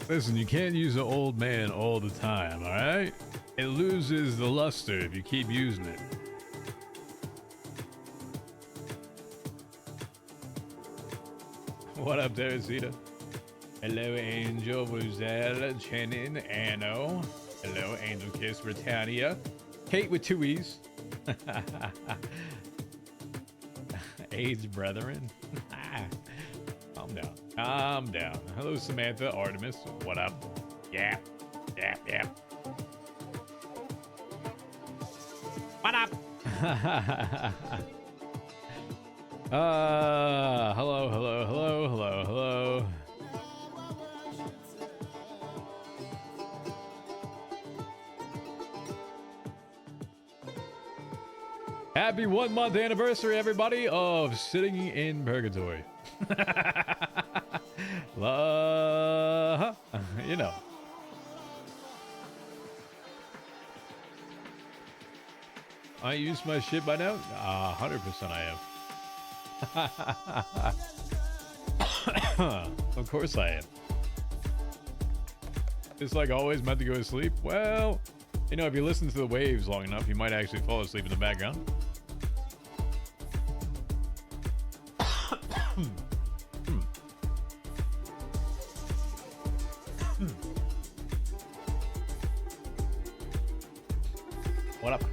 Listen, you can't use an old man all the time, alright? It loses the luster if you keep using it. What up, Teresita? Hello, Angel Roselle, Chenin, Anno. Hello, Angel Kiss, Britannia. Kate with two E's. AIDS brethren. Calm down. Calm down. Hello, Samantha, Artemis. What up? Yeah. Yeah, yeah. What up? Hello, hello, hello, hello, hello. Happy 1 month anniversary, everybody, of Sitting in Purgatory. You know. I use my shit by now? 100% I am. Of course I am. Just like always meant to go to sleep? Well, you know, if you listen to the waves long enough, you might actually fall asleep in the background. What up,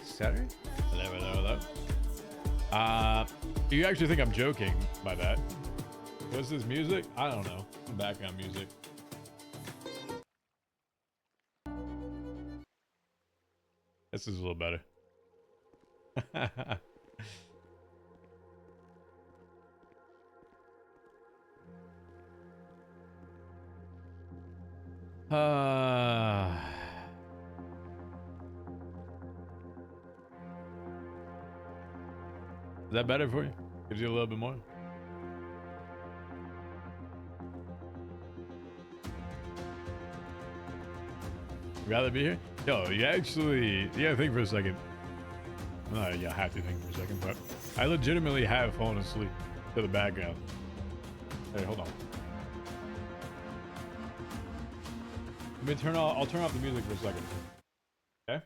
sir? Hello, hello, hello. Do you actually think I'm joking by that? What's this music? I don't know. Some background music. This is a little better. Is that better for you? Gives you a little bit more? Rather be here? Yo, you actually, you gotta think for a second. No, you have to think for a second, but I legitimately have fallen asleep to the background. Hey, hold on. Let me I'll turn off the music for a second. Okay?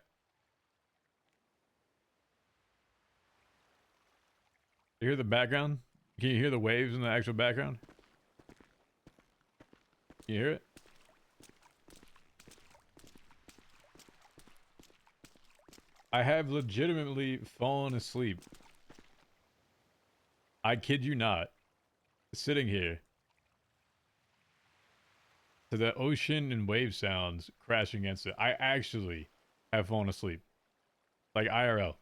You hear the background? Can you hear the waves in the actual background? Can you hear it? I have legitimately fallen asleep. I kid you not. Sitting here. To the ocean and wave sounds crashing against it. I actually have fallen asleep. Like IRL.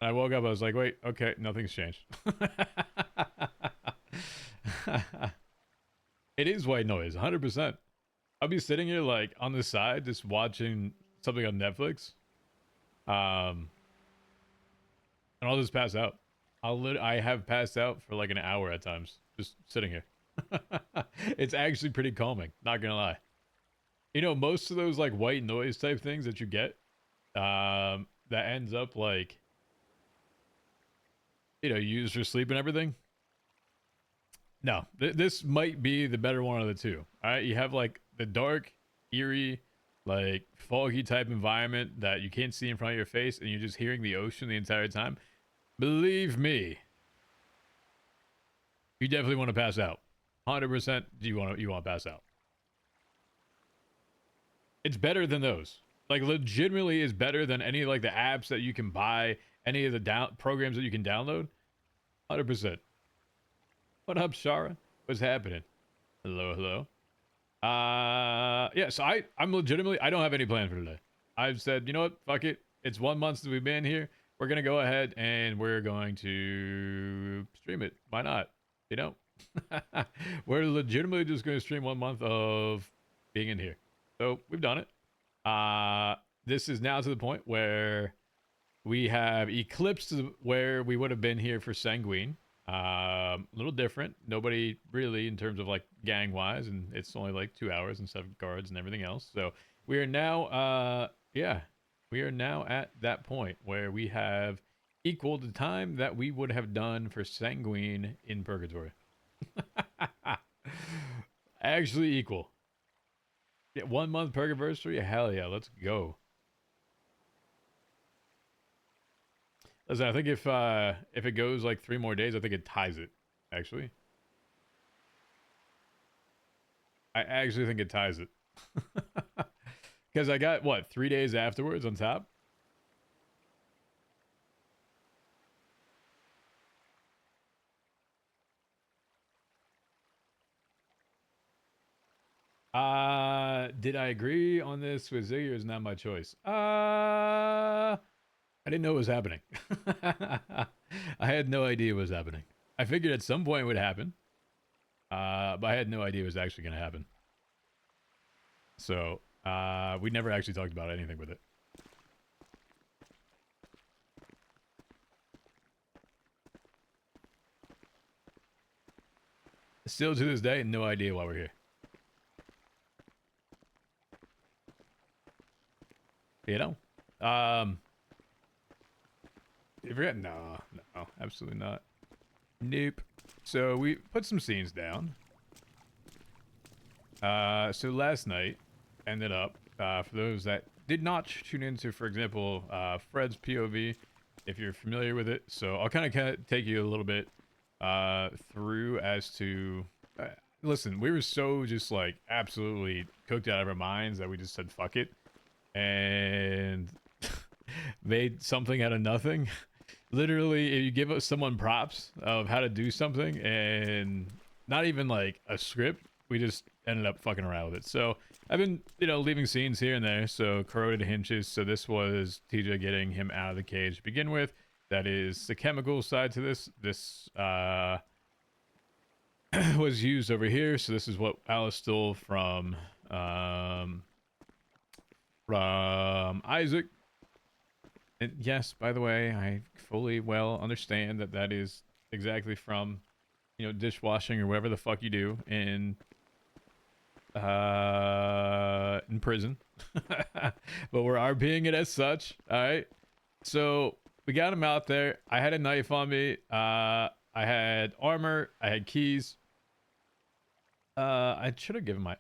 And I woke up, I was like, wait, okay, nothing's changed. It is white noise, 100%. I'll be sitting here like on the side just watching something on Netflix. And I'll just pass out. I have passed out for like an hour at times, just sitting here. It's actually pretty calming, not gonna lie. You know, most of those like white noise type things that you get, that ends up like, you know, used for sleep and everything. No, this might be the better one of the two. All right, you have like the dark, eerie, like foggy type environment that you can't see in front of your face, and you're just hearing the ocean the entire time. Believe me, you definitely want to pass out. 100%. You want to pass out. It's better than those. Like legitimately is better than any like the apps that you can buy, any of the programs that you can download. 100%. What up, Shara? What's happening? Hello, hello. Yeah, so I'm legitimately, I don't have any plan for today. I've said, you know what? Fuck it. It's 1 month since we've been here. We're going to go ahead and we're going to stream it. Why not? You know? We're legitimately just going to stream 1 month of being in here. So we've done it. This is now to the point where we have eclipsed where we would have been here for Sanguine. A little different. Nobody really in terms of like gang wise, and it's only like 2 hours and 7 guards and everything else. So we are now, yeah, we are now at that point where we have equaled the time that we would have done for Sanguine in Purgatory. Actually equal. Yeah, 1 month pergiversary? Hell yeah, let's go. Listen, I think if it goes like 3 more days, I think it ties it, actually. I actually think it ties it. Because I got, what, 3 days afterwards on top? Did I agree on this with Ziggy or is not my choice? I didn't know it was happening. I had no idea it was happening. I figured at some point it would happen. But I had no idea it was actually going to happen. So, we never actually talked about anything with it. Still to this day, no idea why we're here. You know? You forget? No, absolutely not. Nope. So we put some scenes down. So last night ended up, for those that did not tune into, for example, Fred's POV, if you're familiar with it. So I'll kind of take you a little bit through as to... listen, we were so just like absolutely cooked out of our minds that we just said fuck it. And made something out of nothing. Literally, if you give us someone props of how to do something and not even like a script, we just ended up fucking around with it. So I've been, leaving scenes here and there. So corroded hinges. So this was TJ getting him out of the cage to begin with. That is the chemical side to this. This was used over here. So this is what Alice stole from Isaac. And yes, by the way, I fully well understand that that is exactly from, dishwashing or whatever the fuck you do in prison. But we're RPing it as such. All right. So we got him out there. I had a knife on me. I had armor. I had keys. I should have given my...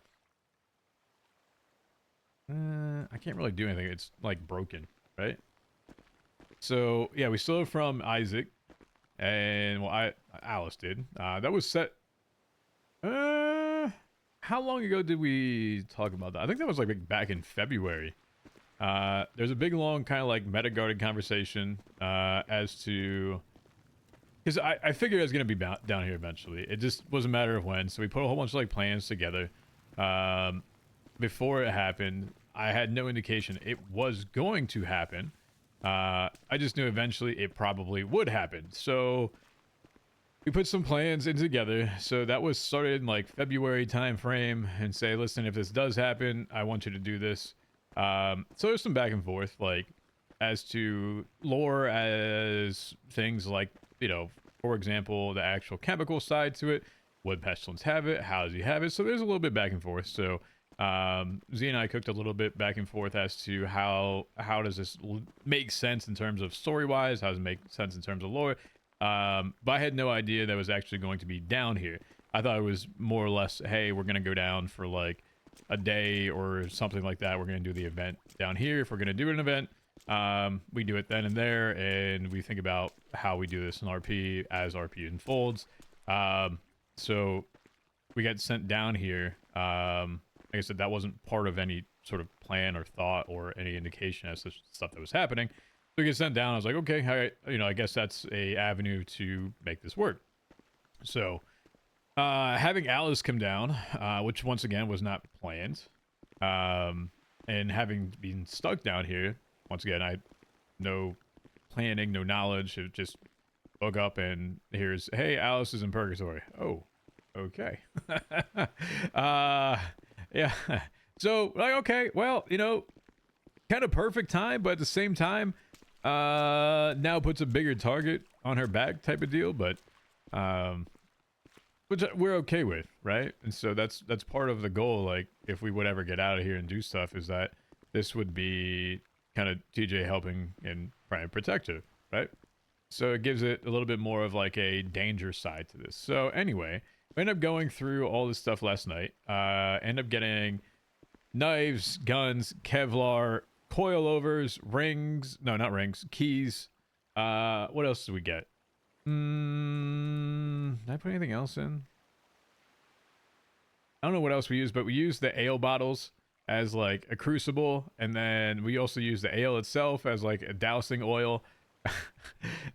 I can't really do anything. It's like broken, right? So yeah, we stole it from Isaac, and well, Alice did. That was set. How long ago did we talk about that? I think that was like back in February. There's a big long kind of like meta-guarded conversation as to, because I figured it was gonna be down here eventually. It just was a matter of when. So we put a whole bunch of like plans together. Before it happened, I had no indication it was going to happen. I just knew eventually it probably would happen. So we put some plans in together. So that was started in like February time frame, and say, listen, if this does happen, I want you to do this. So there's some back and forth, like as to lore, as things like, for example, the actual chemical side to it. Would Pestilence have it? How does he have it? So there's a little bit back and forth. So Z and I cooked a little bit back and forth as to how does this make sense in terms of story wise, how does it make sense in terms of lore. But I had no idea that was actually going to be down here. I thought it was more or less, hey, we're gonna go down for like a day or something like that. We're gonna do the event down here. If we're gonna do an event, we do it then and there, and we think about how we do this in RP as RP unfolds. So we got sent down here. Like I said, that wasn't part of any sort of plan or thought or any indication as to stuff that was happening. So we get sent down. I was like, okay, all right, I guess that's a avenue to make this work. So having Alice come down, which once again was not planned, and having been stuck down here, once again, I no planning, no knowledge. It just woke up and here's, hey, Alice is in purgatory. Oh, okay. Yeah. So, like, okay, well, kind of perfect time, but at the same time, now puts a bigger target on her back type of deal, but, which we're okay with, right? And so that's part of the goal. Like, if we would ever get out of here and do stuff, is that this would be kind of TJ helping and trying to protect her, right? So it gives it a little bit more of like a danger side to this. So anyway, we ended up going through all this stuff last night. End up getting knives, guns, Kevlar, coilovers, rings. No, not rings. Keys. What else did we get? Did I put anything else in? I don't know what else we used, but we used the ale bottles as like a crucible, and then we also used the ale itself as like a dousing oil.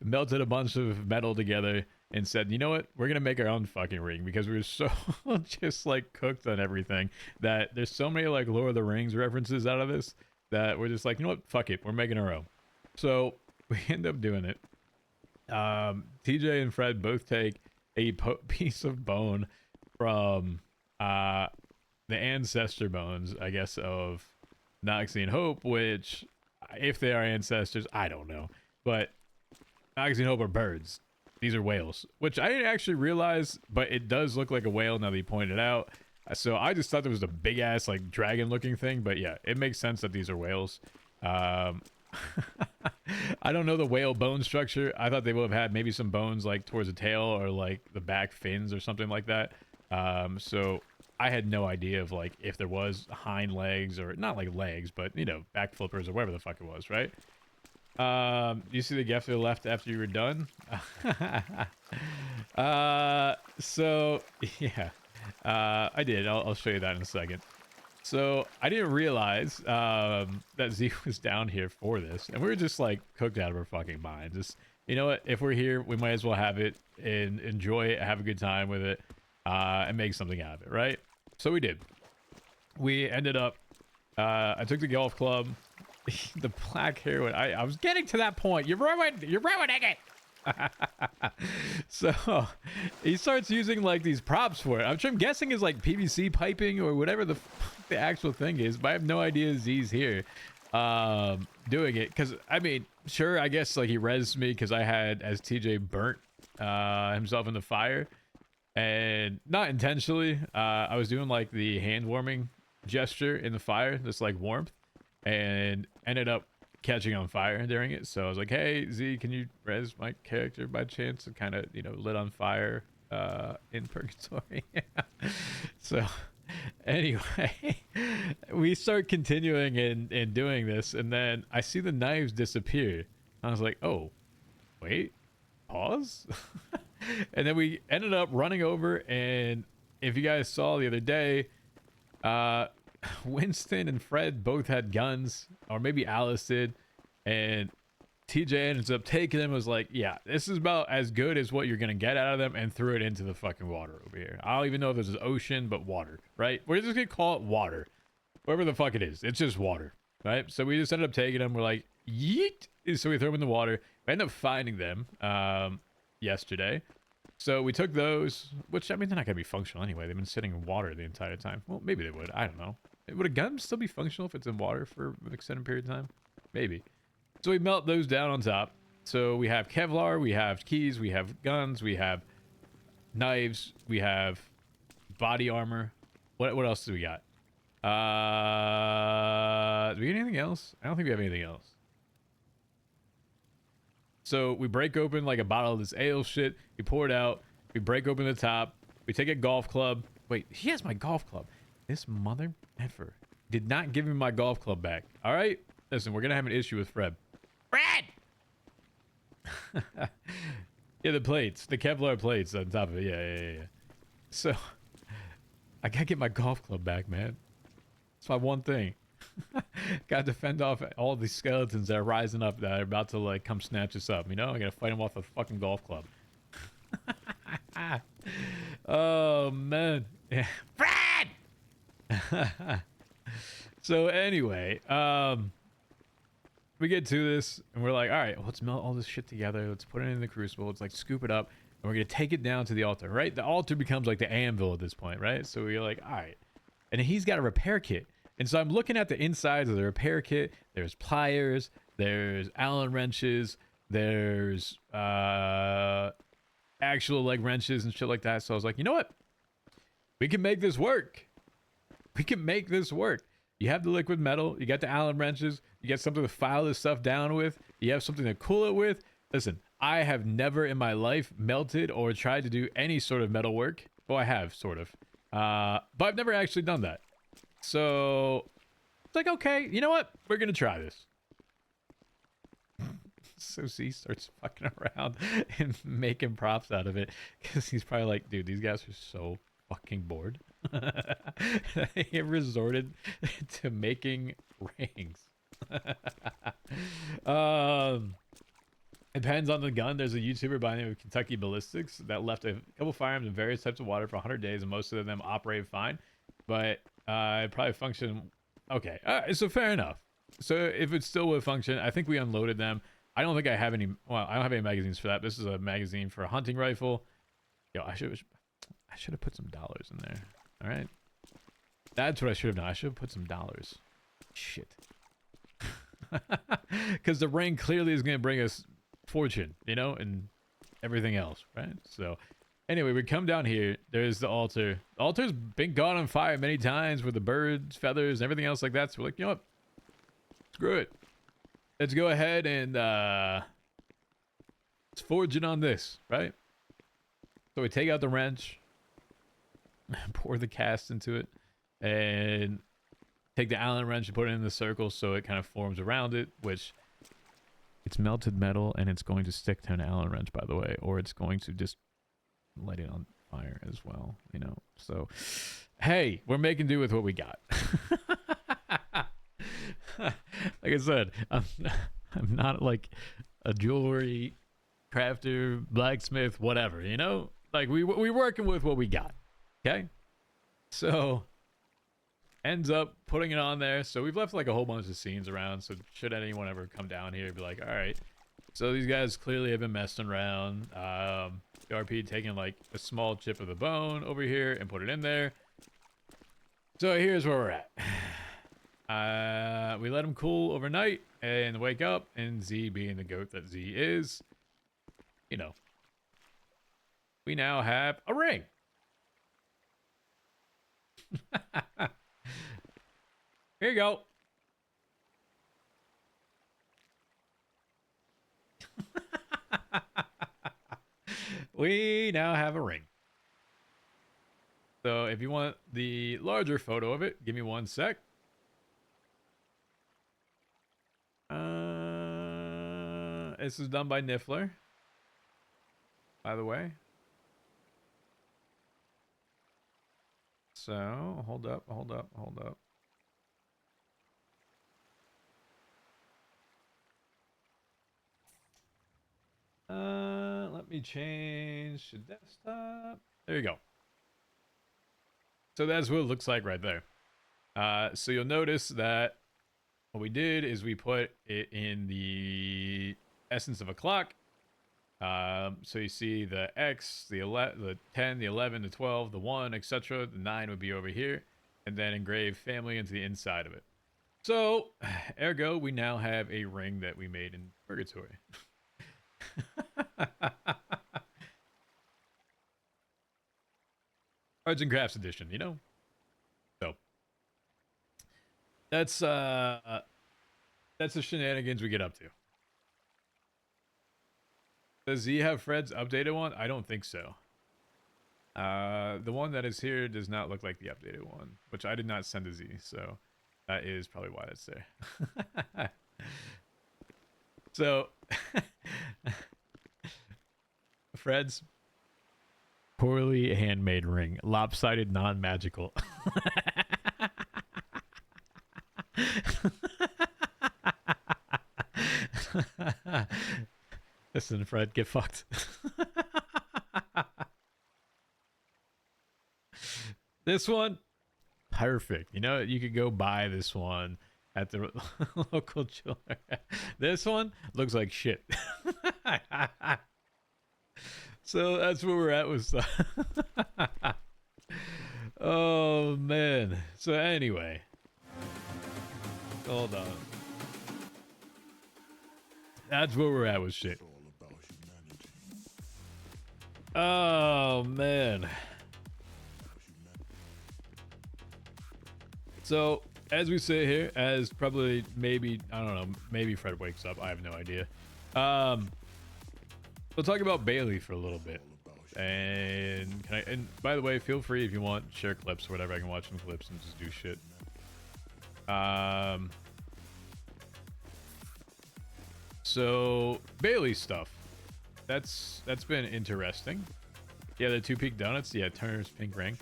Melted a bunch of metal together and said, you know what, we're gonna make our own fucking ring, because we were so just like cooked on everything that there's so many like Lord of the Rings references out of this that we're just like, you know what, fuck it, we're making our own. So we end up doing it. TJ and Fred both take a piece of bone from the ancestor bones, I guess, of Noxie and Hope, which, if they are ancestors, I don't know. But Noxie and Hope are birds. These are whales, which I didn't actually realize, but it does look like a whale now that you pointed out. So I just thought there was a big ass like dragon looking thing, but yeah, it makes sense that these are whales. I don't know the whale bone structure. I thought they would have had maybe some bones like towards the tail or like the back fins or something like that. So I had no idea of like if there was hind legs, or not like legs, but you know, back flippers or whatever the fuck it was, right? You see the gift to the left after you were done? So yeah, I did. I'll show you that in a second. So I didn't realize that Z was down here for this, and we were just like cooked out of our fucking minds. Just, you know what, if we're here, we might as well have it and enjoy it, have a good time with it, and make something out of it, right? So we did. We ended up, I took the golf club. The black hair, I was getting to that point. You're ruining it. So he starts using like these props for it, which I'm guessing is like PVC piping or whatever the actual thing is, but I have no idea Z's here doing it, because I mean, sure, I guess like he rezzed me because I had, as TJ burnt himself in the fire, and not intentionally. I was doing like the hand warming gesture in the fire, this like warmth, and ended up catching on fire during it. So I was like, hey Z, can you res my character by chance? And kind of, you know, lit on fire in purgatory. So anyway, we start continuing and doing this, and then I see the knives disappear. I was like, oh wait, pause. And then we ended up running over, and if you guys saw the other day, Winston and Fred both had guns, or maybe Alice did, and TJ ends up taking them. Was like, yeah, this is about as good as what you're gonna get out of them, and threw it into the fucking water over here. I don't even know if this is ocean, but water, right? We're just gonna call it water, whatever the fuck it is. It's just water, right? So we just ended up taking them. We're like, yeet. So we throw them in the water. We ended up finding them yesterday. So we took those, which, I mean, they're not gonna be functional anyway. They've been sitting in water the entire time. Well, maybe they would. I don't know. Would a gun still be functional if it's in water for an extended period of time? Maybe. So we melt those down on top. So we have Kevlar, we have keys, we have guns, we have knives, we have body armor. What else do we got? Do we get anything else? I don't think we have anything else. So we break open like a bottle of this ale shit. We pour it out. We break open the top. We take a golf club. Wait, he has my golf club. This mother effer did not give me my golf club back. All right? Listen, we're going to have an issue with Fred. Fred! Yeah, the plates. The Kevlar plates on top of it. Yeah. So, I got to get my golf club back, man. It's my one thing. Got to fend off all these skeletons that are rising up that are about to, like, come snatch us up. You know? I got to fight them off with a fucking golf club. Oh, man. Yeah. Fred! So anyway, we get to this and we're like, all right, let's melt all this shit together. Let's put it in the crucible. Let's like scoop it up, and we're gonna take it down to the altar, right? The altar becomes like the anvil at this point, right? So we're like, all right, and he's got a repair kit, and so I'm looking at the insides of the repair kit. There's pliers, there's Allen wrenches, there's actual like wrenches and shit like that. So I was like, you know what, we can make this work. We can make this work. You have the liquid metal, you got the Allen wrenches, you got something to file this stuff down with, you have something to cool it with. Listen, I have never in my life melted or tried to do any sort of metal work Well, I have sort of, but I've never actually done that. So it's like, okay, you know what? We're gonna try this. So C starts fucking around and making props out of it because he's probably like, dude, these guys are so fucking bored. He resorted to making rings. Depends on the gun. There's a YouTuber by the name of Kentucky Ballistics that left a couple firearms in various types of water for 100 days, and most of them operated fine, but it probably functioned okay. All right, so fair enough. So if it still would function, I think we unloaded them. I don't think I have any. Well, I don't have any magazines for that. This is a magazine for a hunting rifle. Yo, I should have put some dollars in there. All right, that's what I should have done. I should have put some dollars. Shit. Because the ring clearly is going to bring us fortune, you know, and everything else, right? So anyway, we come down here. There's the altar. The altar's been caught on fire many times with the birds, feathers, and everything else like that. So we're like, you know what? Screw it. Let's go ahead and let's forge it on this, right? So we take out the wrench, pour the cast into it, and take the Allen wrench and put it in the circle so it kind of forms around it, which it's melted metal and it's going to stick to an Allen wrench, by the way, or it's going to just light it on fire as well, you know? So, hey, we're making do with what we got. Like I said, I'm not like a jewelry crafter, blacksmith, whatever, you know? Like we working with what we got, okay? So ends up putting it on there. So we've left like a whole bunch of scenes around. So should anyone ever come down here, be like, all right. So these guys clearly have been messing around. RP taking like a small chip of the bone over here and put it in there. So here's where we're at. We let him cool overnight and wake up, and Z, being the goat that Z is, you know, we now have a ring. Here you go. We now have a ring. So if you want the larger photo of it, give me one sec. This is done by Niffler, by the way. So hold up. Let me change to desktop. There you go. So that's what it looks like right there. So you'll notice that what we did is we put it in the essence of a clock. So you see the X, the 10, the 11, the 12, the 1, etc. The 9 would be over here, and then engrave family into the inside of it. So, ergo, we now have a ring that we made in Purgatory. Arts and Crafts Edition, you know? So, that's the shenanigans we get up to. Does Z have Fred's updated one? I don't think so. The one that is here does not look like the updated one, which I did not send to Z, so that is probably why that's there. So, Fred's poorly handmade ring, lopsided, non-magical. Listen, Fred, get fucked. This one, perfect. You know, you could go buy this one at the local jeweler. This one looks like shit. So that's where we're at with stuff. Oh, man. So anyway. Hold on. That's where we're at with shit. Oh, man. So, as we sit here, as probably maybe, I don't know, maybe Fred wakes up. I have no idea. We'll talk about Bailey for a little bit. And and by the way, feel free if you want, share clips or whatever. I can watch some clips and just do shit. So Bailey stuff. That's been interesting. Yeah, the 2 peak donuts. Yeah, Turner's pink ring.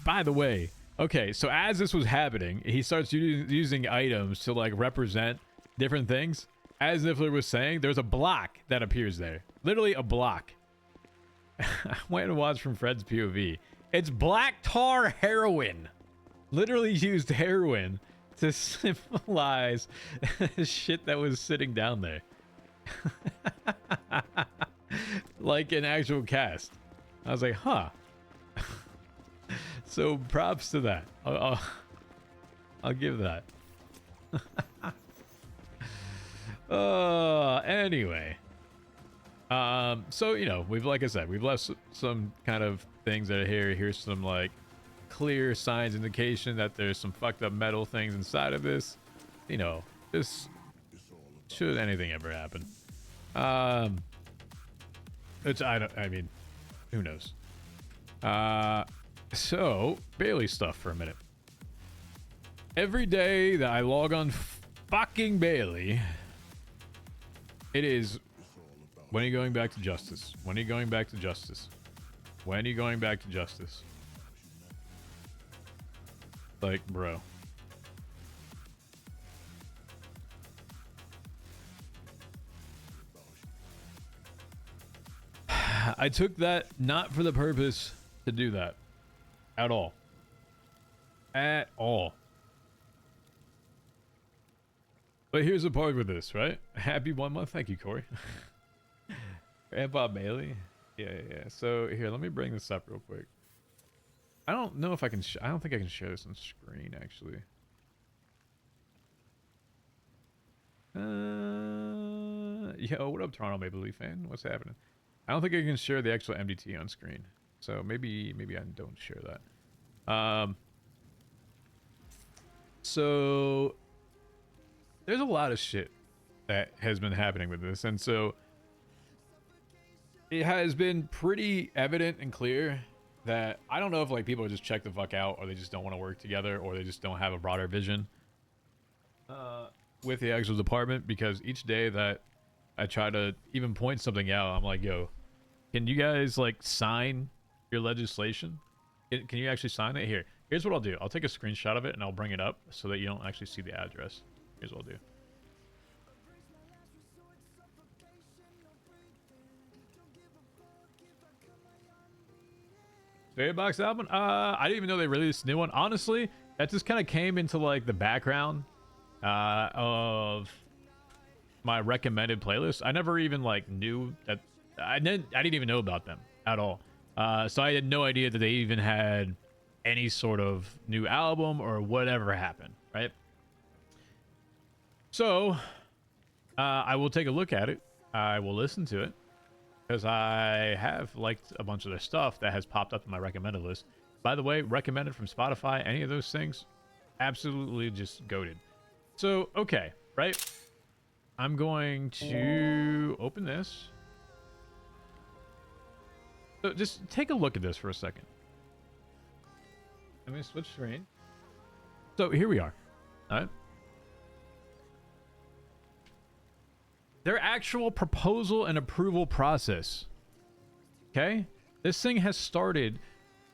By the way, okay, so as this was happening, he starts using items to like represent different things. As Niffler was saying, there's a block that appears there. Literally a block. I went and watched from Fred's POV. It's black tar heroin. Literally used heroin to symbolize shit that was sitting down there. Like an actual cast. I was like, huh. So props to that. I'll give that. Anyway. So, you know, like I said, we've left some kind of things that are here. Here's some like clear signs, indication that there's some fucked up metal things inside of this. You know, this should anything ever happen. I mean, who knows? So Bailey stuff for a minute. Every day that I log on fucking Bailey, it is, when are you going back to justice? When are you going back to justice? When are you going back to justice? Like, bro. I took that not for the purpose to do that. At all. At all. But here's the part with this, right? Happy 1 month. Thank you, Corey. Grandpa Bailey. Yeah. So here, let me bring this up real quick. I don't know if I can. I don't think I can share this on screen, actually. Yo, what up, Toronto Maple Leaf fan? What's happening? I don't think I can share the actual MDT on screen, so maybe I don't share that. So there's a lot of shit that has been happening with this, and so it has been pretty evident and clear that I don't know if like people just check the fuck out, or they just don't want to work together, or they just don't have a broader vision with the actual department. Because each day that I try to even point something out, I'm like, yo, can you guys like sign your legislation? Can you actually sign it? Here's what I'll do. I'll take a screenshot of it and I'll bring it up so that you don't actually see the address. Here's what I'll do. Spirit Box album? I didn't even know they released a new one. Honestly, that just kind of came into like the background of my recommended playlist. I never even like knew that. I didn't even know about them at all. So I had no idea that they even had any sort of new album or whatever happened, right? So I will take a look at it. I will listen to it, because I have liked a bunch of their stuff that has popped up in my recommended list. By the way, recommended from Spotify, any of those things, absolutely just goated. So, okay, right? I'm going to open this. So just take a look at this for a second. Let me switch screen. So here we are. All right. Their actual proposal and approval process. Okay? This thing has started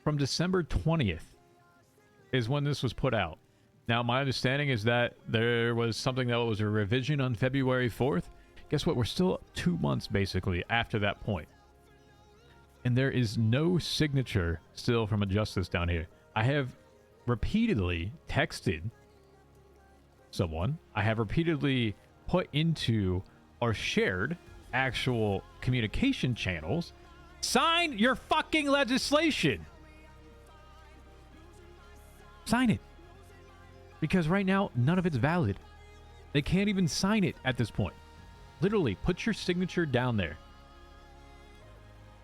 from December 20th is when this was put out. Now, my understanding is that there was something that was a revision on February 4th. Guess what? We're still 2 months, basically, after that point. And there is no signature still from a justice down here. I have repeatedly texted someone. I have repeatedly put into or shared actual communication channels. Sign your fucking legislation. Sign it. Because right now, none of it's valid. They can't even sign it at this point. Literally, put your signature down there.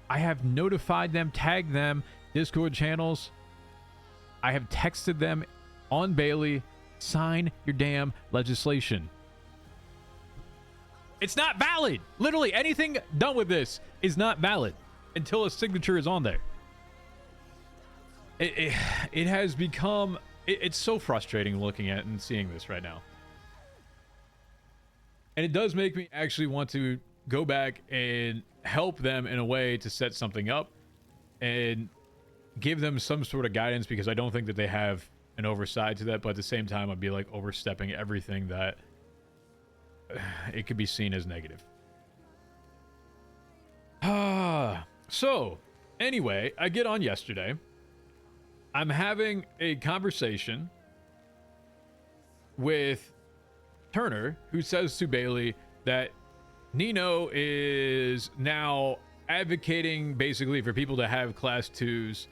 I have notified them, tagged them, Discord channels. I have texted them on Bailey, sign your damn legislation. It's not valid. Literally, anything done with this is not valid. until a signature is on there. It has become, it's so frustrating looking at and seeing this right now. And it does make me actually want to go back and help them in a way to set something up and give them some sort of guidance, because I don't think that they have an oversight to that, but at the same time I'd be like overstepping everything that it could be seen as negative. So anyway, I get on yesterday. I'm having a conversation with Turner, who says to Bailey that Nino is now advocating basically for people to have class 2s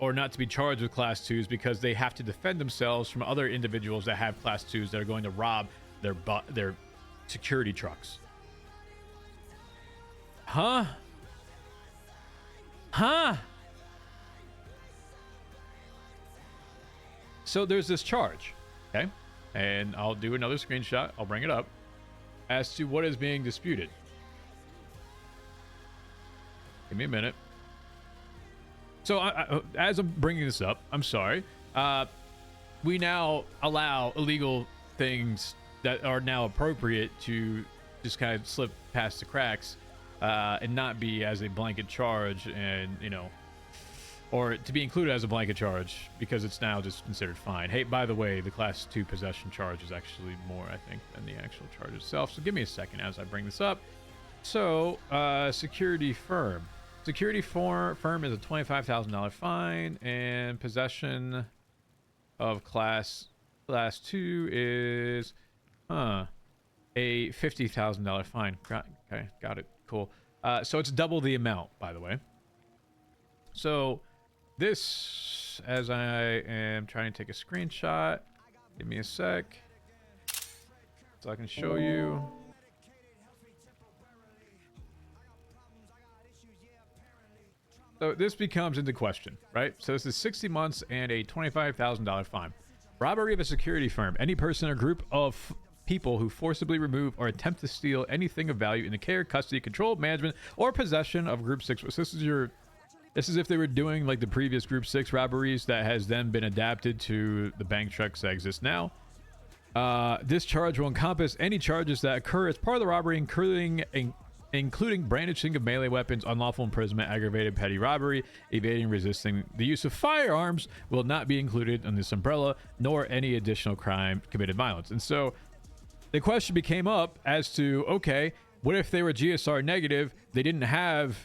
or not to be charged with class 2s because they have to defend themselves from other individuals that have class 2s that are going to rob their security trucks. Huh? So there's this charge, okay? And I'll do another screenshot. I'll bring it up as to what is being disputed. Give me a minute. So as I'm bringing this up, I'm sorry. We now allow illegal things that are now appropriate to just kind of slip past the cracks and not be as a blanket charge, and, you know, or to be included as a blanket charge because it's now just considered fine. Hey, by the way, the class 2 possession charge is actually more, I think, than the actual charge itself. So give me a second as I bring this up. So, security firm. Security firm is a $25,000 fine, and possession of class 2 is a $50,000 fine. Okay, got it. Cool. So it's double the amount, by the way. So this, as I am trying to take a screenshot, give me a sec so I can show you. So this becomes into question, right? So this is 60 months and a $25,000 fine. Robbery of a security firm. Any person or group of people who forcibly remove or attempt to steal anything of value in the care, custody, control, management, or possession of Group 6. So this is if they were doing like the previous Group 6 robberies that has then been adapted to the bank trucks that exist now. This charge will encompass any charges that occur as part of the robbery, including brandishing of melee weapons, unlawful imprisonment, aggravated petty robbery, evading, resisting. The use of firearms will not be included in this umbrella, nor any additional crime committed violence. And so the question became up as to, okay, what if they were GSR negative, they didn't have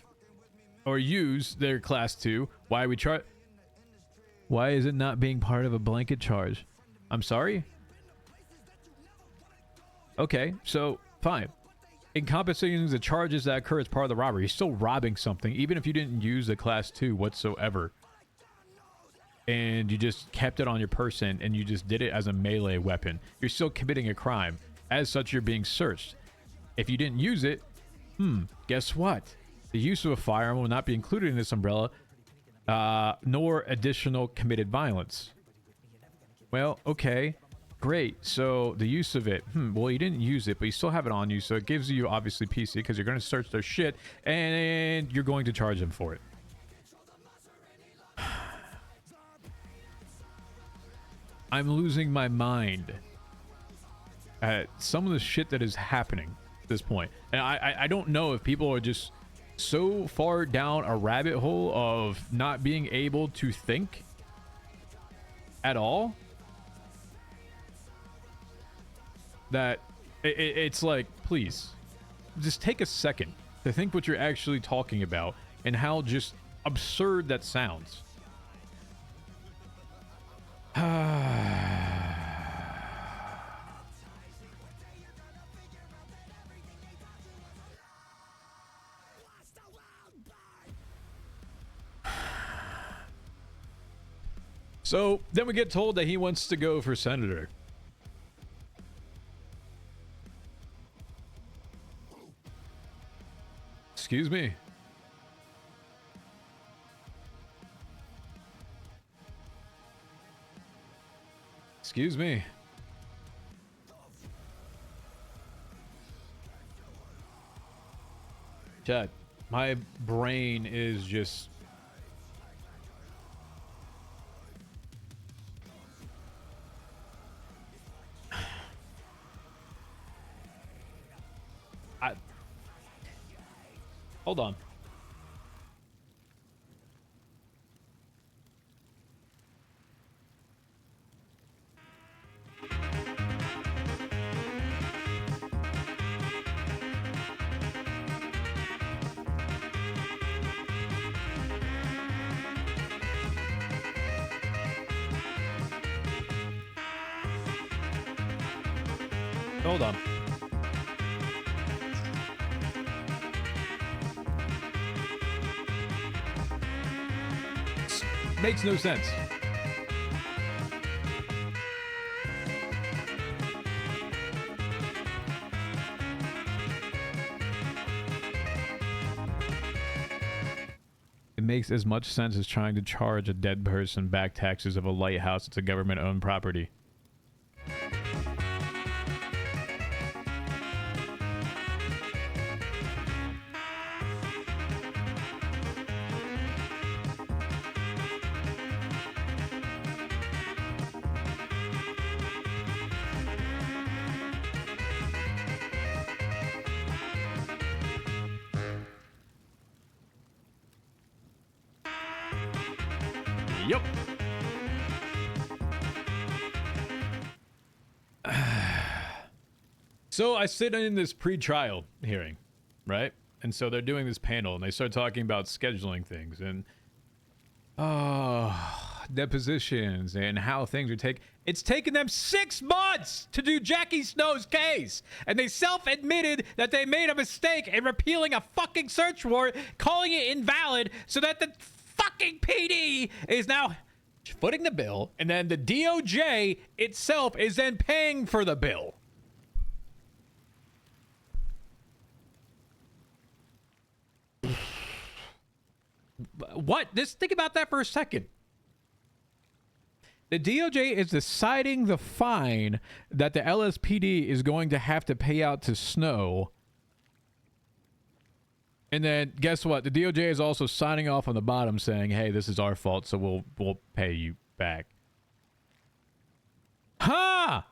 or use their class 2? Why is it not being part of a blanket charge? I'm sorry? Okay, so fine. Encompassing the charges that occur as part of the robbery. You're still robbing something, even if you didn't use the class 2 whatsoever. And you just kept it on your person and you just did it as a melee weapon. You're still committing a crime. As such, you're being searched. If you didn't use it, guess what? The use of a firearm will not be included in this umbrella, nor additional committed violence. Well, okay, great. So the use of it, well, you didn't use it, but you still have it on you, so it gives you obviously PC because you're going to search their shit and you're going to charge them for it. I'm losing my mind at some of the shit that is happening at this point. And I don't know if people are just so far down a rabbit hole of not being able to think at all that it's like, please just take a second to think what you're actually talking about and how just absurd that sounds. So then we get told that he wants to go for senator. Excuse me. Excuse me. Chat, My brain is just... Hold on. Hold on. Makes no sense. It makes as much sense as trying to charge a dead person back taxes of a lighthouse that's a government-owned property. Yep. So I sit in this pre-trial hearing, right? And so they're doing this panel and they start talking about scheduling things and depositions and how things are taken. It's taken them 6 months to do Jackie Snow's case. And they self-admitted that they made a mistake in repealing a fucking search warrant, calling it invalid so that the fucking PD is now footing the bill. And then the DOJ itself is then paying for the bill. What? Just think about that for a second. The DOJ is deciding the fine that the LSPD is going to have to pay out to Snow. And then guess what? The DOJ is also signing off on the bottom saying, hey, this is our fault, so we'll pay you back. Huh?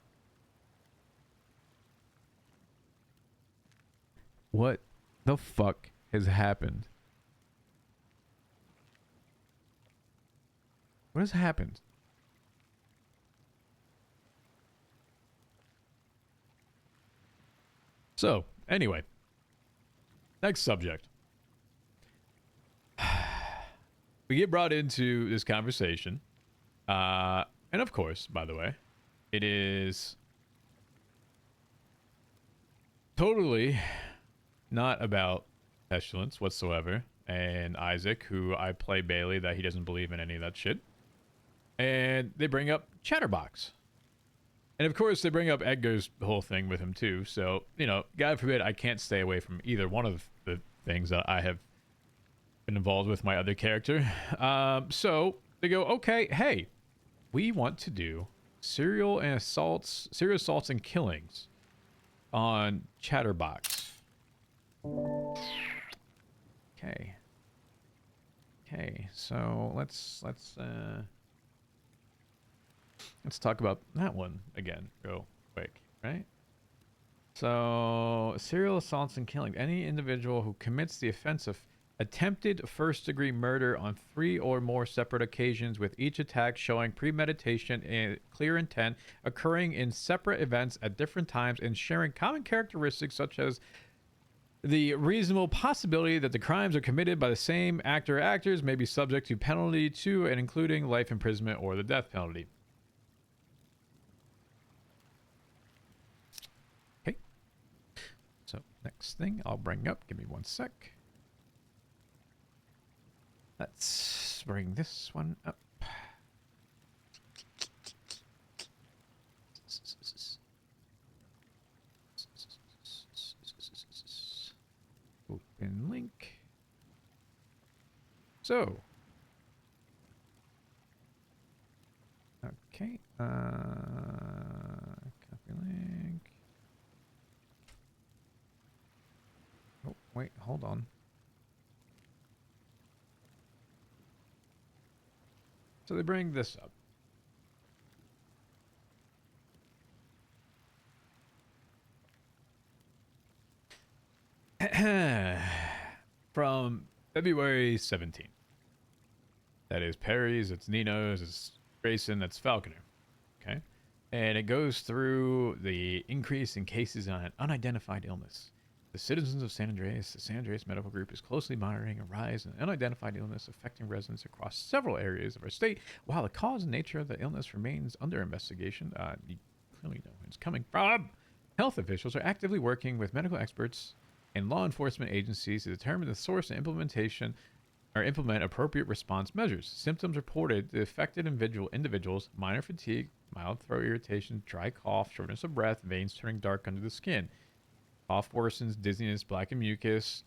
What the fuck has happened? What has happened? So, anyway. Next subject. We get brought into this conversation. And of course, by the way, it is totally not about pestilence whatsoever. And Isaac, who I play Bailey, that he doesn't believe in any of that shit. And they bring up Chatterbox. And of course, they bring up Edgar's whole thing with him too. So, you know, God forbid I can't stay away from either one of the things that I have been involved with my other character. So they go, okay, hey, we want to do serial assaults and killings on Chatterbox. Okay. Okay, so let's talk about that one again real quick, right? So, serial assaults and killing. Any individual who commits the offense of attempted first-degree murder on 3 or more separate occasions, with each attack showing premeditation and clear intent, occurring in separate events at different times, and sharing common characteristics such as the reasonable possibility that the crimes are committed by the same actor or actors, may be subject to penalty to and including life imprisonment or the death penalty. Okay. So next thing I'll bring up, give me one sec. Let's bring this one up. Open link. So. Okay. Copy link. Oh, wait, hold on. So they bring this up. From February 17th. That is Perry's, it's Nino's, it's Grayson, that's Falconer. Okay. And it goes through the increase in cases on an unidentified illness. The citizens of San Andreas, the San Andreas Medical Group is closely monitoring a rise in unidentified illness affecting residents across several areas of our state. While the cause and nature of the illness remains under investigation, you clearly know it's coming from. Health officials are actively working with medical experts and law enforcement agencies to determine the source and implement appropriate response measures. Symptoms reported to affected individuals: minor fatigue, mild throat irritation, dry cough, shortness of breath, veins turning dark under the skin. Cough worsens, dizziness, black and mucus,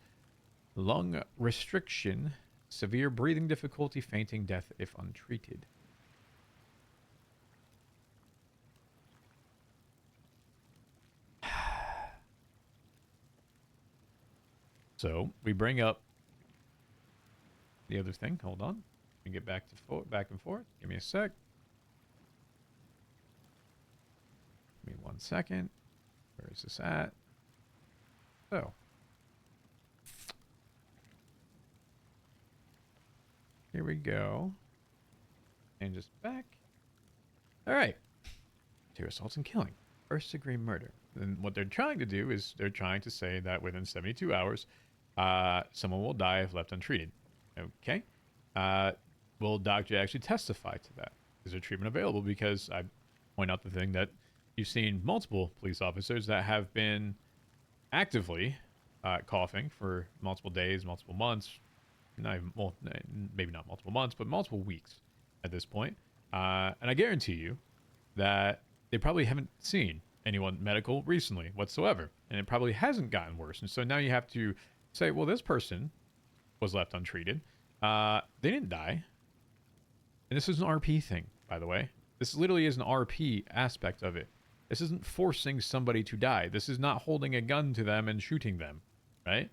lung restriction, severe breathing difficulty, fainting, death if untreated. So we bring up the other thing. Hold on. We get back and forth. Give me a sec. Give me 1 second. Where is this at? So. Here we go. And just back. All right. Two assaults and killing. First degree murder. And what they're trying to do is they're trying to say that within 72 hours, someone will die if left untreated. Okay. Will doctor actually testify to that? Is there treatment available? Because I point out the thing that you've seen multiple police officers that have been actively coughing for multiple days, multiple months, not even, well, maybe not multiple months, but multiple weeks at this point. And I guarantee you that they probably haven't seen anyone medical recently whatsoever, and it probably hasn't gotten worse. And so now you have to say, well, this person was left untreated. They didn't die. And this is an RP thing, by the way. This literally is an RP aspect of it. This isn't forcing somebody to die. This is not holding a gun to them and shooting them, right?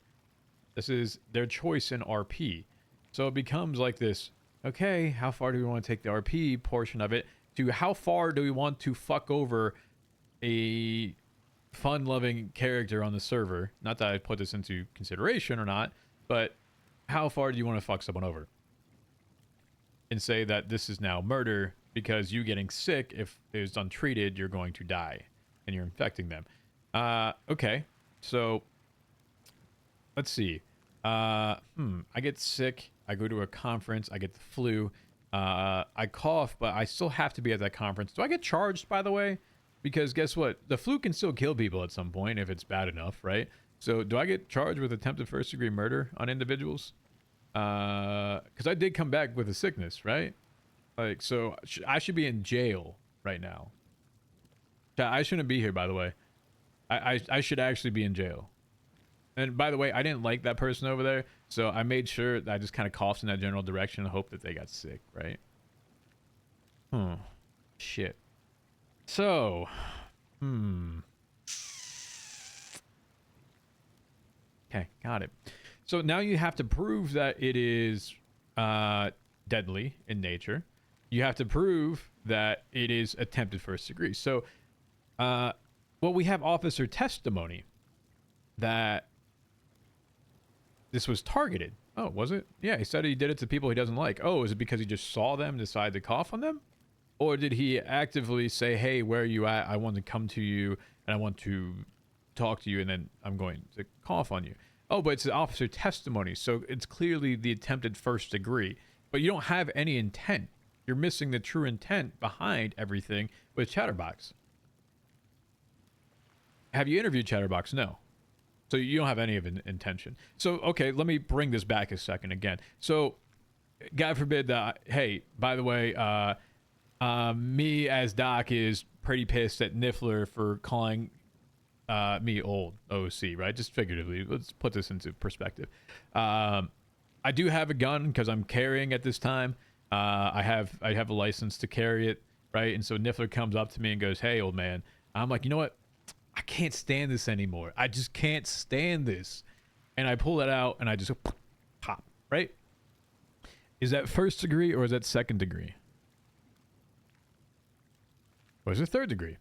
This is their choice in RP. So it becomes like this, okay, how far do we want to take the RP portion of it to how far do we want to fuck over a fun-loving character on the server? Not that I put this into consideration or not, but how far do you want to fuck someone over? And say that this is now murder because you getting sick, if it was untreated, you're going to die and you're infecting them. Okay, so let's see. I get sick. I go to a conference. I get the flu. I cough, but I still have to be at that conference. Do I get charged, by the way? Because guess what? The flu can still kill people at some point if it's bad enough, right? So do I get charged with attempted first-degree murder on individuals? Because I did come back with a sickness, right? Like, so I should be in jail right now. I shouldn't be here, by the way. I should actually be in jail. And by the way, I didn't like that person over there, so I made sure that I just kind of coughed in that general direction and hope that they got sick, right? Shit. So, okay, got it. So now you have to prove that it is deadly in nature. You have to prove that it is attempted first degree. So, well, we have officer testimony that this was targeted. Oh, was it? Yeah, he said he did it to people he doesn't like. Oh, is it because he just saw them, decided to cough on them? Or did he actively say, hey, where are you at? I want to come to you and I want to talk to you and then I'm going to cough on you. Oh, but it's an officer testimony, so it's clearly the attempted first degree. But you don't have any intent. You're missing the true intent behind everything with Chatterbox. Have you interviewed Chatterbox? No. So you don't have any of an intention. So, okay, let me bring this back a second again. So, God forbid that, hey, by the way, me as Doc is pretty pissed at Niffler for calling me old OC, right? Just figuratively. Let's put this into perspective. I do have a gun because I'm carrying at this time. I have a license to carry it, right? And so Niffler comes up to me and goes, hey, old man. I'm like, you know what? I can't stand this anymore. I just can't stand this. And I pull it out and I just pop, right? Is that first degree or is that second degree? Or is it third degree?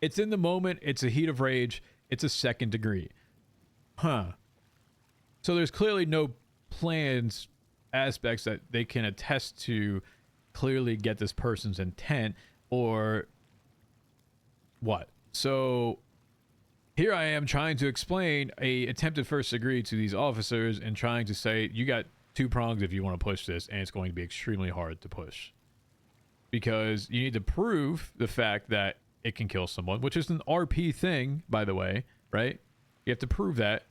It's in the moment. It's a heat of rage. It's a second degree. Huh. So there's clearly no plans, aspects that they can attest to clearly get this person's intent or what. So here I am trying to explain a attempted first degree to these officers and trying to say, you got two prongs if you want to push this, and it's going to be extremely hard to push. Because you need to prove the fact that it can kill someone, which is an RP thing, by the way, right? You have to prove that.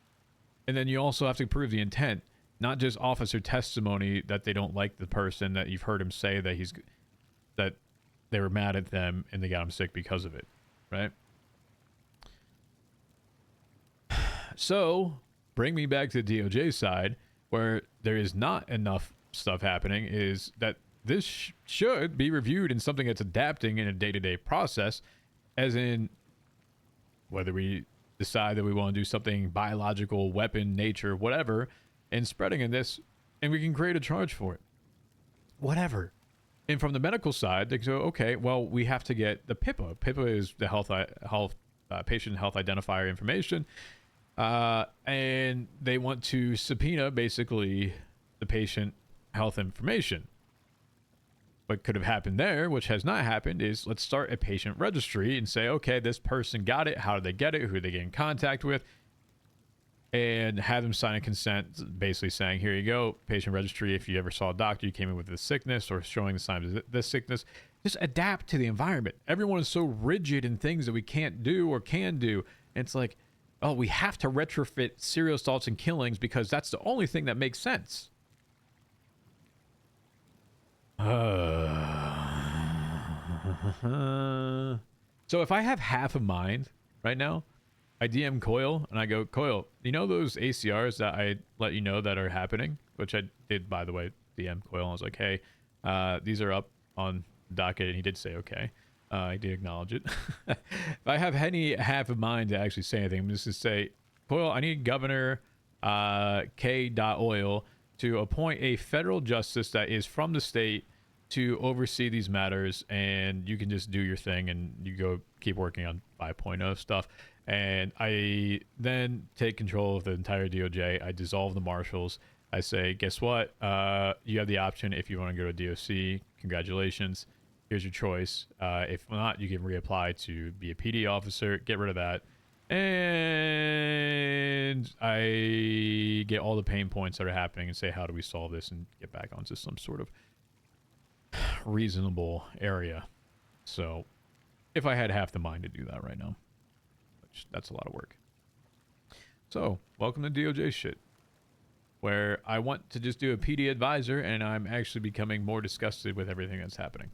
And then you also have to prove the intent, not just officer testimony that they don't like the person, that you've heard him say that that they were mad at them and they got him sick because of it, right? So, bring me back to the DOJ side, where there is not enough stuff happening, is that this should be reviewed in something that's adapting in a day-to-day process, as in whether we decide that we want to do something biological, weapon, nature, whatever, and spreading in this, and we can create a charge for it. Whatever. And from the medical side, they go, okay, well, we have to get the PIPA. PIPA is the patient health identifier information. And they want to subpoena basically the patient health information. What could have happened there, which has not happened, is let's start a patient registry and say, okay, this person got it. How did they get it? Who did they get in contact with? And have them sign a consent, basically saying, here you go, patient registry. If you ever saw a doctor, you came in with this sickness or showing the signs of this sickness, just adapt to the environment. Everyone is so rigid in things that we can't do or can do. And it's like, oh, we have to retrofit serial assaults and killings because that's the only thing that makes sense. So if I have half a mind right now, I DM Coil and I go, Coil, you know those ACRs that I let you know that are happening? Which I did, by the way, DM Coil. I was like, hey, these are up on the docket. And he did say, okay. I did acknowledge it. If I have any half of mind to actually say anything, I'm just to say, Coil, I need Governor K.Oil to appoint a federal justice that is from the state to oversee these matters, and you can just do your thing and you go keep working on 5.0 stuff. And I then take control of the entire DOJ. I dissolve the marshals. I say, guess what? You have the option if you want to go to DOC. Congratulations. Here's your choice. If not, you can reapply to be a PD officer. Get rid of that. And I get all the pain points that are happening and say, how do we solve this and get back onto some sort of reasonable area. So if I had half the mind to do that right now, which that's a lot of work. So welcome to DOJ shit, where I want to just do a PD advisor and I'm actually becoming more disgusted with everything that's happening.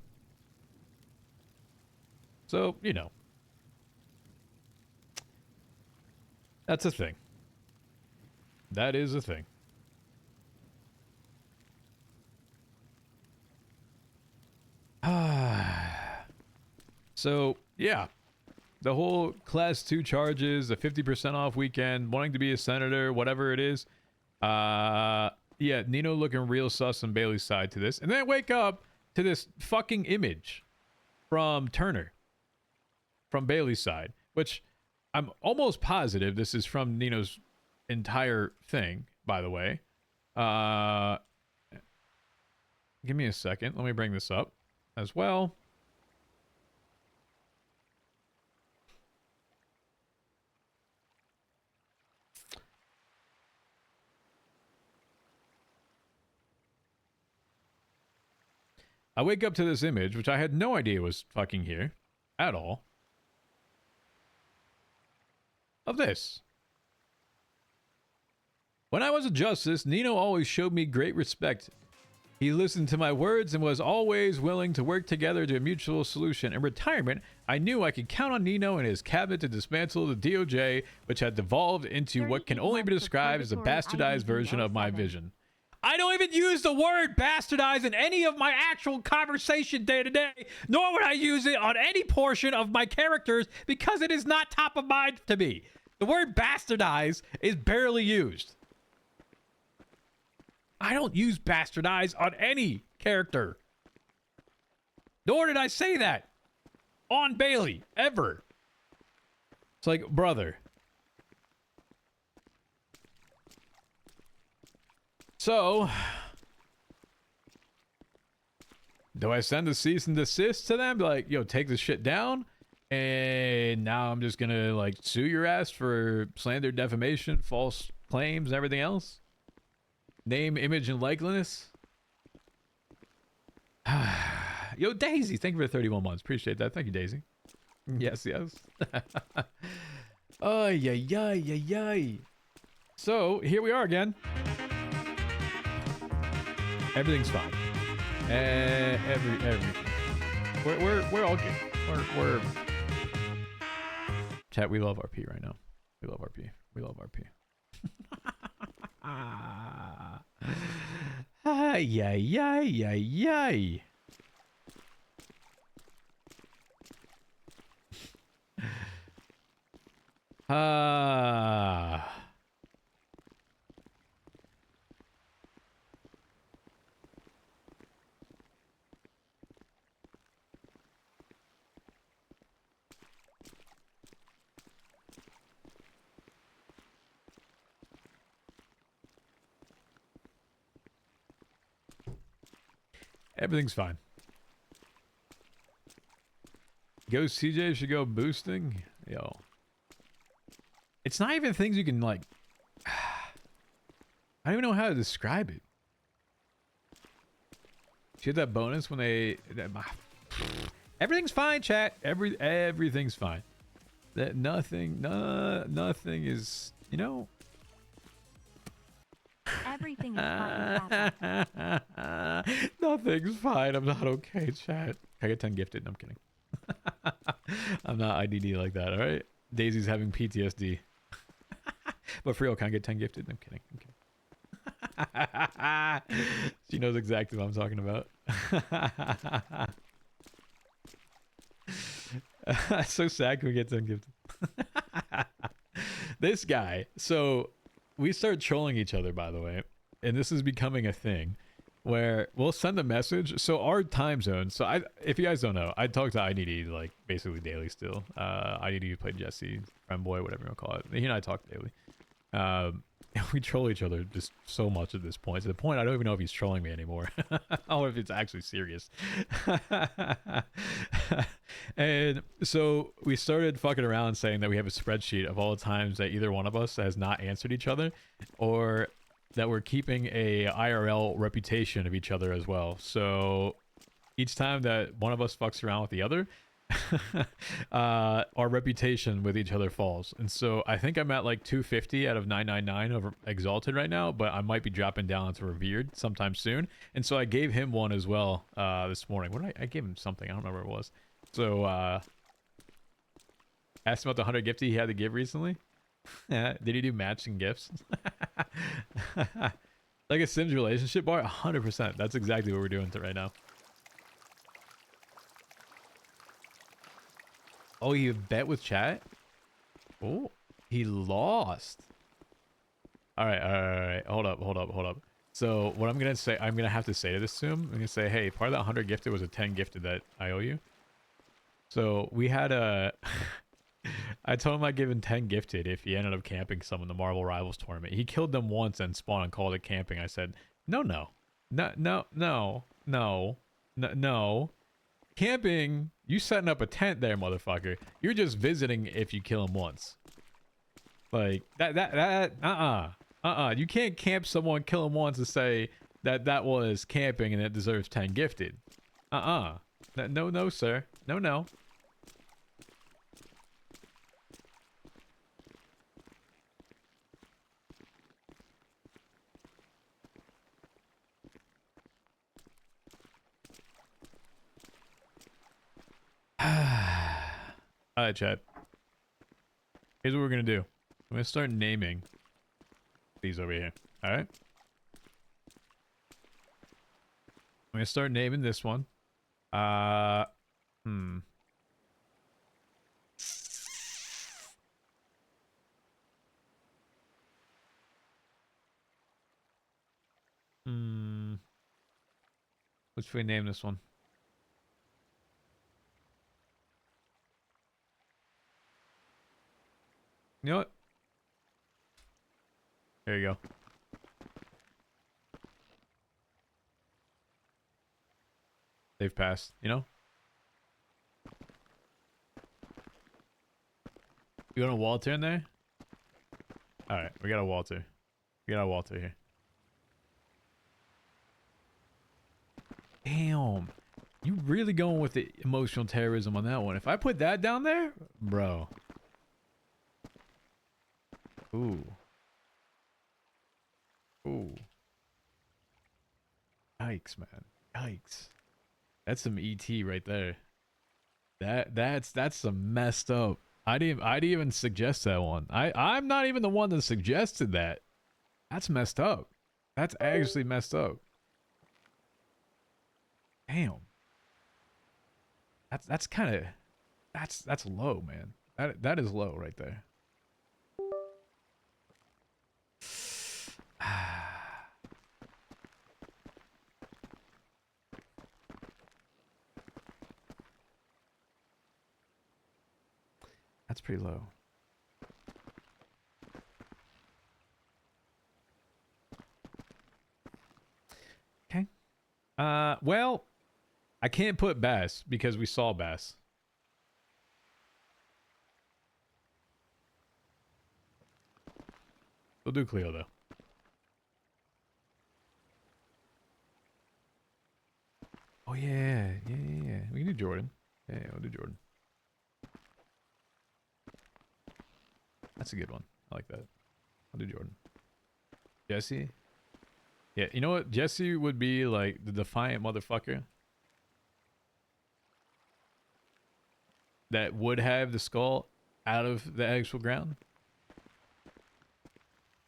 So, you know, that's a thing. That is a thing. So, yeah. The whole class 2 charges, the 50% off weekend, wanting to be a senator, whatever it is. Yeah, Nino looking real sus on Bailey's side to this. And then I wake up to this fucking image from Turner. From Bailey's side. Which I'm almost positive this is from Nino's entire thing, by the way. Give me a second. Let me bring this up as well. I wake up to this image, which I had no idea was fucking here at all, of this. When I was a justice, Nino always showed me great respect. He listened to my words and was always willing to work together to a mutual solution. In retirement, I knew I could count on Nino and his cabinet to dismantle the DOJ, which had devolved into what can only be described as a bastardized version of my vision. I don't even use the word bastardize in any of my actual conversation day to day, nor would I use it on any portion of my characters because it is not top of mind to me. The word bastardize is barely used. I don't use bastardize on any character. Nor did I say that on Bailey ever. It's like, brother. So, do I send a cease and desist to them? Like, yo, take this shit down? And now I'm just gonna, like, sue your ass for slander, defamation, false claims, and everything else? Name, image, and likeness? Yo, Daisy, thank you for 31 months. Appreciate that. Thank you, Daisy. Yes, yes. Ay, ay, ay, ay, ay. So, here we are again. Everything's fine. Everything. We're all good. We're chat. We love RP right now. We love RP. We love RP. Ay, ay, ay, ay, ay. Everything's fine. Go CJ should go boosting. Yo. It's not even things you can like. I don't even know how to describe it. See that bonus when they. Everything's fine, chat. Everything's fine. That nothing is. You know. Everything is fine. Nothing's fine. I'm not okay, chat. Can I get 10 gifted? No, I'm kidding. I'm not IDD like that, alright? Daisy's having PTSD. But for real, can I get 10 gifted? No, I'm kidding. She knows exactly what I'm talking about. So sad can we get 10 gifted? This guy. So we start trolling each other, by the way. And this is becoming a thing where we'll send a message. So our time zone. So if you guys don't know, I talk to IDD like basically daily still. IDD played Jesse, friend boy, whatever you want to call it. He and I talk daily. We troll each other just so much at this point. To the point I don't even know if he's trolling me anymore. Or if it's actually serious. And so we started fucking around saying that we have a spreadsheet of all the times that either one of us has not answered each other, or that we're keeping a IRL reputation of each other as well. So each time that one of us fucks around with the other, our reputation with each other falls. And so I think I'm at like 250 out of 999 over Exalted right now, but I might be dropping down to Revered sometime soon. And so I gave him one as well this morning. What did I gave him something? I don't remember what it was. So asked him about the 100 gift he had to give recently. Did he do matching gifts? Like a Sims relationship bar? 100%. That's exactly what we're doing right now. Oh, you bet with chat? Oh, he lost. All right. Hold up. So what I'm going to say, I'm going to have to say to this to him. I'm going to say, hey, part of that 100 gifted was a 10 gifted that I owe you. So we had a... I told him I'd give him 10 gifted if he ended up camping some in the Marvel Rivals tournament. He killed them once and spawned and called it camping. I said, no. Camping, you setting up a tent there, motherfucker. You're just visiting if you kill him once. Like, you can't camp someone, kill him once and say that was camping and it deserves 10 gifted. No, sir. No. Alright, chat. Here's what we're gonna do. I'm gonna start naming these over here. Alright? I'm gonna start naming this one. What should we name this one? You know what? There you go. They've passed, you know? You want a Walter in there? Alright, we got a Walter. We got a Walter here. Damn. You really going with the emotional terrorism on that one. If I put that down there, bro. Ooh. Ooh. Yikes, man. Yikes. That's some ET right there. That's some messed up. I'd even suggest that one. I'm not even the one that suggested that. That's messed up. That's actually messed up. Damn. That's kind of that's low, man. That is low right there. That's pretty low. Okay. Well, I can't put Bass because we saw Bass. We'll do Cleo though. Oh yeah. We can do Jordan. Yeah, we'll do Jordan. That's a good one. I like that. I'll do Jordan. Jesse? Yeah, you know what? Jesse would be like the defiant motherfucker that would have the skull out of the actual ground.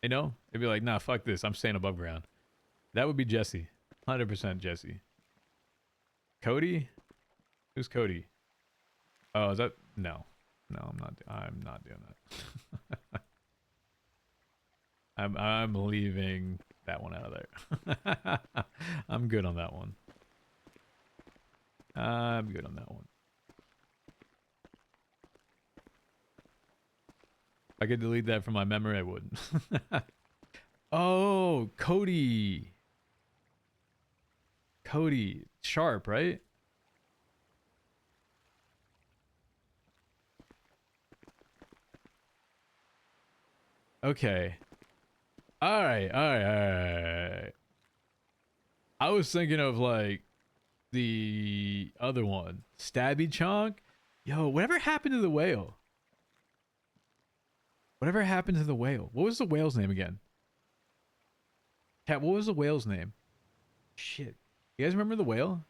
You know? They'd be like, nah, fuck this. I'm staying above ground. That would be Jesse. 100% Jesse. Cody? Who's Cody? Oh, is that... No. No, I'm not doing that. I'm leaving that one out of there. I'm good on that one. I'm good on that one. If I could delete that from my memory, I wouldn't. Oh, Cody. Cody. Sharp, right? Okay. Alright. I was thinking of like the other one. Stabby Chunk. Yo, whatever happened to the whale? Whatever happened to the whale? What was the whale's name again? Cat, what was the whale's name? Shit. You guys remember the whale?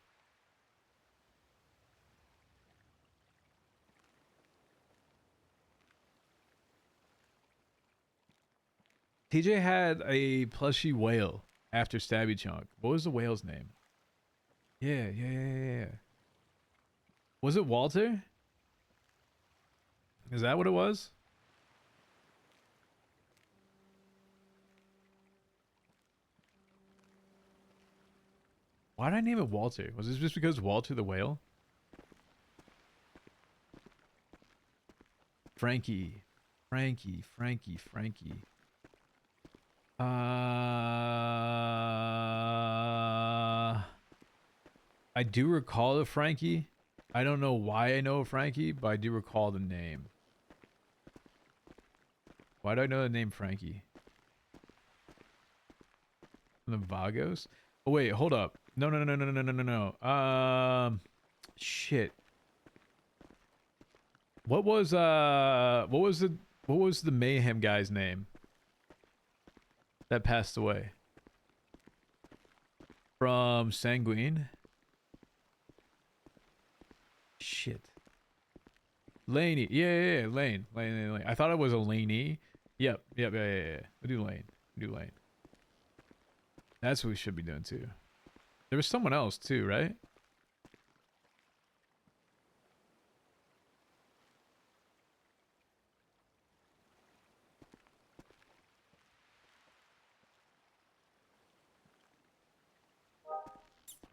TJ had a plushie whale after Stabby Chunk. What was the whale's name? Yeah. Was it Walter? Is that what it was? Why did I name it Walter? Was this just because Walter the whale? Frankie. I do recall a Frankie. I don't know why I know a Frankie, but I do recall the name. Why do I know the name Frankie? The Vagos? Oh wait, hold up. No. Shit. What was the Mayhem guy's name that passed away from Sanguine? Shit. Laney. Yeah. Lane. I thought it was a Laney. Yep. Yeah. We do Lane. That's what we should be doing too. There was someone else too, right?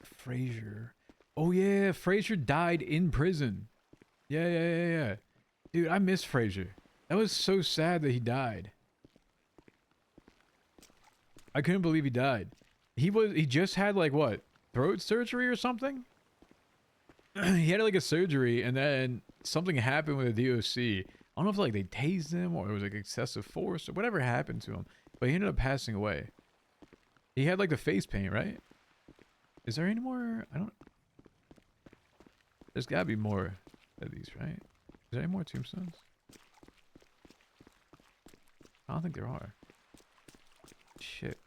Frazier. Oh yeah, Frazier died in prison. Yeah. Dude, I miss Frazier. That was so sad that he died. I couldn't believe he died. He just had like what? Throat surgery or something? He had like a surgery and then something happened with the DOC. I don't know if like they tased him or it was like excessive force or whatever happened to him. But he ended up passing away. He had like the face paint, right? Is there any more? I don't... There's gotta be more of these, right? Is there any more tombstones? I don't think there are. Shit.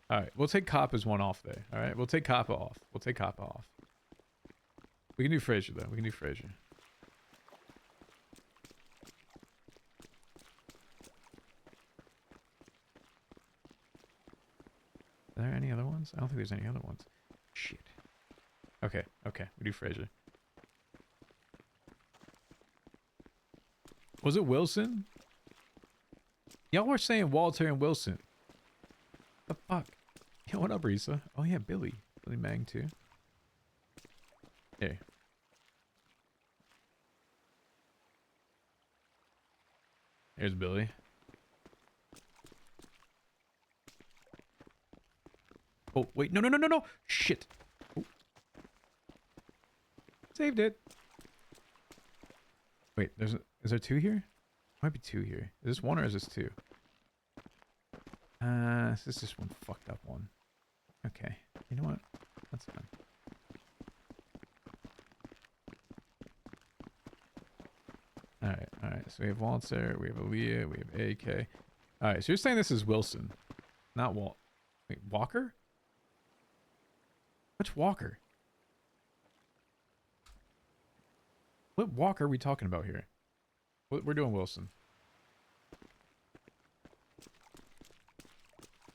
Alright, we'll take Kappa's one off there. Alright, we'll take Kappa off. We'll take Kappa off. We can do Fraser though. We can do Fraser. Are there any other ones? I don't think there's any other ones. Shit. Okay, okay. We do Fraser. Was it Wilson? Y'all were saying Walter and Wilson. The fuck? Yo, what up, Risa? Oh yeah, Billy. Billy Mang too. Here. Here's Billy. Oh, wait. No, no, no, no, no. Shit. Oh. Saved it. Wait, is there two here? Might be two here. Is this one or is this two? This is just one fucked up one. Okay. You know what? That's fine. Alright, alright. So we have Walter, we have Aaliyah, we have AK. Alright, so you're saying this is Wilson. Not Walt. Wait, Walker? Which Walker? What Walker are we talking about here? We're doing Wilson.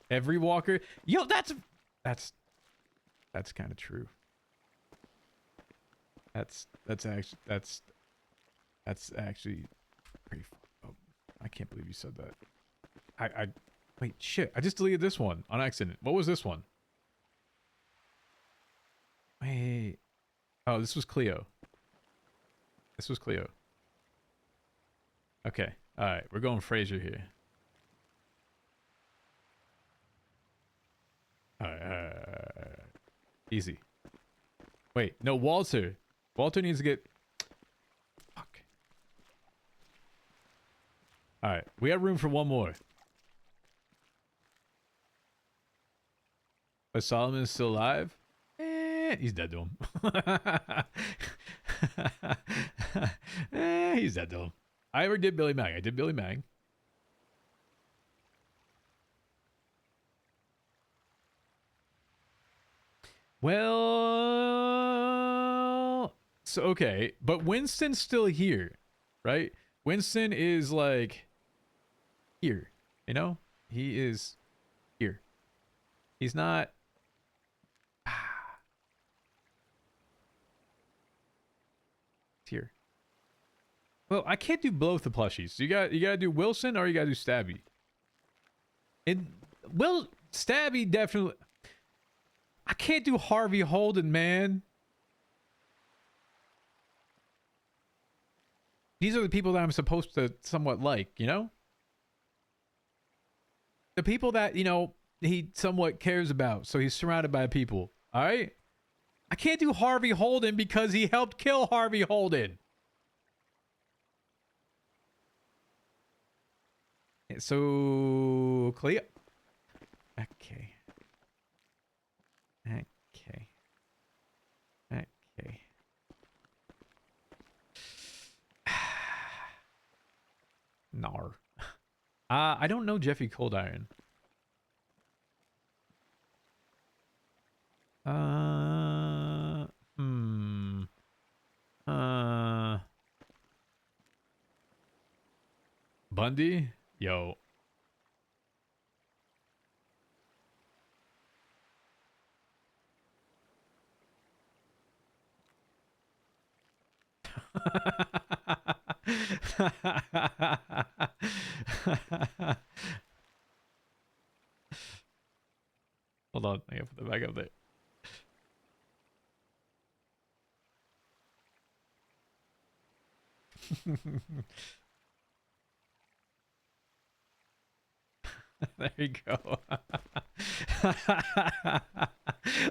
Every Walker? Yo, that's kind of true. That's actually pretty oh, I can't believe you said that. I wait, shit. I just deleted this one on accident. What was this one? Wait. Oh, this was Cleo. This was Cleo. Okay. All right. We're going Fraser here. All right. Easy. Wait. No, Walter. Walter needs to get... Fuck. All right. We have room for one more. But Solomon is still alive? He's dead to him. He's dead to him. I ever did Billy Mang. I did Billy Mang. Well, so okay, but Winston's still here, right? Winston is like here, you know? He is here. He's not here. Well, I can't do both the plushies. So you gotta do Wilson or you gotta do Stabby. And Stabby definitely. I can't do Harvey Holden, man. These are the people that I'm supposed to somewhat like, you know? The people that, you know, he somewhat cares about. So he's surrounded by people. All right? I can't do Harvey Holden because he helped kill Harvey Holden. So, Cleo. Okay. Okay. Okay. Nar. I don't know Jeffy Coldiron. Bundy? Yo. Hold on, I gotta put that back up there. There you go.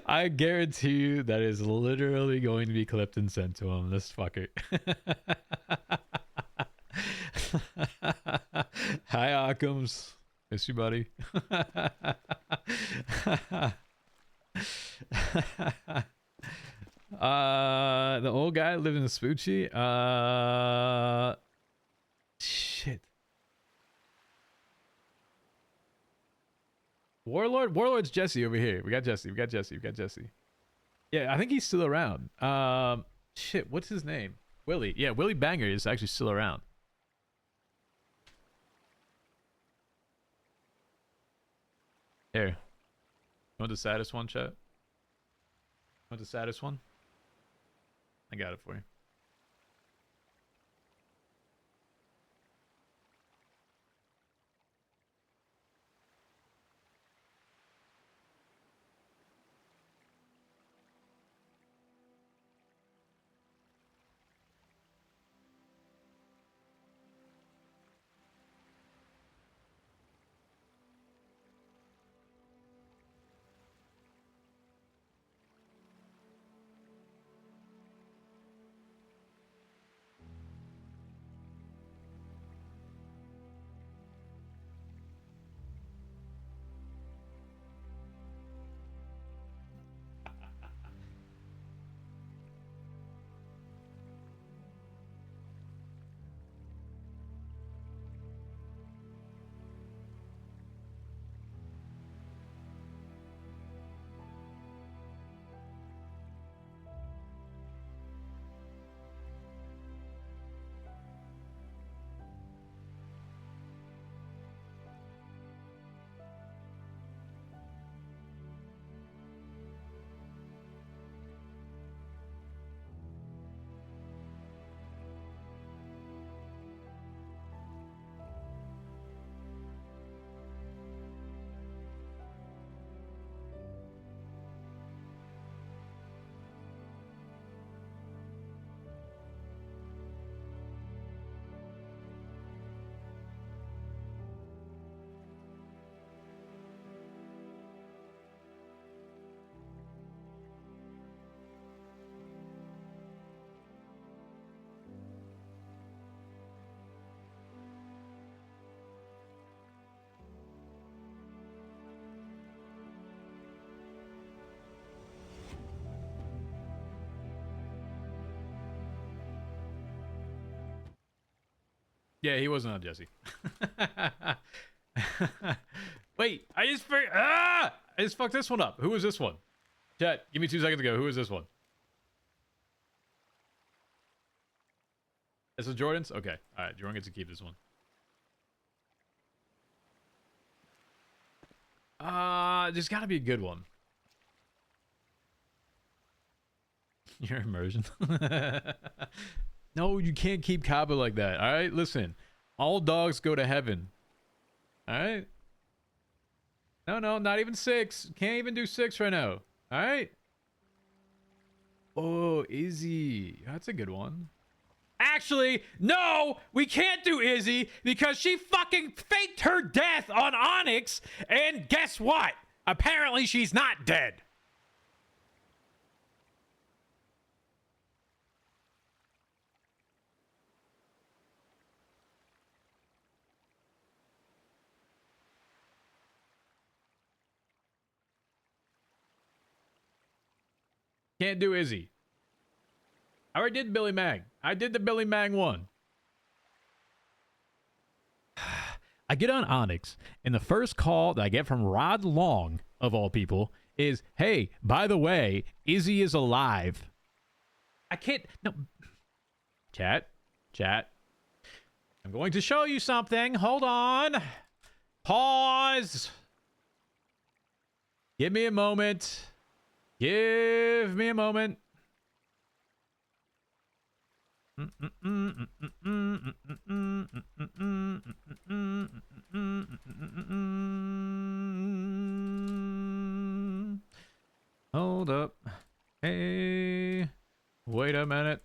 I guarantee you that is literally going to be clipped and sent to him. This fucker. Hi, Occams. Miss you, buddy. The old guy lived in a Spoochie. Shit. Warlord's Jesse over here. We got Jesse. Yeah, I think he's still around. Shit, what's his name? Willie. Yeah, Willie Banger is actually still around. Here. You want the saddest one, chat? You want the saddest one? I got it for you. Yeah, he wasn't on Jesse. Wait, I just fucked this one up. Who was this one? Chat, give me 2 seconds ago. Who was this one? This is Jordan's? Okay. Alright, Jordan gets to keep this one. There's gotta be a good one. Your immersion. No, you can't keep Kaba like that. All right, listen. All dogs go to heaven. All right. No, not even 6. Can't even do 6 right now. All right. Oh, Izzy. That's a good one. Actually, no, we can't do Izzy because she fucking faked her death on Onyx. And guess what? Apparently, she's not dead. Can't do Izzy. I already did Billy Mag. I did the Billy Mag one. I get on Onyx, and the first call that I get from Rod Long, of all people, is, hey, by the way, Izzy is alive. I can't... No. Chat. I'm going to show you something. Hold on. Pause. Give me a moment. Give me a moment. Hold up. Hey. Wait a minute.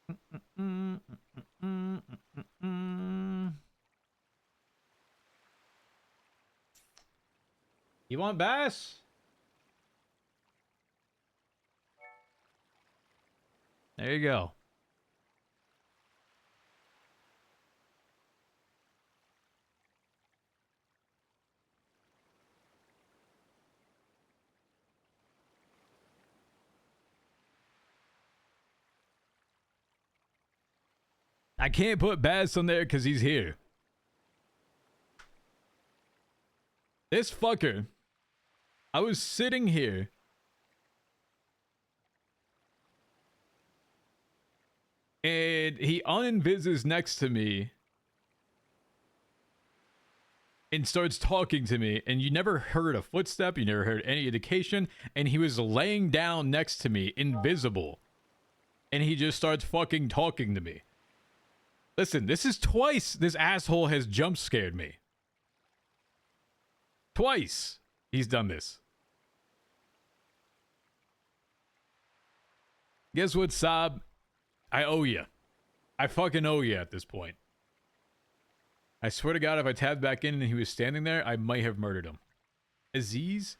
Mm, mm, mm, mm, mm. You want bass? There you go. I can't put bass on there because he's here. This fucker. I was sitting here. And he uninvises next to me. And starts talking to me. And you never heard a footstep. You never heard any indication. And he was laying down next to me, invisible. And he just starts fucking talking to me. Listen, this is twice this asshole has jump scared me. Twice he's done this. Guess what, Saab? I owe you. I fucking owe you at this point. I swear to God, if I tabbed back in and he was standing there, I might have murdered him. Aziz?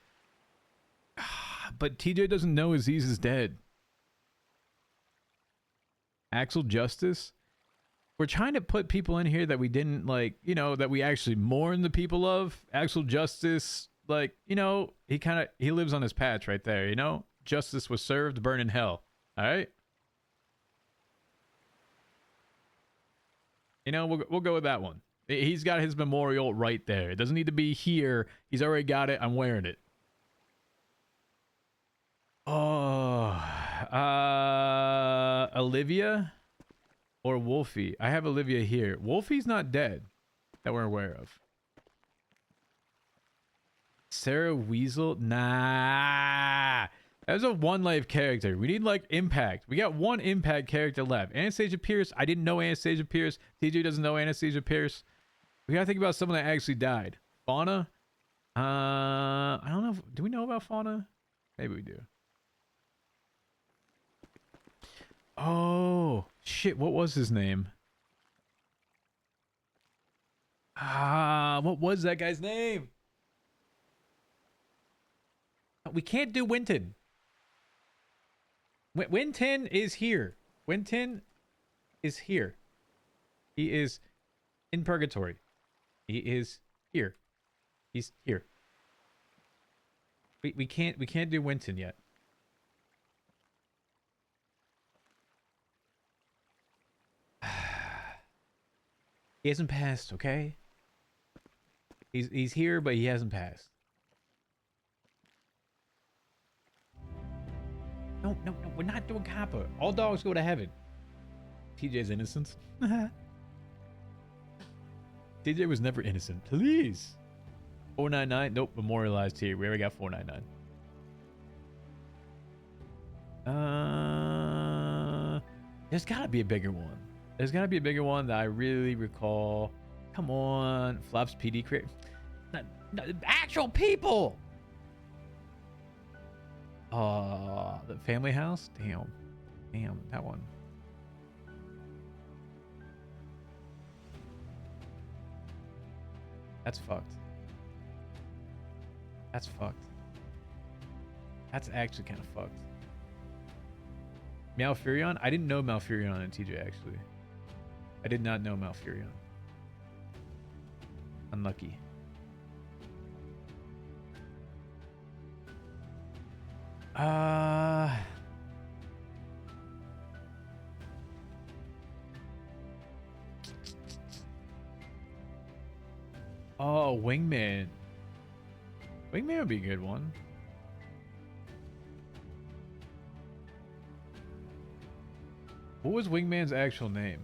But TJ doesn't know Aziz is dead. Axel Justice? We're trying to put people in here that we didn't, like, you know, that we actually mourn the people of. Axel Justice, like, you know, he lives on his patch right there, you know? Justice was served, burn in hell. All right? You know, we'll go with that one. He's got his memorial right there. It doesn't need to be here. He's already got it. I'm wearing it. Oh, Olivia or Wolfie? I have Olivia here. Wolfie's not dead that we're aware of. Sarah Weasel? Nah. That was a one life character. We need like impact. We got one impact character left. Anastasia Pierce. I didn't know Anastasia Pierce. TJ doesn't know Anastasia Pierce. We gotta think about someone that actually died. Fauna? I don't know. Do we know about Fauna? Maybe we do. Oh, shit. What was his name? What was that guy's name? We can't do Winton. Winton is here. Winton is here. He is in purgatory. He is here. He's here. We can't do Winton yet. He hasn't passed, okay? He's here, but he hasn't passed. No, we're not doing Kappa. All dogs go to heaven. TJ's innocence. TJ was never innocent. Please. 499. Nope, memorialized here. We already got 499. There's gotta be a bigger one. There's gotta be a bigger one that I really recall. Come on. Flops PD create. Actual people! The family house? Damn, that one. That's fucked. That's fucked. That's actually kind of fucked. Malfurion? I didn't know Malfurion in TJ, actually. I did not know Malfurion. Unlucky. Oh, Wingman. Wingman would be a good one. What was Wingman's actual name?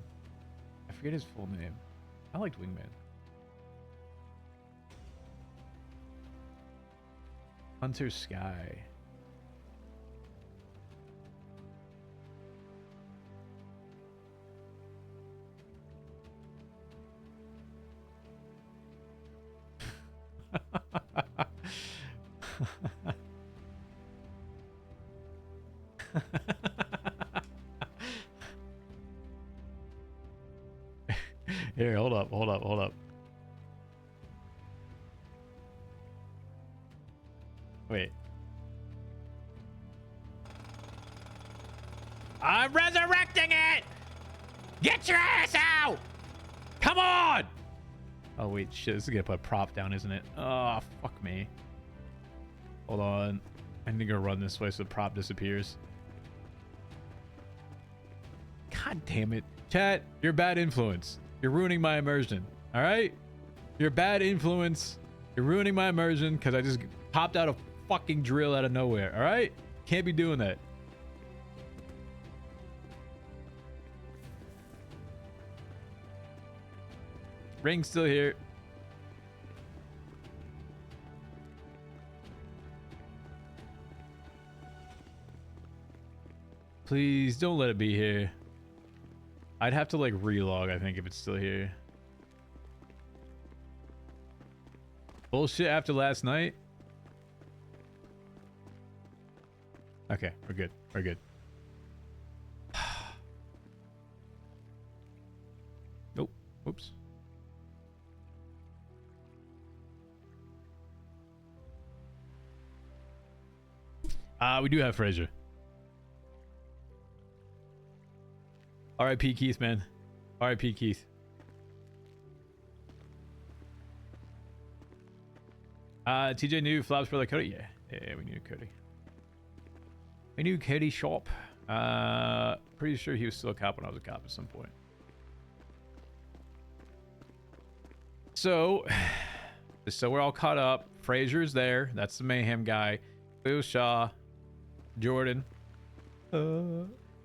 I forget his full name. I liked Wingman. Hunter Sky. Here, hold up. Wait. I'm resurrecting it! Get your ass out! Come on! Oh, wait, shit. This is gonna put a prop down, isn't it? Oh, fuck me. Hold on. I need to go run this way so the prop disappears. God damn it. Chat, you're a bad influence. You're ruining my immersion. Alright? You're a bad influence. You're ruining my immersion because I just popped out a fucking drill out of nowhere. Alright? Can't be doing that. Ring's still here. Please don't let it be here. I'd have to like relog, I think, if it's still here. Bullshit after last night. Okay, we're good. We're good. Nope. Oops. We do have Fraser. R.I.P. Keith, man. R.I.P. Keith. TJ knew Flop's brother Cody. Yeah, we knew Cody. We knew Cody Shop. Pretty sure he was still a cop when I was a cop at some point. So we're all caught up. Fraser's there. That's the mayhem guy. Leo Shaw, Jordan,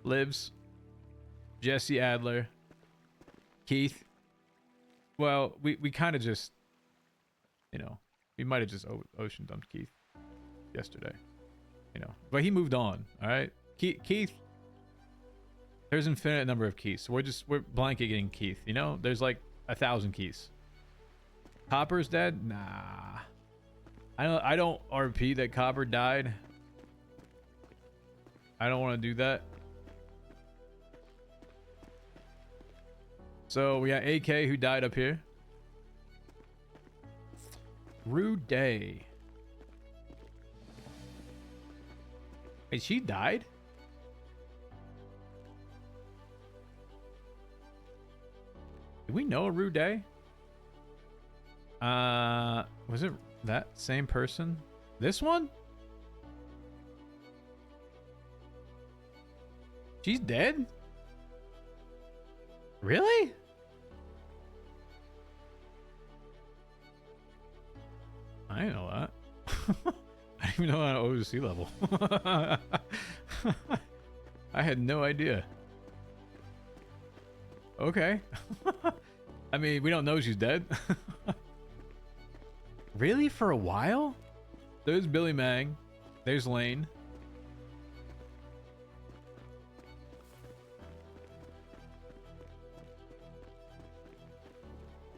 Lives, Jesse Adler, Keith. Well, we kind of just, you know, we might have just ocean dumped Keith yesterday, you know, but he moved on. All right, Keith. There's infinite number of Keiths. So we're blanketing Keith. You know, there's like 1,000 Keiths. Copper's dead? Nah. I don't RP that Copper died. I don't want to do that. So we got AK who died up here. Rude Day. Wait, she died? Did we know a Rude Day? Was it that same person? This one? She's dead? Really? I didn't know that. I didn't even know that on OC level. I had no idea. Okay. I mean, we don't know she's dead. Really? For a while? There's Billy Mang. There's Lane.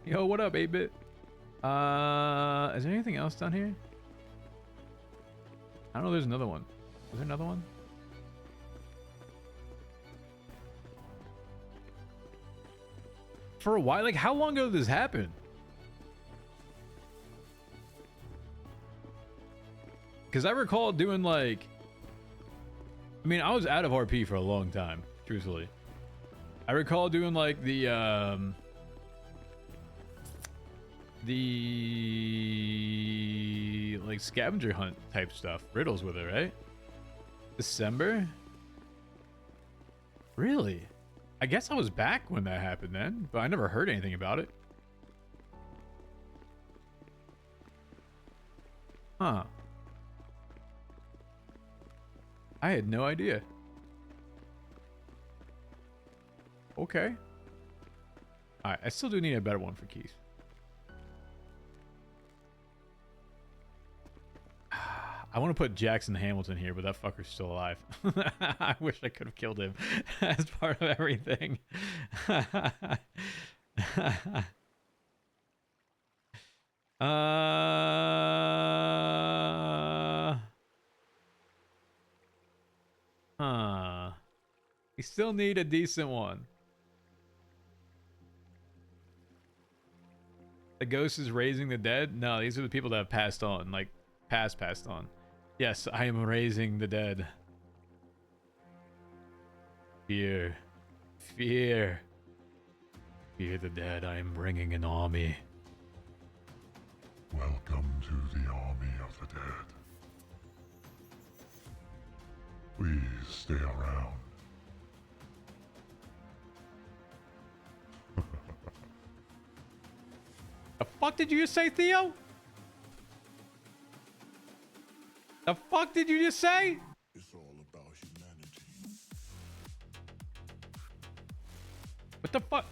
Yo, what up, 8-bit? Is there anything else down here? I don't know, there's another one. Is there another one? For a while? Like, how long ago did this happen? Because I recall doing like... I mean, I was out of RP for a long time, truthfully. I recall doing like the like scavenger hunt type stuff. Riddles with it, right? December? Really? I guess I was back when that happened then, but I never heard anything about it. Huh. I had no idea. Okay. Alright, I still do need a better one for Keith. I want to put Jackson Hamilton here, but that fucker's still alive. I wish I could have killed him as part of everything. We still need a decent one. The ghost is raising the dead? No, these are the people that have passed on. Like, passed on. Yes, I am raising the dead. Fear. Fear. Fear the dead. I am bringing an army. Welcome to the army of the dead. Please stay around. The fuck did you just say, Theo? The fuck did you just say? It's all about humanity. What the fuck?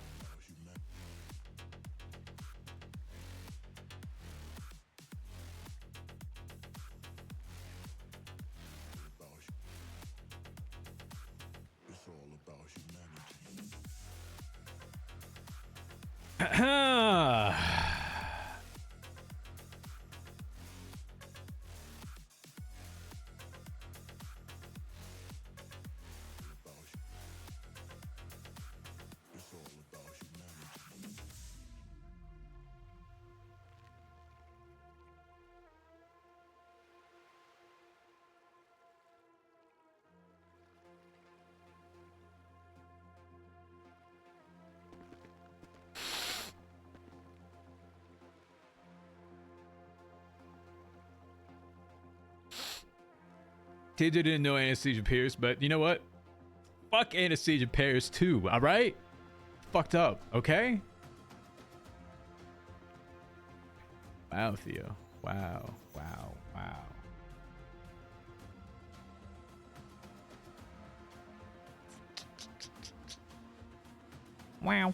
It's all about humanity. It's all about humanity. TJ didn't know Anesthesia Pierce, but you know what? Fuck Anesthesia Pierce too, alright? Fucked up, okay? Wow, Theo. Wow, wow, wow. Wow.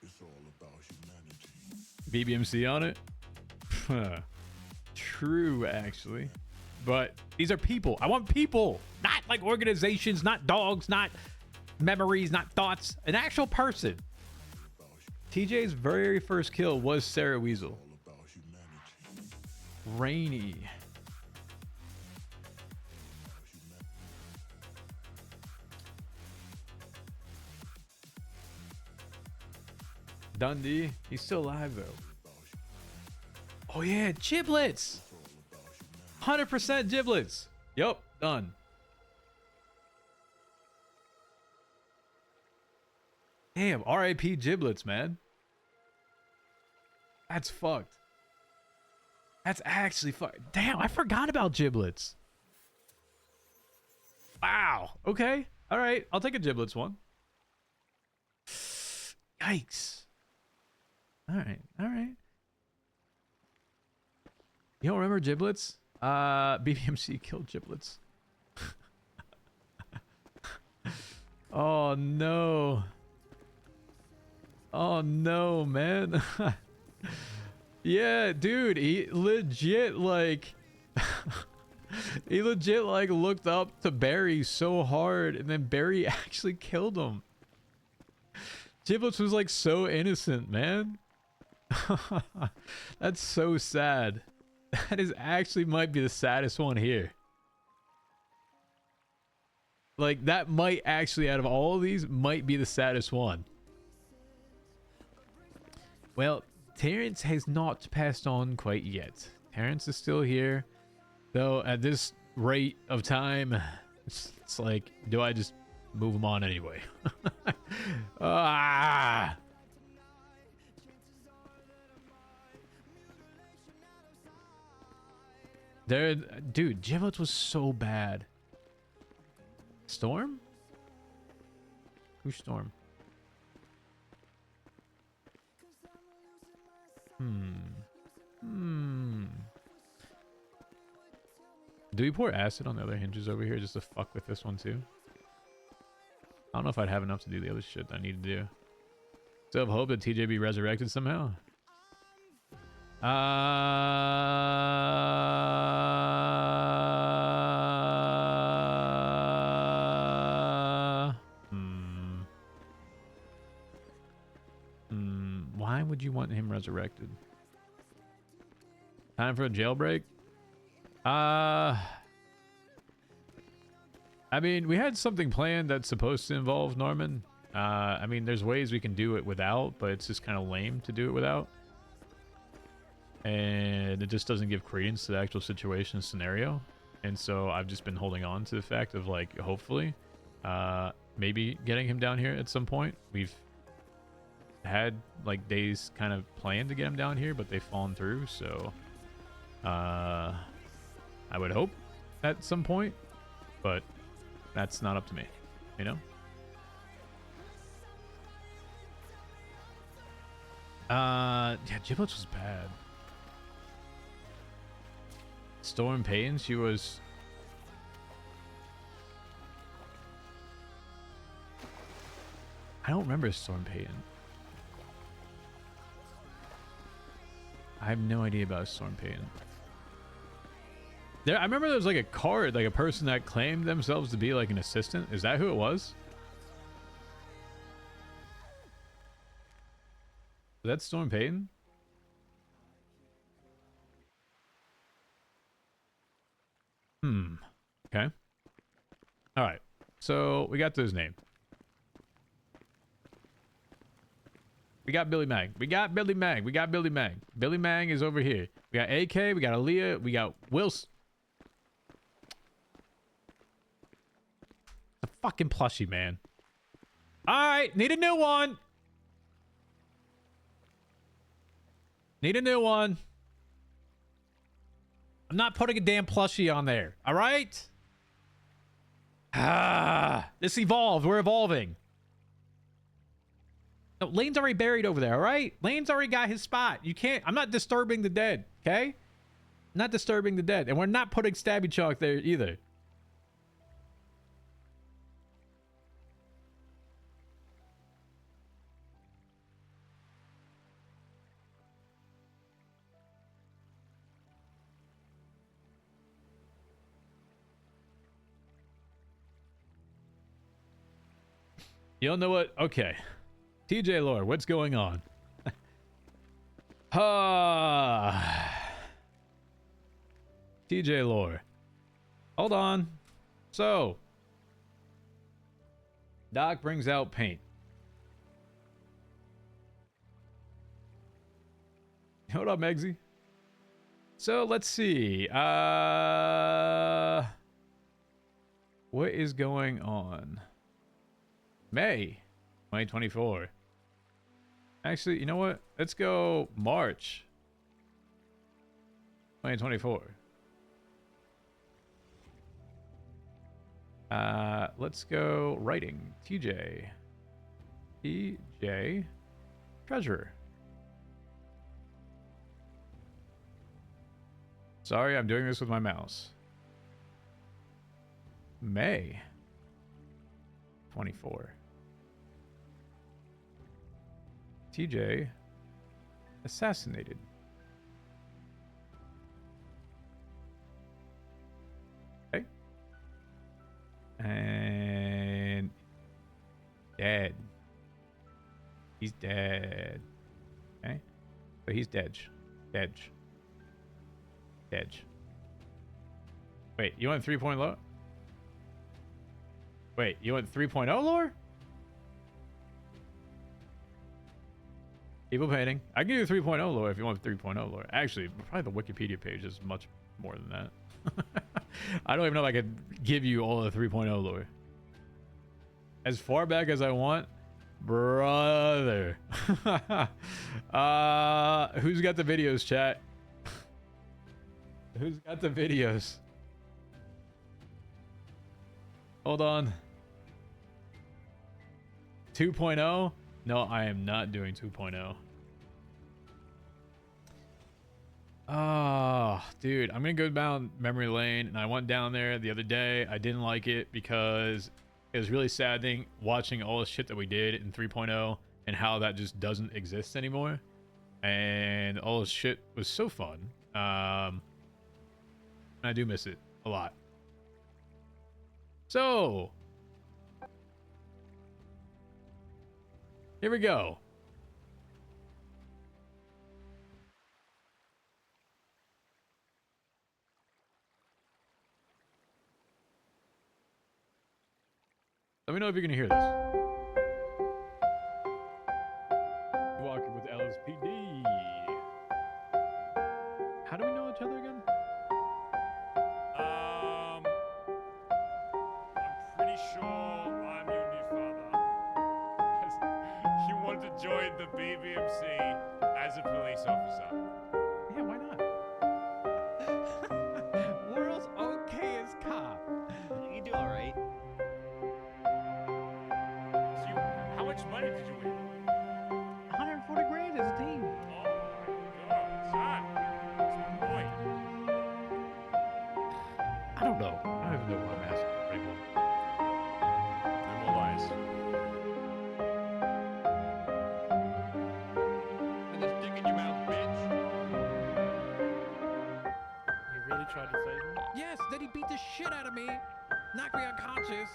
It's all about humanity. BBMC on it? True, actually. But these are people. I want people, not like organizations, not dogs, not memories, not thoughts. An actual person. TJ's very first kill was Sarah Weasel. All about humanity. Rainy. Dundee. He's still alive though. Oh yeah, giblets. 100% giblets. Yup, done. Damn, RIP giblets, man. That's fucked. That's actually fucked. Damn, I forgot about giblets. Wow. Okay. All right. I'll take a giblets one. Yikes. All right. All right. You don't remember giblets? BBMC killed giblets. Oh no. Oh no, man. Yeah, dude, he legit like he legit like looked up to Barry so hard and then Barry actually killed him. Giblets was like so innocent, man. That's so sad. That is actually might be the saddest one here. Like that might actually out of all of these might be the saddest one. Well, Terrence has not passed on quite yet. Terrence is still here. Though at this rate of time, it's like, do I just move him on anyway? Ah! There, dude, Giblets was so bad. Storm? Who's Storm? Do we pour acid on the other hinges over here just to fuck with this one too? I don't know if I'd have enough to do the other shit that I need to do. Still have hope that TJ be resurrected somehow. Why would you want him resurrected? Time for a jailbreak? I mean, we had something planned that's supposed to involve Norman. I mean, there's ways we can do it without, but it's just kind of lame to do it without. And it just doesn't give credence to the actual situation scenario. And so I've just been holding on to the fact of, like, hopefully, maybe getting him down here at some point. We've had, like, days kind of planned to get him down here, but they've fallen through. So I would hope at some point, but that's not up to me, you know? Yeah, Giblets was bad. Storm Payne, she was... I don't remember Storm Payne. I have no idea about Storm Payne. I remember there was like a card, like a person that claimed themselves to be like an assistant. Is that who it was? Was that Storm Payton? Okay. All right. So we got his name. We got Billy Mag. We got Billy Mag. We got Billy Mag. Billy Mag is over here. We got AK. We got Aaliyah. We got Wilson. The fucking plushie, man. All right. Need a new one. Need a new one. I'm not putting a damn plushie on there. All right? This evolved. We're evolving. No, Lane's already buried over there, all right? Lane's already got his spot. You can't... I'm not disturbing the dead, okay? Not disturbing the dead. And we're not putting Stabby Chalk there either. You don't know what? Okay. TJ Lore, what's going on? TJ Lore. Hold on. So, Doc brings out paint. Hold up, Megsy. So, let's see. What is going on? May 2024. Actually, you know what? Let's go March 2024. Let's go writing. TJ Treasurer. Sorry, I'm doing this with my mouse. May 24. TJ assassinated. Okay. And dead. He's dead. Okay. So he's dead. Dead. Dead. Wait, you went 3.0? Wait, you went 3.0 lore? Evil painting. I can do 3.0 lore if you want 3.0 lore. Actually, probably the Wikipedia page is much more than that. I don't even know if I could give you all the 3.0 lore. As far back as I want, brother. Who's got the videos, chat? Who's got the videos? Hold on. 2.0? No, I am not doing 2.0. Oh, dude, I'm gonna go down memory lane, and I went down there the other day. I didn't like it because it was really saddening watching all the shit that we did in 3.0 and how that just doesn't exist anymore. And all this shit was so fun. And I do miss it a lot. So, here we go. Let me know if you can hear this. Walking with LSPD. How do we know each other again? I'm pretty sure I'm your new father. 'Cause you want to join the BBMC as a police officer. Yeah, why not? World's okay as cop. You do all right. So how much money did you win? 140 grand as a team. Oh my god, son. It's my boy. I don't know. I don't even know why I'm asking anymore. No more lies. With this dick in your mouth, bitch. You really tried to save me? Yes, then he beat the shit out of me, knocked me unconscious.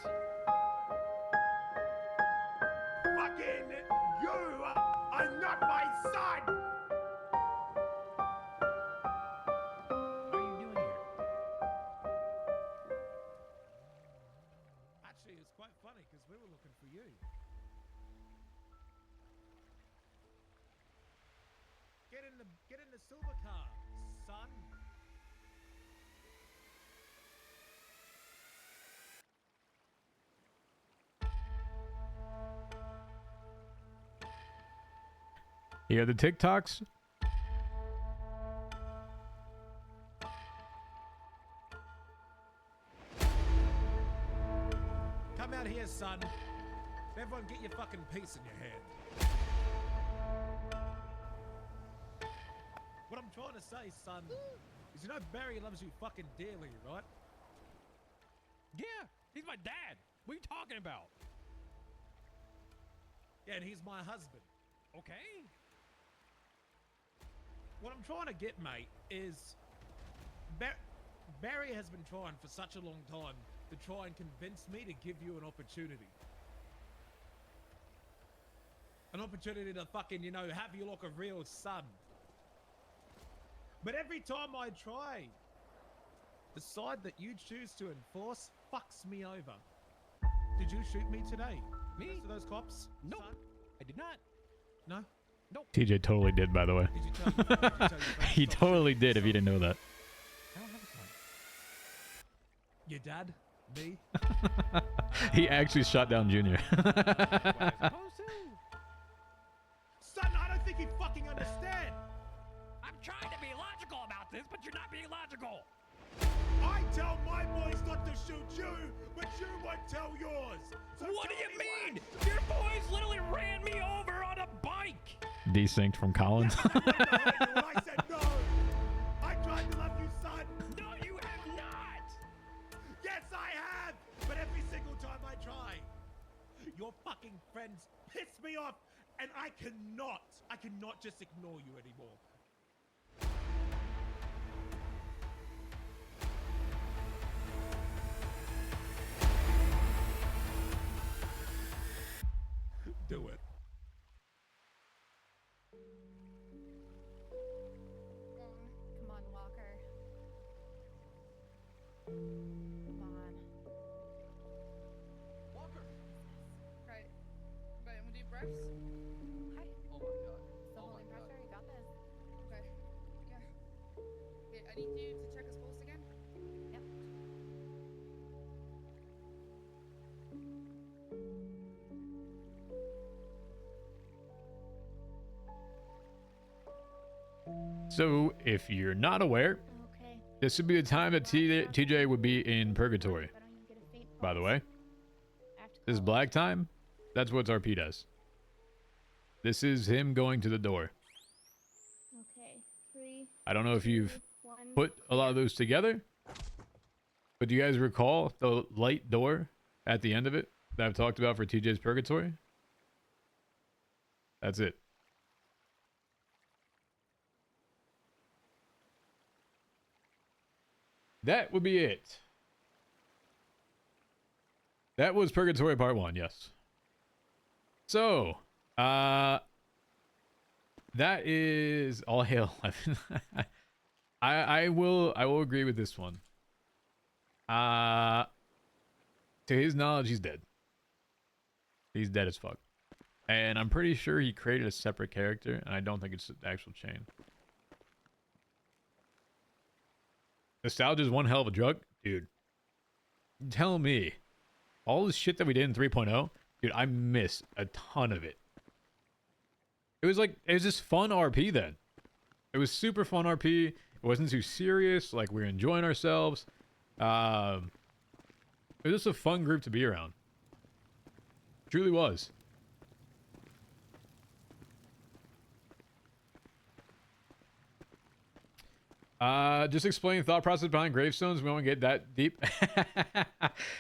Fucking you are not my son! What are you doing here? Actually, it's quite funny because we were looking for you. Get in the silver car, son. You hear the TikToks? Come out here, son. Everyone get your fucking piece in your hand. What I'm trying to say, son, is you know Barry loves you fucking dearly, right? Yeah, he's my dad. What are you talking about? Yeah, and he's my husband. Okay. What I'm trying to get, mate, is Barry has been trying for such a long time to try and convince me to give you an opportunity. An opportunity to fucking, you know, have you like a real son. But every time I try, the side that you choose to enforce fucks me over. Did you shoot me today? Me? Most of those cops? Nope. son? I did not. No? TJ totally did, by the way. Did you tell did you tell your friends He to stop totally shooting did if you son? didn't know that. I don't have a son. Your dad? Me? He actually shot down Junior. What am I supposed to? Son, I don't think you fucking understand! I'm trying to be logical about this, but you're not being logical. I tell my boys not to shoot you, but you won't tell yours. So What do tell you me mean? what? Your boys literally ran me over on a bike. Desynced from Collins. Yes, I wouldn't have heard you when I said no. I tried to love you, son. No, you have not. Yes, I have. But every single time I try, your fucking friends piss me off, and I cannot just ignore you anymore. Do it. Come on, Walker. Come on. Walker! Right. Right, I'm gonna do breaths. Hi. Oh my god. Still Oh my holding god. pressure. You got this. Okay. Yeah. Okay, I need you to check his pulse again. Yep. So, if you're not aware, Okay. this would be the time that TJ would be in purgatory. If I don't even get a faint By the pulse, way, I have to this is call black time. That's what RP does. This is him going to the door. Okay. 3. I don't know if you've 2, 1. put a lot of those together, but do you guys recall the light door at the end of it that I've talked about for TJ's purgatory? That's it. That would be it. That was Purgatory Part 1, yes. So, that is all hail. I will agree with this one. To his knowledge, he's dead. He's dead as fuck. And I'm pretty sure he created a separate character, and I don't think it's the actual chain. Nostalgia is one hell of a drug? Dude. Tell me. All this shit that we did in 3.0, dude, I missed a ton of it. It was just fun RP then. It was super fun RP. It wasn't too serious. Like, we were enjoying ourselves. It was just a fun group to be around. Truly was. Just explain the thought process behind gravestones. We won't get that deep.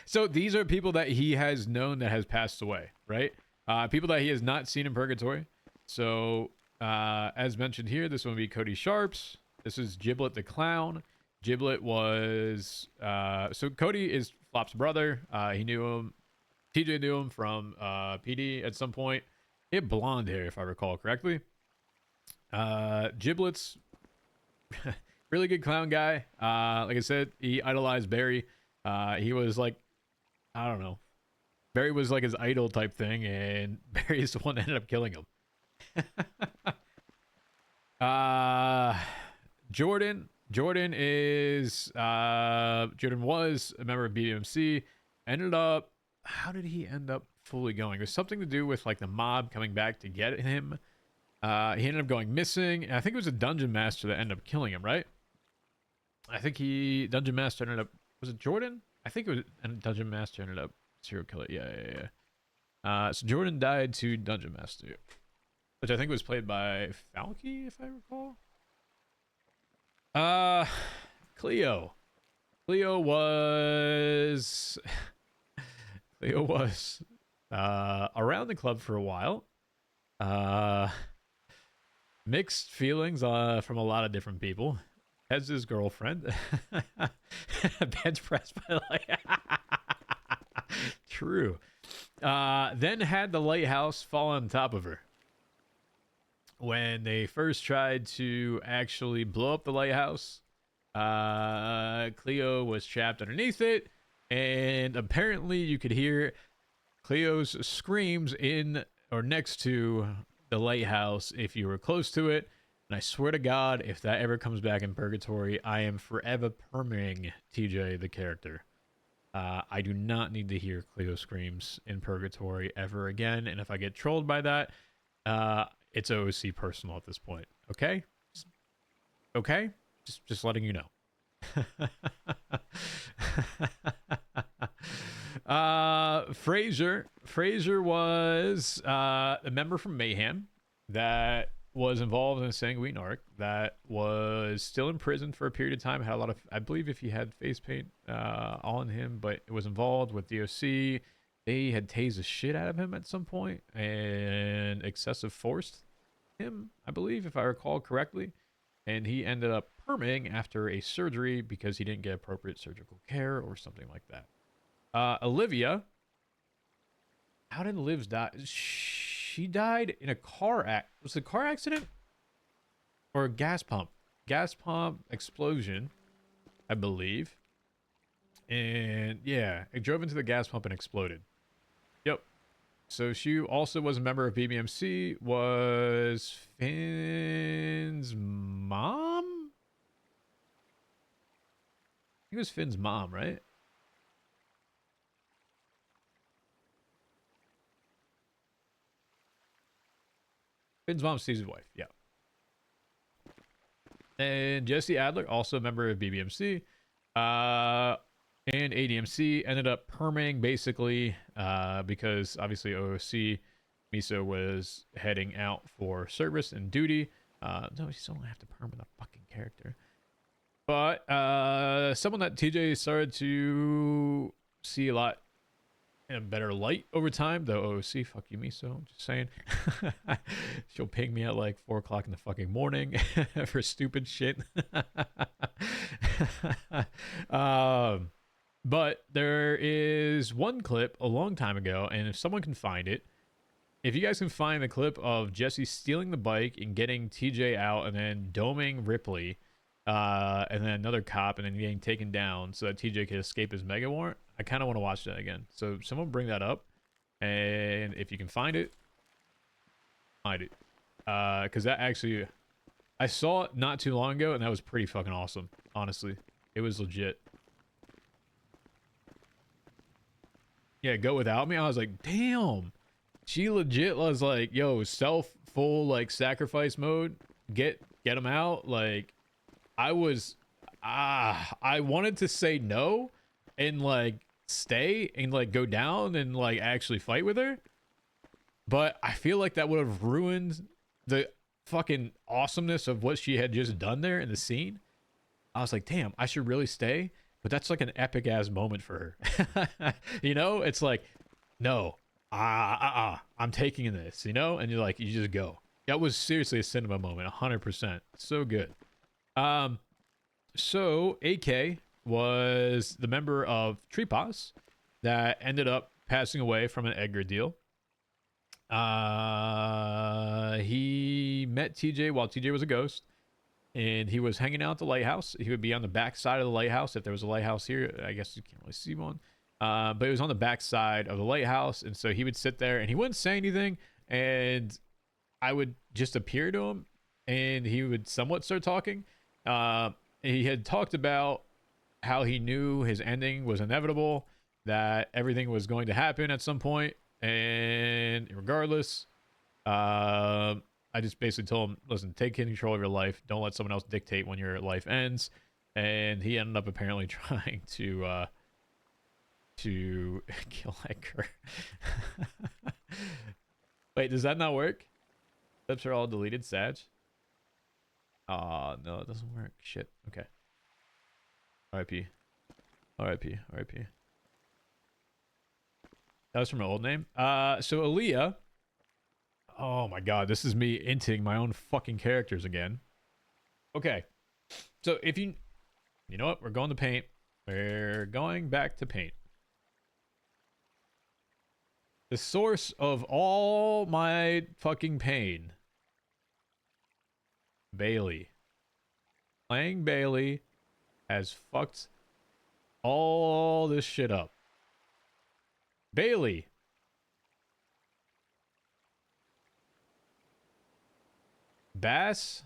So these are people that he has known that has passed away, right? People that he has not seen in purgatory. So, as mentioned here, this one would be Cody Sharps. This is Giblet the Clown. Giblet was, so Cody is Flop's brother. He knew him. TJ knew him from PD at some point. He had blonde hair, if I recall correctly. Giblet's really good clown guy. Like I said, he idolized Barry. He was like, I don't know. Barry was like his idol type thing, and Barry's the one that ended up killing him. Jordan was a member of BMC. Ended up, how did he end up fully going? There's something to do with like the mob coming back to get him. He ended up going missing. And I think it was a dungeon master that ended up killing him, right? I think dungeon master ended up, was it Jordan? I think it was dungeon master ended up serial killer. Yeah. So Jordan died to dungeon master, which I think was played by Falky, if I recall. Cleo was around the club for a while. Mixed feelings from a lot of different people. As his girlfriend. Bench press by like true. Then had the lighthouse fall on top of her. When they first tried to actually blow up the lighthouse, Cleo was trapped underneath it, and apparently you could hear Cleo's screams in or next to the lighthouse if you were close to it. And I swear to God, if that ever comes back in purgatory, I am forever perming TJ the character. I do not need to hear Cleo screams in purgatory ever again. And if I get trolled by that, it's OOC personal at this point. Okay? Okay? Just letting you know. Fraser was a member from Mayhem that was involved in a sanguine arc, that was still in prison for a period of time. Had a lot of, I believe, if he had face paint on him, but it was involved with DOC. They had tased the shit out of him at some point and excessive forced him, I believe, if I recall correctly. And he ended up perming after a surgery because he didn't get appropriate surgical care or something like that. Olivia, how did Livs die? She died in a car was it a car accident or a gas pump explosion, I believe. And yeah, it drove into the gas pump and exploded. Yep. So she also was a member of BBMC, was Finn's mom? I think it was Finn's mom, right? Finn's mom, Steve's wife, yeah. And Jesse Adler, also a member of BBMC, and ADMC, ended up perming basically because obviously OOC Miso was heading out for service and duty. No, you still don't have to perm the fucking character. But someone that TJ started to see a lot in a better light over time, though OOC, fuck you, Miso, just saying. She'll ping me at like 4 o'clock in the fucking morning for stupid shit. But there is one clip a long time ago, and if someone can find it, if you guys can find the clip of Jesse stealing the bike and getting TJ out and then doming Ripley, and then another cop, and then getting taken down so that TJ could escape his mega warrant, I kind of want to watch that again. So someone bring that up, And if you can find it, find it. Because that actually, I saw it not too long ago, and that was pretty fucking awesome. Honestly, it was legit. Yeah, Go Without Me. I was like, damn. She legit was like, yo, full like sacrifice mode. Get them out. Like, I wanted to say no and like stay and like go down and like actually fight with her, but I feel like that would have ruined the fucking awesomeness of what she had just done there in the scene. I was like, damn, I should really stay, but that's like an epic ass moment for her. You know, it's like, no, I'm taking this, you know, and you're like, you just go. That was seriously a cinema moment, 100%. So good. So AK was the member of Tripas that ended up passing away from an Edgar deal. He met TJ while TJ was a ghost, and he was hanging out at the lighthouse. He would be on the back side of the lighthouse. If there was a lighthouse here, I guess you can't really see one. But he was on the back side of the lighthouse, and so he would sit there and he wouldn't say anything, and I would just appear to him and he would somewhat start talking. He had talked about how he knew his ending was inevitable, that everything was going to happen at some point, and regardless, I just basically told him, listen, take control of your life. Don't let someone else dictate when your life ends. And he ended up apparently trying to kill Edgar. Wait, does that not work? Clips are all deleted, Sag. Oh, no, it doesn't work. Shit. Okay. RIP. RIP. RIP. That was from an old name. So Aaliyah. Oh my god, this is me inting my own fucking characters again. Okay. So if you know what? We're going to paint. We're going back to paint. The source of all my fucking pain. Bailey. Playing Bailey has fucked all this shit up. Bailey. Bass.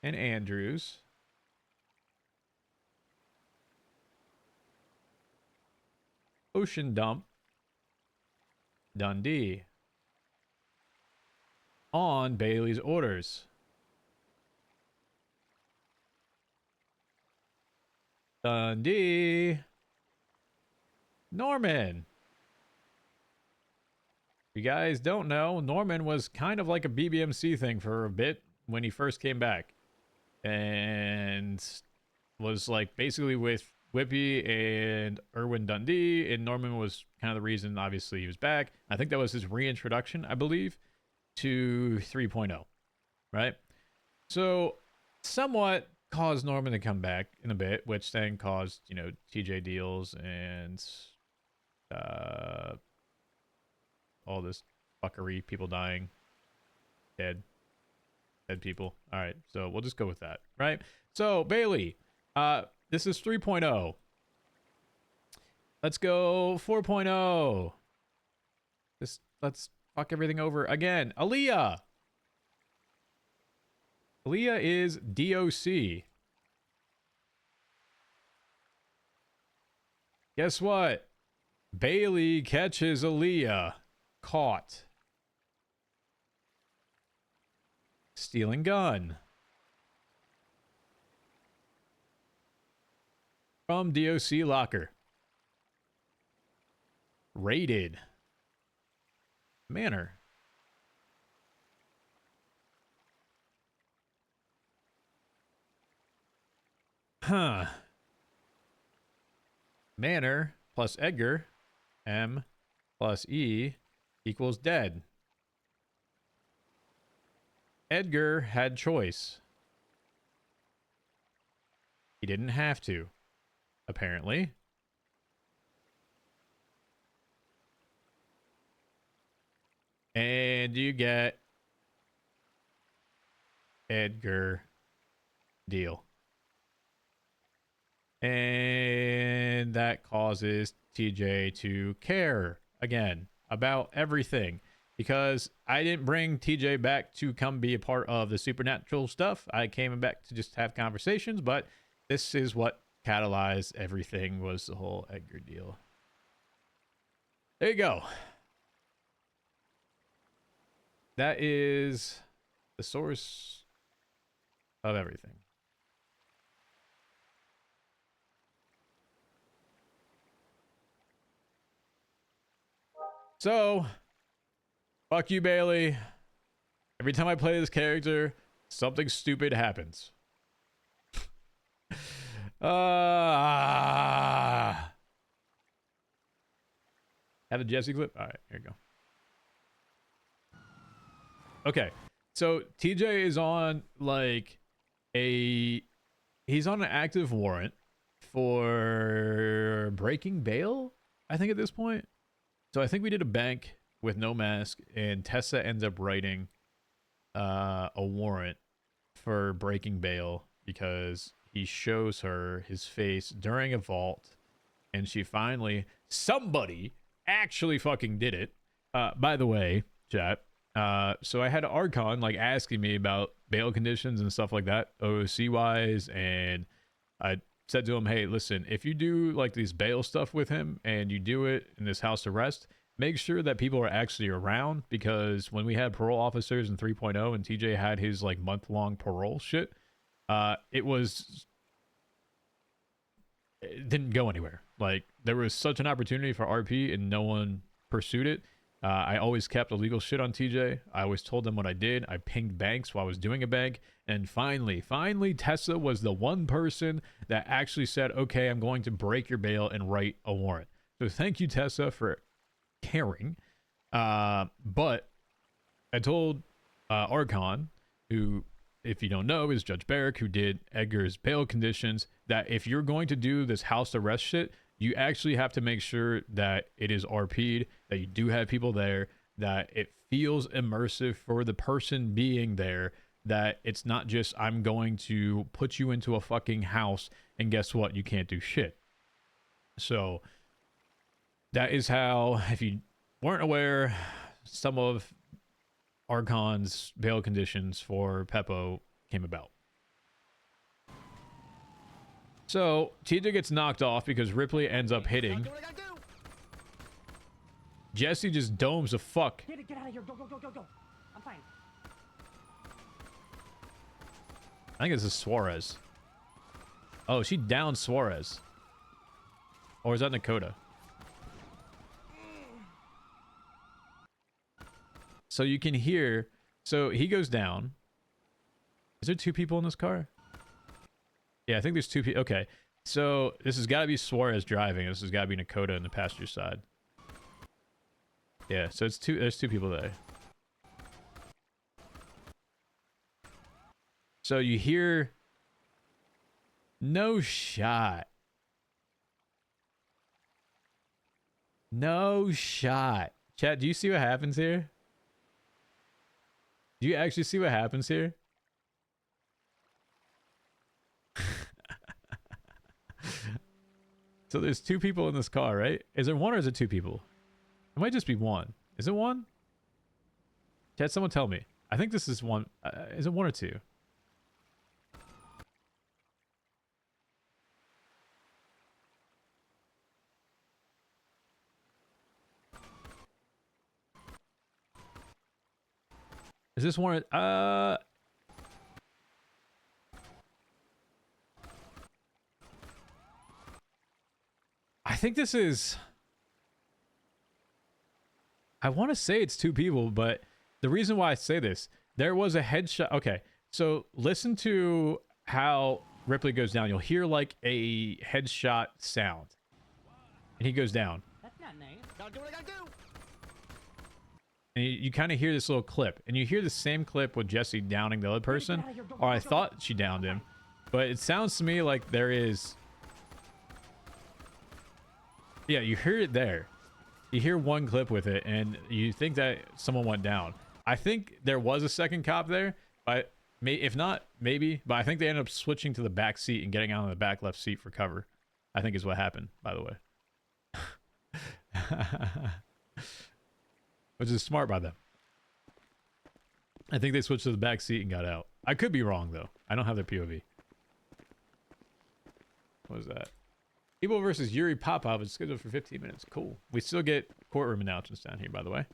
And Andrews. Ocean Dump. Dundee. On Bailey's orders. Dundee. Norman. If you guys don't know, Norman was kind of like a BBMC thing for a bit when he first came back. And was like basically with Whippy and Erwin Dundee. And Norman was kind of the reason, obviously, he was back. I think that was his reintroduction, I believe, to 3.0, right? So somewhat caused Norman to come back in a bit, which then caused, you know, TJ deals and all this fuckery, people dying, dead people. All right, so we'll just go with that, right? So Bailey, this is 3.0. Let's go 4.0. Let's fuck everything over again. Aaliyah. Aaliyah is DOC. Guess what? Bailey catches Aaliyah. Caught. Stealing gun. From DOC locker. Raided. Manor. Huh. Manor plus Edgar. M plus E equals dead. Edgar had choice. He didn't have to, apparently. And you get Edgar deal. And and that causes TJ to care again about everything, because I didn't bring TJ back to come be a part of the supernatural stuff. I came back to just have conversations, but this is what catalyzed everything, was the whole Edgar deal. There you go. That is the source of everything. So, fuck you, Bailey. Every time I play this character, something stupid happens. Have a Jesse clip? All right, here you go. Okay, so TJ is on like he's on an active warrant for breaking bail, I think, at this point. So I think we did a bank with no mask, and Tessa ends up writing a warrant for breaking bail because he shows her his face during a vault, and she finally, somebody actually fucking did it. By the way, chat, so I had Archon like asking me about bail conditions and stuff like that, OOC wise, and I said to him, hey, listen, if you do like these bail stuff with him and you do it in this house arrest, make sure that people are actually around, because when we had parole officers in 3.0 and TJ had his like month-long parole shit, it didn't go anywhere. Like, there was such an opportunity for RP and no one pursued it. I always kept illegal shit on TJ. I always told them what I did. I pinged banks while I was doing a bank. And finally, Tessa was the one person that actually said, okay, I'm going to break your bail and write a warrant. So thank you, Tessa, for caring. But I told Archon, who, if you don't know, is Judge Barrick, who did Edgar's bail conditions, that if you're going to do this house arrest shit, you actually have to make sure that it is RP'd, that you do have people there, that it feels immersive for the person being there, that it's not just, I'm going to put you into a fucking house and guess what, you can't do shit. So that is how, if you weren't aware, some of Archon's bail conditions for Peppo came about. So TJ gets knocked off because Ripley ends up hitting. Jesse just domes the fuck. Get out of here. Go. I'm fine. I think this is Suarez. Oh, she downed Suarez. Or is that Nakota? So you can hear, so he goes down. Is there two people in this car? Yeah, I think there's two people. Okay, so this has got to be Suarez driving. This has got to be Nakota on the passenger side. Yeah, so it's two. There's two people there. So you hear, no shot. No shot. Chat, do you see what happens here? Do you actually see what happens here? So there's two people in this car, right? Is there one or is it two people? It might just be one. Is it one? Chat, someone tell me. I think this is one. Is it one or two? Is this one? I think this is, I want to say it's two people, but the reason why I say this, there was a headshot. Okay, so listen to how Ripley goes down. You'll hear like a headshot sound, and he goes down. That's not nice. Gotta do what I gotta do. And you kind of hear this little clip, and you hear the same clip with Jesse downing the other person, or I thought she downed him, but it sounds to me like there is. Yeah, you hear it there. You hear one clip with it, and you think that someone went down. I think there was a second cop there, but if not, maybe. But I think they ended up switching to the back seat and getting out of the back left seat for cover. I think is what happened, by the way. Which is smart by them. I think they switched to the back seat and got out. I could be wrong, though. I don't have their POV. What was that? Evo versus Yuri Popov is scheduled for 15 minutes. Cool. We still get courtroom announcements down here, by the way.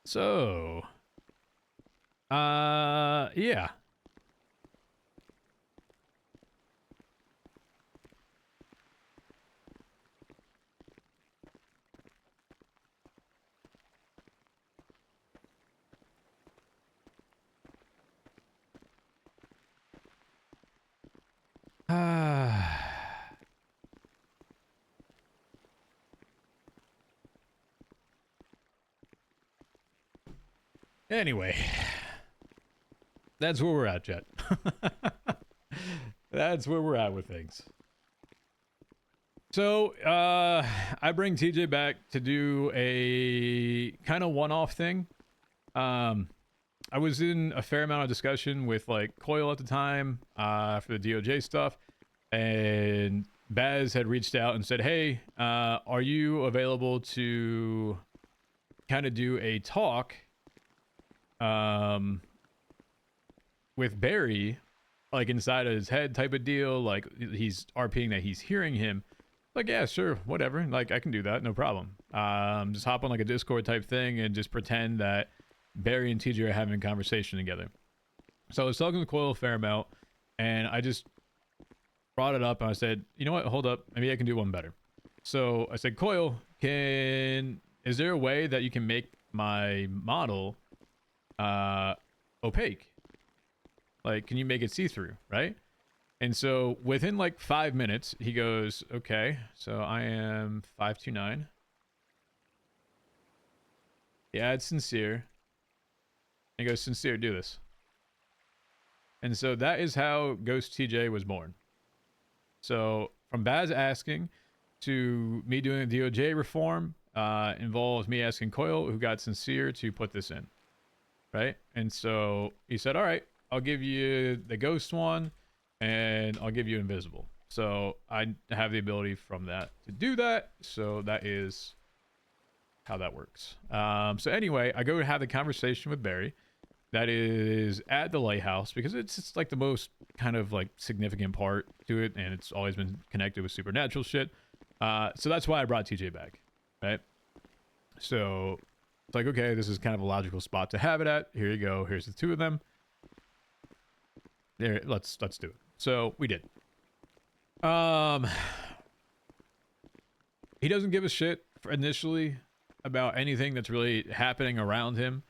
So, yeah. Anyway, that's where we're at, Jet. That's where we're at with things. So, I bring TJ back to do a kind of one-off thing. I was in a fair amount of discussion with like Coil at the time for the DOJ stuff, and Baz had reached out and said, "Hey, are you available to kind of do a talk with Barry, like inside of his head type of deal? Like he's RPing that he's hearing him." Like, yeah, sure, whatever. Like, I can do that, no problem. Just hop on like a Discord type thing and just pretend that Barry and TJ are having a conversation together. So I was talking to Coil a fair amount, and I just brought it up, and I said, you know what, hold up, maybe I can do one better. So I said, Coil, is there a way that you can make my model opaque? Like, can you make it see-through, right? And so within like 5 minutes, he goes, okay, so I am 529. Yeah, it's Sincere. He goes, Sincere, do this. And so that is how Ghost TJ was born. So from Baz asking to me doing a DOJ reform involves me asking Coil, who got Sincere, to put this in. Right? And so he said, all right, I'll give you the Ghost one, and I'll give you Invisible. So I have the ability from that to do that. So that is how that works. So anyway, I go to have the conversation with Barry. That is at the lighthouse, because it's like the most kind of like significant part to it, and it's always been connected with supernatural shit. So that's why I brought TJ back, right? So it's like, okay, this is kind of a logical spot to have it at. Here you go. Here's the two of them. There, let's do it. So we did. He doesn't give a shit initially about anything that's really happening around him.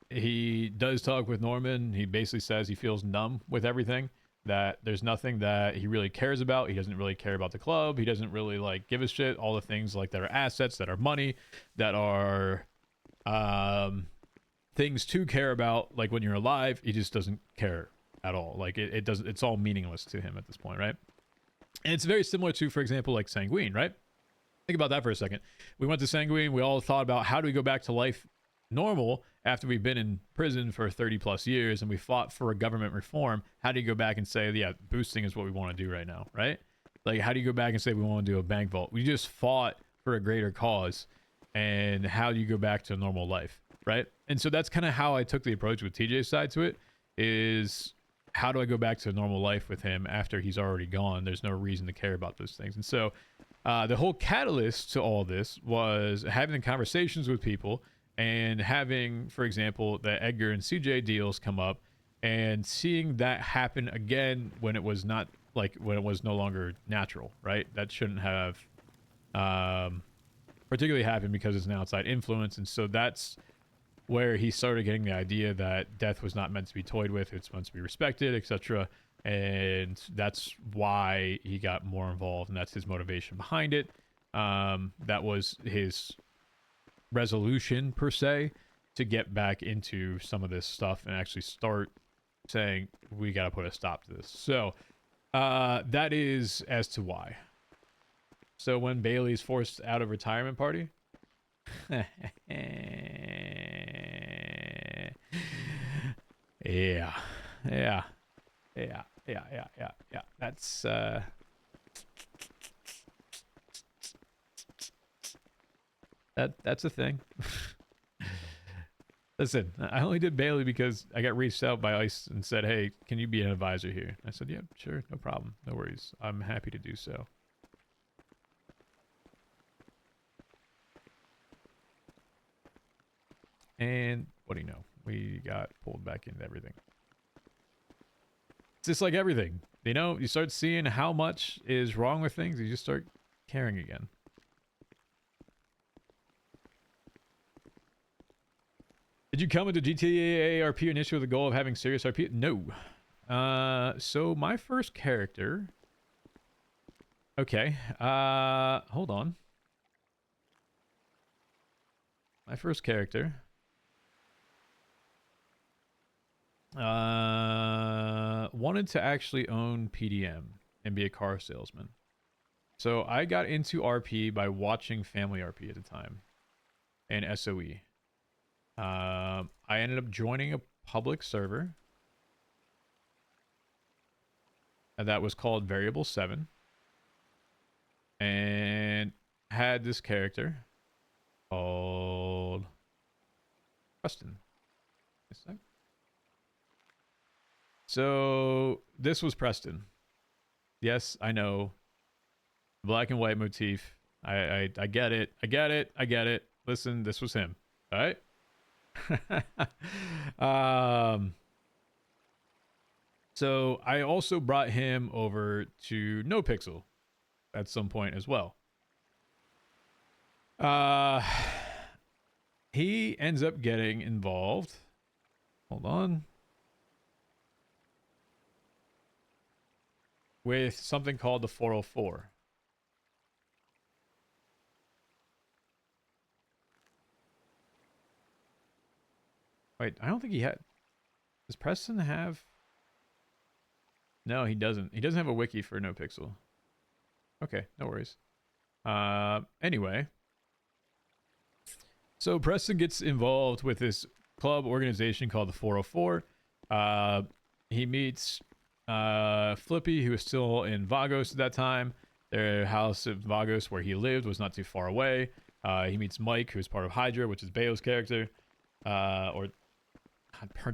He does talk with Norman. He basically says he feels numb with everything, that there's nothing that he really cares about. He doesn't really care about the club. He doesn't really like give a shit. All the things like that are assets, that are money, that are things to care about. Like when you're alive, he just doesn't care at all. Like it doesn't, it's all meaningless to him at this point, right? And it's very similar to, for example, like Sanguine, right? Think about that for a second. We went to Sanguine. We all thought about how do we go back to life normal after we've been in prison for 30 plus years, and we fought for a government reform. How do you go back and say, yeah, boosting is what we want to do right now, right? Like, how do you go back and say we want to do a bank vault? We just fought for a greater cause. And how do you go back to normal life, right? And so that's kind of how I took the approach with TJ's side to it, is how do I go back to normal life with him after he's already gone? There's no reason to care about those things. And so the whole catalyst to all this was having the conversations with people and having, for example, the Edgar and CJ deals come up, and seeing that happen again when it was not, like, when it was no longer natural, right? That shouldn't have particularly happened because it's an outside influence. And so that's where he started getting the idea that death was not meant to be toyed with. It's meant to be respected, etc. And that's why he got more involved, and that's his motivation behind it. That was his resolution, per se, to get back into some of this stuff and actually start saying, we got to put a stop to this. So that is as to why. So when Bailey's forced out of retirement party, Yeah. Yeah. Yeah. That's a thing. Listen, I only did Bailey because I got reached out by ICE and said, "Hey, can you be an advisor here?" I said, "Yeah, sure, no problem, no worries. I'm happy to do so." And what do you know? We got pulled back into everything. It's just like everything, you know. You start seeing how much is wrong with things, you just start caring again. Did you come into GTA RP initially with the goal of having serious RP? No. So my first character. Okay. Hold on. My first character. Wanted to actually own PDM and be a car salesman. So I got into RP by watching Family RP at the time and SOE. I ended up joining a public server that was called Variable 7 and had this character called Preston. So this was Preston. Yes, I know. Black and white motif. I get it. I get it. Listen, this was him. All right. So I also brought him over to NoPixel at some point as well. He ends up getting involved. Hold on. With something called the 404. Wait, I don't think he had... Does Preston have... No, he doesn't. He doesn't have a wiki for NoPixel. Okay, no worries. Anyway. So Preston gets involved with this club organization called the 404. He meets Flippy, who was still in Vagos at that time. Their house at Vagos, where he lived, was not too far away. He meets Mike, who is part of Hydra, which is Bayo's character. Or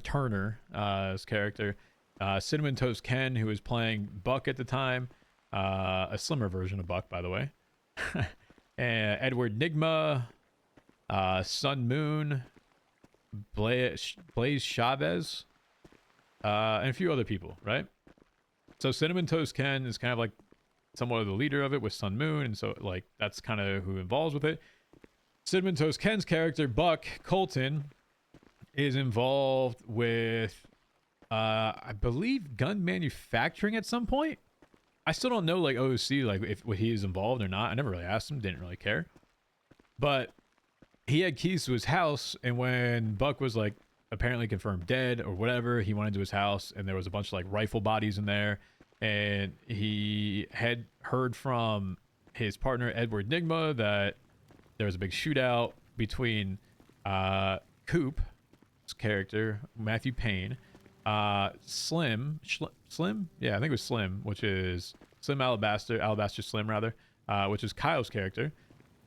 Turner's character. Cinnamon Toast Ken, who was playing Buck at the time. A slimmer version of Buck, by the way. And Edward Nigma. Sun Moon. Blaze Chavez. And a few other people, right? So Cinnamon Toast Ken is kind of like somewhat of the leader of it with Sun Moon. And so, like, that's kind of who involves with it. Cinnamon Toast Ken's character, Buck Colton, is involved with, I believe, gun manufacturing at some point. I still don't know, like, OC, like, if he is involved or not. I never really asked him, didn't really care. But he had keys to his house, and when Buck was, like, apparently confirmed dead or whatever, he went into his house, and there was a bunch of, like, rifle bodies in there, and he had heard from his partner, Edward Nigma, that there was a big shootout between Coop's character, Matthew Payne, Slim? Yeah, I think it was Slim, which is Slim Alabaster Slim, rather, which is Kyle's character,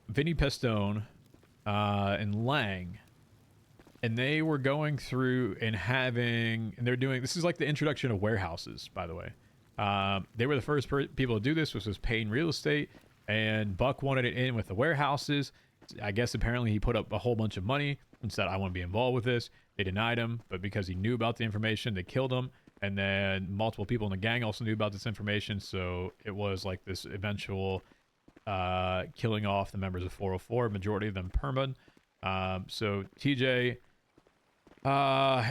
Vinny Pestone, and Lang. And they were going through and they're doing, this is like the introduction of warehouses, by the way. They were the first people to do this, which was Payne Real Estate, and Buck wanted it in with the warehouses. I guess apparently he put up a whole bunch of money and said, I want to be involved with this. They denied him, but because he knew about the information, they killed him. And then multiple people in the gang also knew about this information, so it was like this eventual killing off the members of 404, majority of them permanent. So TJ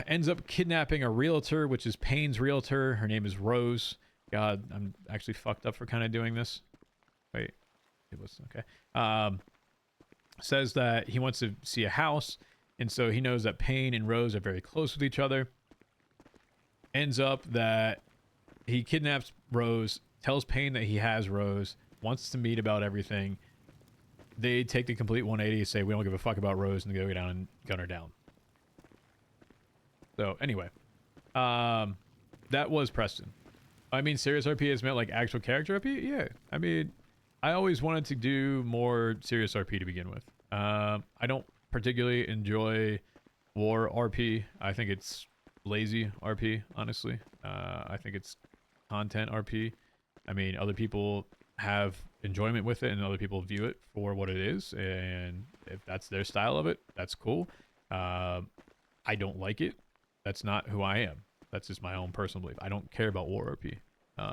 ends up kidnapping a realtor, which is Payne's realtor. Her name is Rose. God, I'm actually fucked up for kind of doing this. Wait, it was okay. Says that he wants to see a house, and so he knows that Payne and Rose are very close with each other. Ends up that he kidnaps Rose, tells Payne that he has Rose, wants to meet about everything. they take the complete 180 and say we don't give a fuck about Rose and go down and gun her down. So anyway, that was Preston. I mean, serious RP is meant like actual character RP. Yeah, I mean, I always wanted to do more serious RP to begin with. I don't particularly enjoy war RP. I think it's lazy RP, honestly. I think it's content RP. I mean, other people have enjoyment with it and other people view it for what it is, and if that's their style of it, that's cool. I don't like it. That's not who I am. That's just my own personal belief. I don't care about war RP.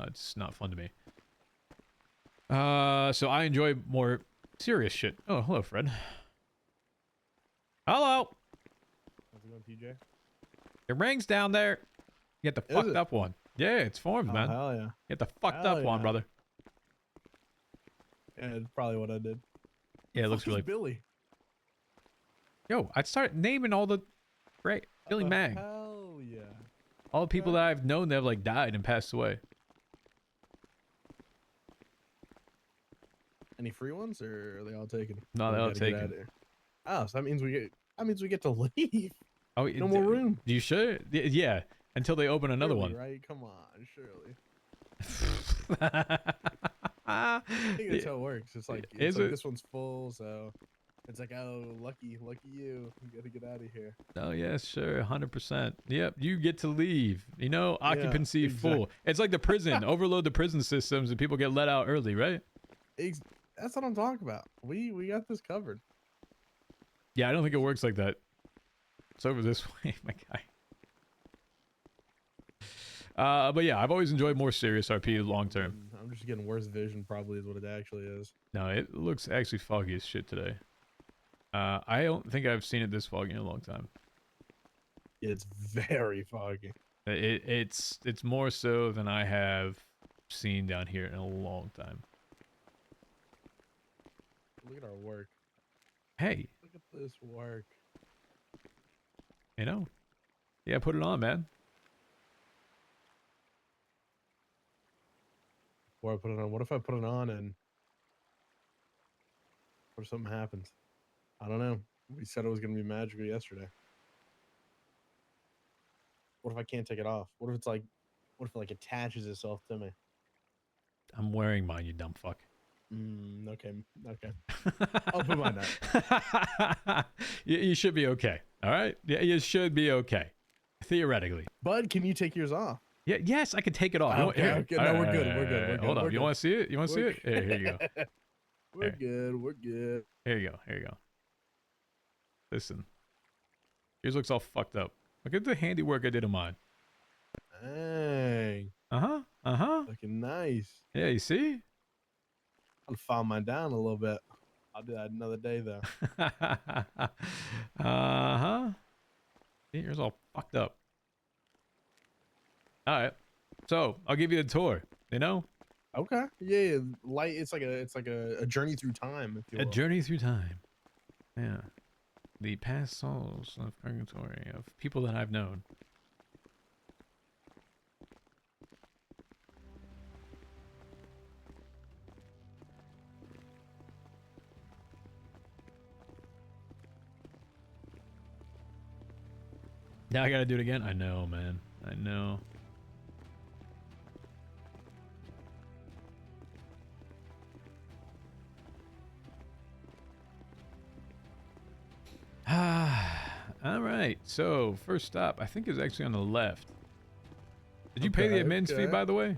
It's not fun to me. So I enjoy more serious shit. Oh, hello, Fred. Hello. How's it going, TJ? Your ring's down there. Get the fucked up one. Yeah, it's formed, man. Hell yeah. Get the fucked Hell up one, yeah. brother. Yeah, it's probably what I did. Yeah, it looks really. Billy. Yo, I'd start naming all the great Billy Mang. Hell yeah. All the people that I've known that have like died and passed away. Any free ones, or are they all taken? No, they're all Gotta get taken. outta here. Oh, so that means we get to leave. Oh, No more room. You should. Yeah, until they open another Surely, one. right? Come on, surely. I think that's how it works. It's like, Is it? This one's full, so it's like, oh, lucky you. You gotta get out of here. Oh yeah, sure, 100%. Yep, you get to leave. You know, occupancy full. It's like the prison. Overload the prison systems and people get let out early, right? That's what I'm talking about. We got this covered. Yeah, I don't think it works like that. It's over this way, my guy. But yeah, I've always enjoyed more serious RP long term. I'm just getting worse vision, probably is what it actually is. No, it looks actually foggy as shit today. I don't think I've seen it this foggy in a long time. It's very foggy. It's more so than I have seen down here in a long time. Look at our work. Hey, Look at this work. you know, yeah, put it on, man. Or I put it on. What if I put it on and what if something happens? I don't know. We said it was gonna be magical yesterday. What if I can't take it off? What if it's like, what if it like attaches itself to me? I'm wearing mine, you dumb fuck. Okay. I'll put mine on. You should be okay. All right. Yeah, you should be okay. Theoretically. Bud, can you take yours off? Yeah. Yes, I could take it off. You want- Okay, here. okay. All No, right, we're all good. right, We're good. all right. We're good. Hold on. We're You good. want to see it? You want to see We're it? Here you go. We're good. We're good. Here you go. Here you go. Listen. Yours looks all fucked up. Look at the handiwork I did on mine. Dang. Uh-huh. Looking nice. Yeah, you see? I'll file mine down a little bit. I'll do that another day though. Uh-huh. Yours all fucked up. All right. So, I'll give you the tour, you know? Okay. Yeah. Light. It's like a journey through time. If you A will. journey through time. Yeah. The past souls of purgatory of people that I've known. Now I gotta do it again? I know, man. I know. All right. So first stop, I think, is actually on the left. Did you pay the admin's fee, by the way?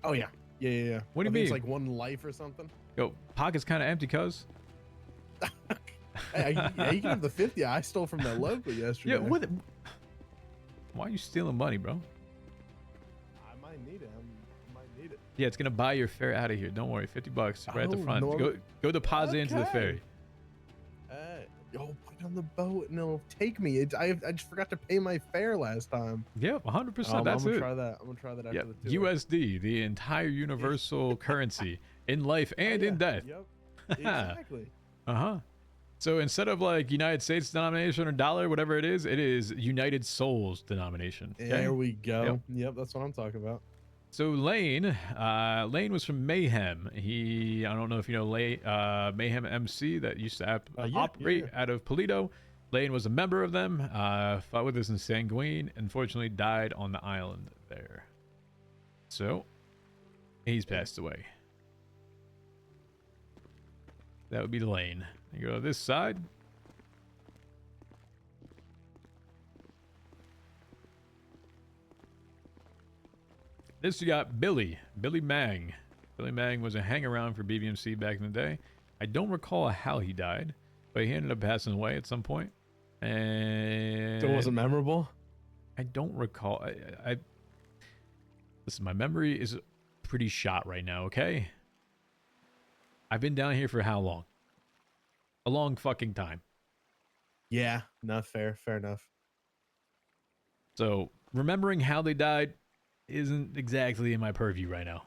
Oh yeah. Yeah. What do you I think mean? It's like one life or something. Yo, pocket's kind of empty, cuz. Hey, yeah, you can have the 50 I stole from that local yesterday. Yeah. What? Why are you stealing money, bro? I might need it. I might need it. Yeah, it's gonna buy your fare out of here. Don't worry, $50 right at the Oh, front. normal- Go deposit into the Okay. ferry. Yo, put it on the boat and it'll take me. I just forgot to pay my fare last time. Yep, 100%. I'm That's gonna it. try that. I'm gonna try that after Yep, the tour. USD, the entire universal currency in life and in death. Yep. Exactly. Uh-huh. So instead of like United States denomination or dollar, whatever it is United Souls denomination. Okay? There we go. Yep. Yep, that's what I'm talking about. So Lane was from Mayhem. I don't know if you know Mayhem MC that used to operate out of Polito. Lane was a member of them. Fought with us in Sanguine. Unfortunately, died on the island there. So he's passed away. That would be Lane. You go to this side. This you got Billy Mang. Billy Mang was a hang-around for BBMC back in the day. I don't recall how he died, but he ended up passing away at some point. And So it wasn't memorable? I don't recall. Listen, my memory is pretty shot right now, okay? I've been down here for how long? A long fucking time. Yeah, not fair. Fair enough. So, remembering how they died isn't exactly in my purview right now.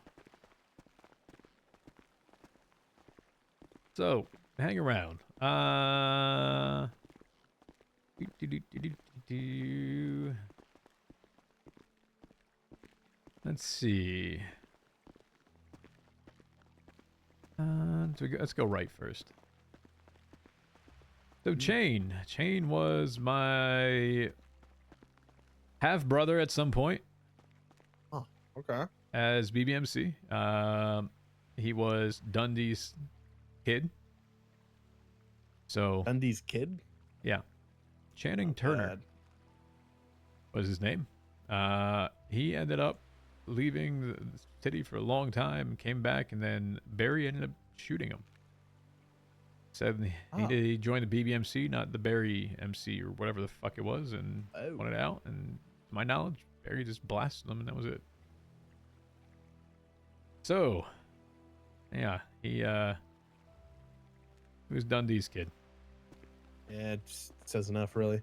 So, hang around. Let's see. Let's go right first. So Chain was my half brother at some point. Oh, okay. As BBMC. He was Dundee's kid. So Dundee's kid? Yeah. Channing Turner was his name. He ended up leaving the city for a long time, came back, and then Barry ended up shooting him. Said he joined the BBMC, not the Barry MC or whatever the fuck it was, and wanted out. And to my knowledge, Barry just blasted him, and that was it. So, yeah, he was Dundee's kid. Yeah, it just says enough, really.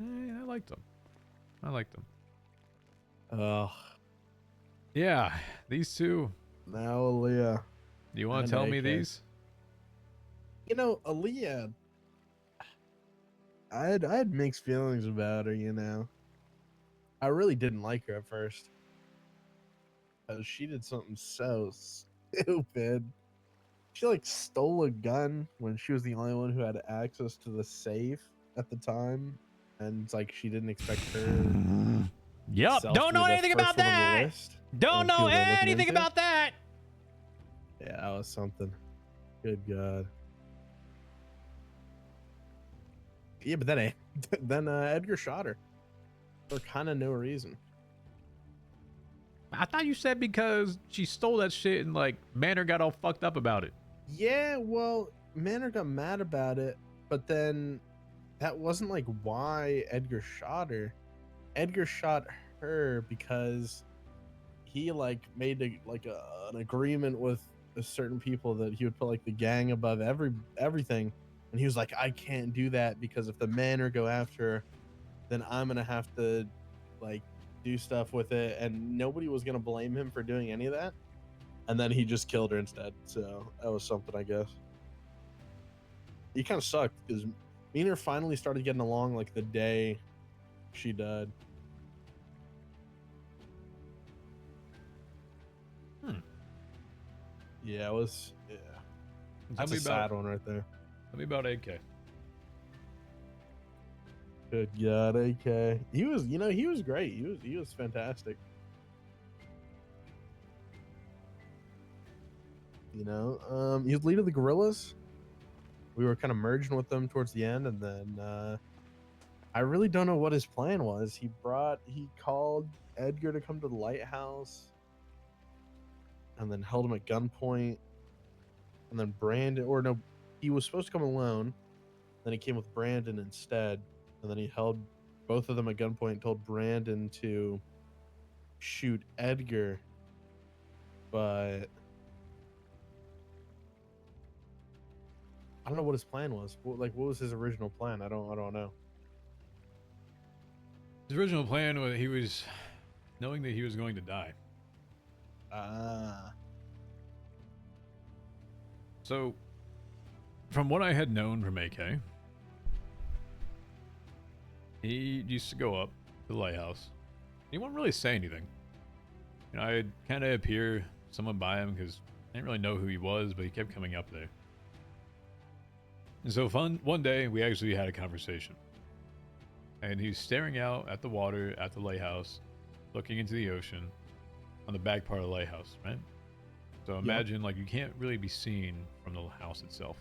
I liked him. Oh. Yeah, these two. Now Aaliyah. Do you want to tell me these? You know, Aaliyah, I had mixed feelings about her, you know. I really didn't like her at first. Because she did something so stupid. She, like, stole a gun when she was the only one who had access to the safe at the time. And it's like she didn't expect her. Yep, don't know anything about that. Don't know anything about that. Yeah, that was something. Good God. Yeah, but then Edgar shot her for kind of no reason. I thought you said because she stole that shit and like Manor got all fucked up about it. Yeah, well, Manor got mad about it, but then that wasn't like why Edgar shot her. Edgar shot her because he like made an agreement with certain people that he would put like the gang above everything, and he was like, I can't do that because if the Manor go after her, then I'm gonna have to like do stuff with it, and nobody was gonna blame him for doing any of that. And then he just killed her instead. So that was something, I guess. He kind of sucked because me and her finally started getting along like the day she died. Yeah, it was. Yeah, that's a sad one right there. Tell me about AK. Good God, AK. He was, he was great. He was fantastic. He was leader of the guerrillas. We were kind of merging with them towards the end, and then I really don't know what his plan was. He called Edgar to come to the lighthouse, and then held him at gunpoint, and then Brandon, he was supposed to come alone, then he came with Brandon instead, and then he held both of them at gunpoint and told Brandon to shoot Edgar, but I don't know what his plan was. What was his original plan? I don't know. His original plan was he was knowing that he was going to die. So, from what I had known from AK, he used to go up to the lighthouse. He wouldn't really say anything. You know, I'd kind of appear someone by him because I didn't really know who he was, but he kept coming up there. And so one day we actually had a conversation. And he's staring out at the water at the lighthouse, looking into the ocean on the back part of the lighthouse, right? So imagine like you can't really be seen from the house itself.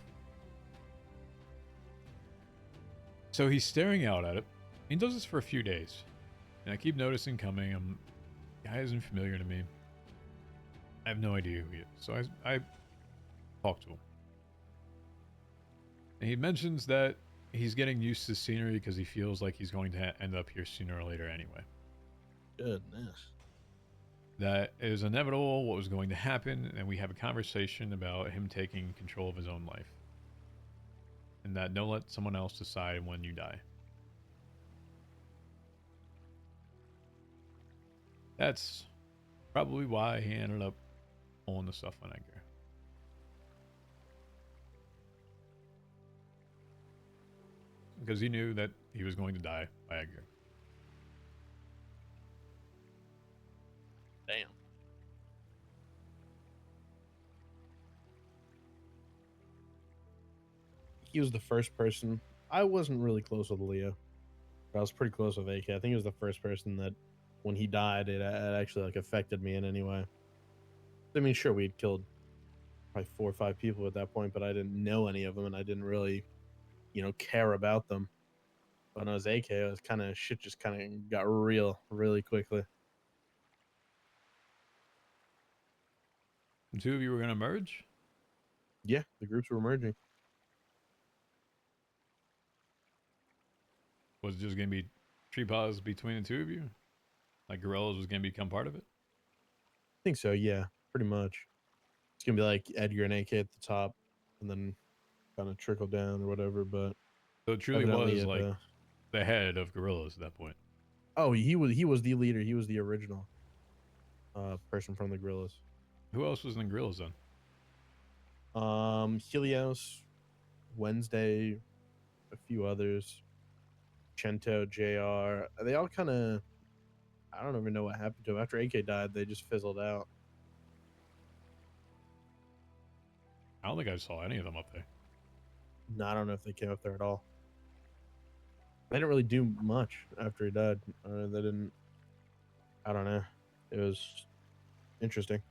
So he's staring out at it. He does this for a few days. And I keep noticing coming. Guy isn't familiar to me. I have no idea who he is. So I talk to him. And he mentions that he's getting used to scenery because he feels like he's going to end up here sooner or later anyway. Goodness. That it was inevitable what was going to happen, and we have a conversation about him taking control of his own life. And that don't let someone else decide when you die. That's probably why he ended up pulling the stuff on Edgar. Because he knew that he was going to die by Edgar. Damn. He was the first person. I wasn't really close with Leo. But I was pretty close with AK. I think he was the first person that, when he died, it actually like affected me in any way. I mean, sure, we had killed probably 4 or 5 people at that point, but I didn't know any of them, and I didn't really, care about them. When I was AK, it was kind of shit. Just kind of got real really quickly. The two of you were going to merge? Yeah, the groups were merging. Was it just going to be tree paws between the two of you? Like Gorillas was going to become part of it? I think so, yeah, pretty much. It's going to be like Edgar and AK at the top, and then kind of trickle down or whatever, but... So it truly was like the head of Gorillas at that point. Oh, he was the leader. He was the original person from the Gorillas. Who else was in the Gorillas then? Helios, Wednesday, a few others, Chento, JR. They all kind of... I don't even know what happened to them. After AK died, they just fizzled out. I don't think I saw any of them up there. No, I don't know if they came up there at all. They didn't really do much after he died. They didn't... I don't know. It was interesting.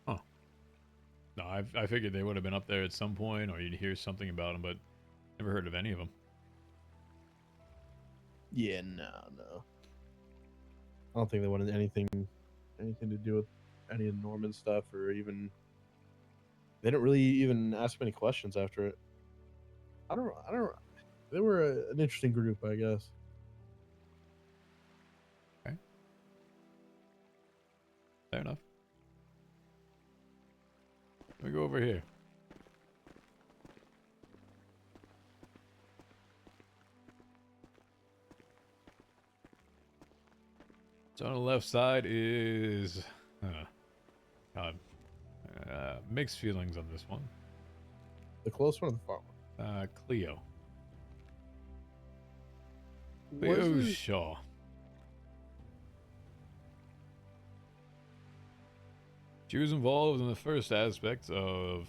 Huh. No, I figured they would have been up there at some point, or you'd hear something about them, but never heard of any of them. Yeah, no. I don't think they wanted anything to do with any of Norman stuff, or even... They didn't really even ask many questions after it. I don't. They were an interesting group, I guess. Okay. Fair enough. Let me go over here. So on the left side is... God. Mixed feelings on this one. The close one or the far one? Cleo. Cleo Shaw. She was involved in the first aspect of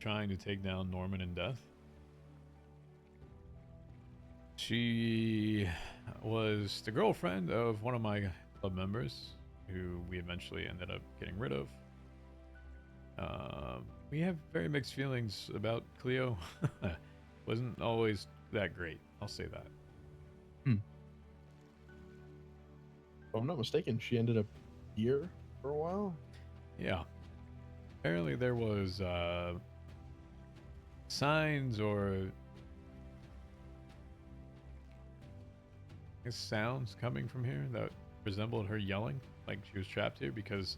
trying to take down Norman in death. She was the girlfriend of one of my club members, who we eventually ended up getting rid of. We have very mixed feelings about Cleo. Wasn't always that great, I'll say that. If I'm not mistaken, she ended up here for a while. Yeah. Apparently there was signs or sounds coming from here that resembled her yelling, like she was trapped here, because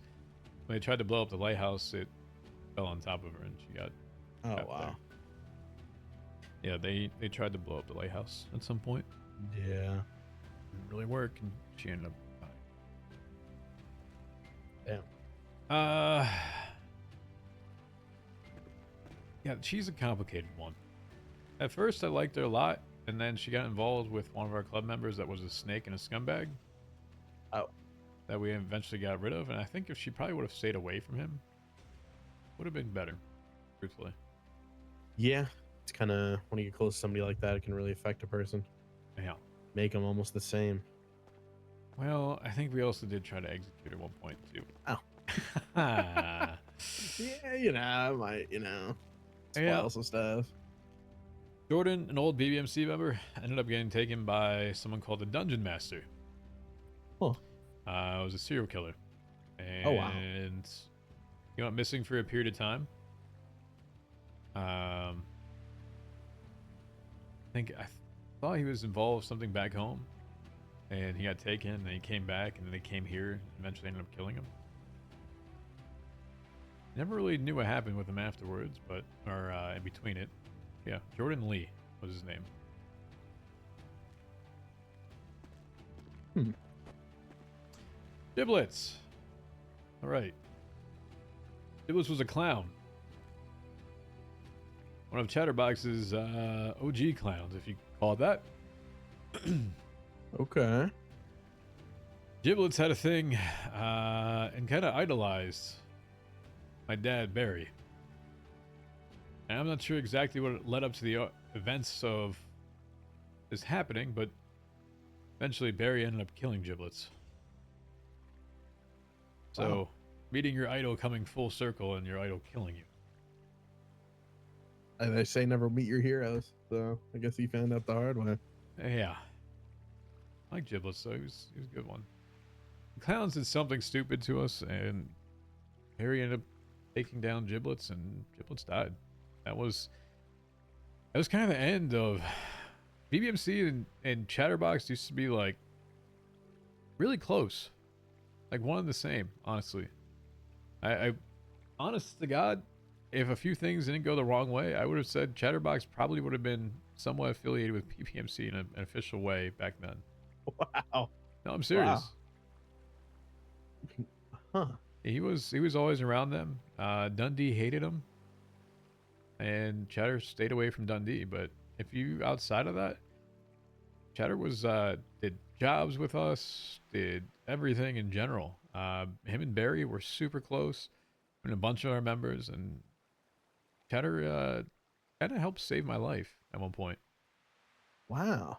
when they tried to blow up the lighthouse, it fell on top of her and she got trapped wow. there. Yeah, they tried to blow up the lighthouse at some point. Yeah. Didn't really work, and she ended up dying. Damn. Yeah, she's a complicated one. At first, I liked her a lot, and then she got involved with one of our club members that was a snake and a scumbag. Oh. That we eventually got rid of, and I think if she probably would have stayed away from him, would have been better, truthfully. Yeah, it's kind of when you get close to somebody like that, it can really affect a person, Yeah. make them almost the same. Well, I think we also did try to execute at one point too. Oh. yeah. Yeah, I might, spoil some stuff. Jordan, an old BBMC member, ended up getting taken by someone called the Dungeon Master. Huh. It was a serial killer. And Oh, wow. he went missing for a period of time. I thought he was involved with something back home. And he got taken, and he came back, and then they came here, and eventually ended up killing him. Never really knew what happened with him afterwards, or in between it. Yeah, Jordan Lee was his name. Giblets. All right. Giblets was a clown. One of Chatterbox's OG clowns, if you call it that. Okay. Giblets had a thing and kind of idolized my dad, Barry. And I'm not sure exactly what led up to the events of this happening, but eventually Barry ended up killing Giblets. So, Wow. meeting your idol coming full circle and your idol killing you. And they say never meet your heroes, so I guess he found out the hard way. Yeah. I like Giblets, though. He was a good one. The clowns did something stupid to us, and Harry ended up taking down Giblets, and Giblets died. That was kind of the end of BBMC and Chatterbox used to be like really close, like one and the same. Honestly, I honest to God, if a few things didn't go the wrong way, I would have said Chatterbox probably would have been somewhat affiliated with BBMC in an official way back then. Wow. No, I'm serious. Huh. He was always around them. Dundee hated him, and Chatter stayed away from Dundee. But if you outside of that, Chatter was did jobs with us, did everything in general. Him and Barry were super close, and a bunch of our members, and Chatter kind of helped save my life at one point. Wow.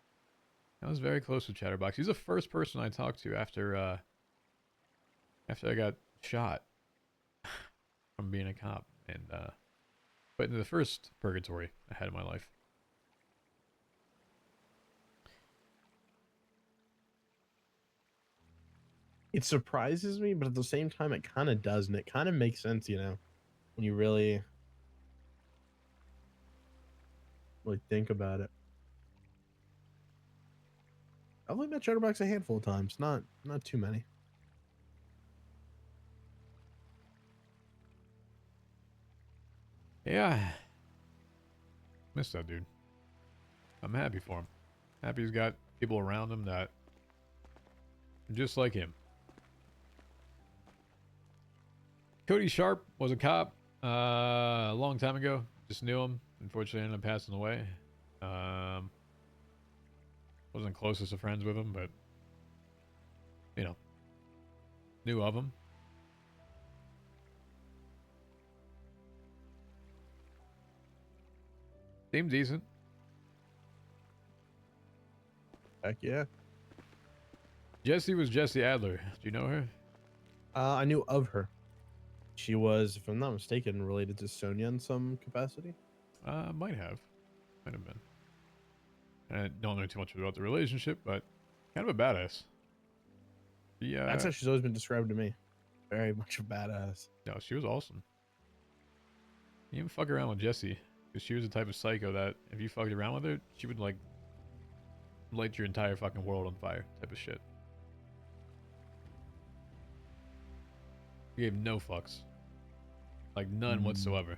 I was very close with Chatterbox. He's the first person I talked to after I got shot from being a cop and put into the first purgatory I had in my life. It surprises me, but at the same time, it kind of doesn't. It kind of makes sense, when you really think about it. I've only met Chatterbox a handful of times, not too many. Yeah. Miss that dude. I'm happy for him. Happy he's got people around him that are just like him. Cody Sharp was a cop a long time ago. Just knew him. Unfortunately, ended up passing away. Wasn't closest of friends with him, but knew of him. Seemed decent. Heck yeah. Jessie was Jessie Adler. Do you know her? I knew of her. She was, if I'm not mistaken, related to Sonya in some capacity. Might have been. I don't know too much about the relationship, but kind of a badass. Yeah, That's how she's always been described to me. Very much a badass. no, she was awesome. You even fuck around with Jessie, because she was the type of psycho that if you fucked around with her, she would like light your entire fucking world on fire, type of shit. She gave no fucks, like none whatsoever.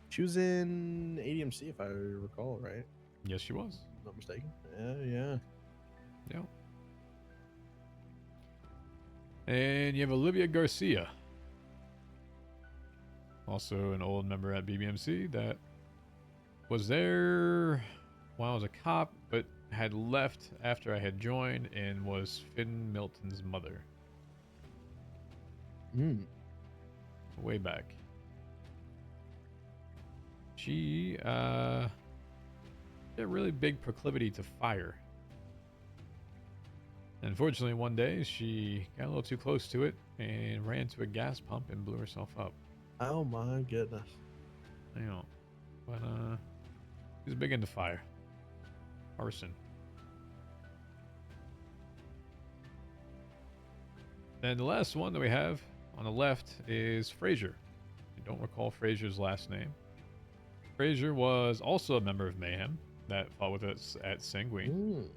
She was in ADMC, if I recall, right? Yes, she was. Not mistaken. Yeah. Yeah. And you have Olivia Garcia, also an old member at BBMC that was there while I was a cop, but had left after I had joined and was Finn Milton's mother. Hmm. Way back. She had a really big proclivity to fire. Unfortunately, one day she got a little too close to it and ran to a gas pump and blew herself up. Oh my goodness. You know, but she was big into fire, arson. Then the last one that we have on the left is Frazier. I don't recall Frazier's last name. Frazier was also a member of Mayhem that fought with us at Sanguine.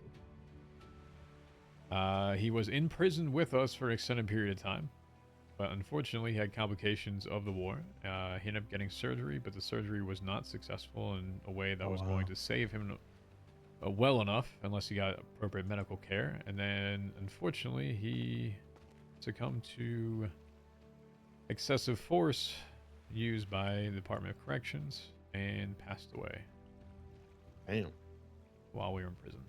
He was in prison with us for an extended period of time, but unfortunately he had complications of the war. He ended up getting surgery, but the surgery was not successful in a way that was going to save him well enough, unless he got appropriate medical care. And then, unfortunately, he succumbed to excessive force used by the Department of Corrections and passed away. Damn. While we were in prison.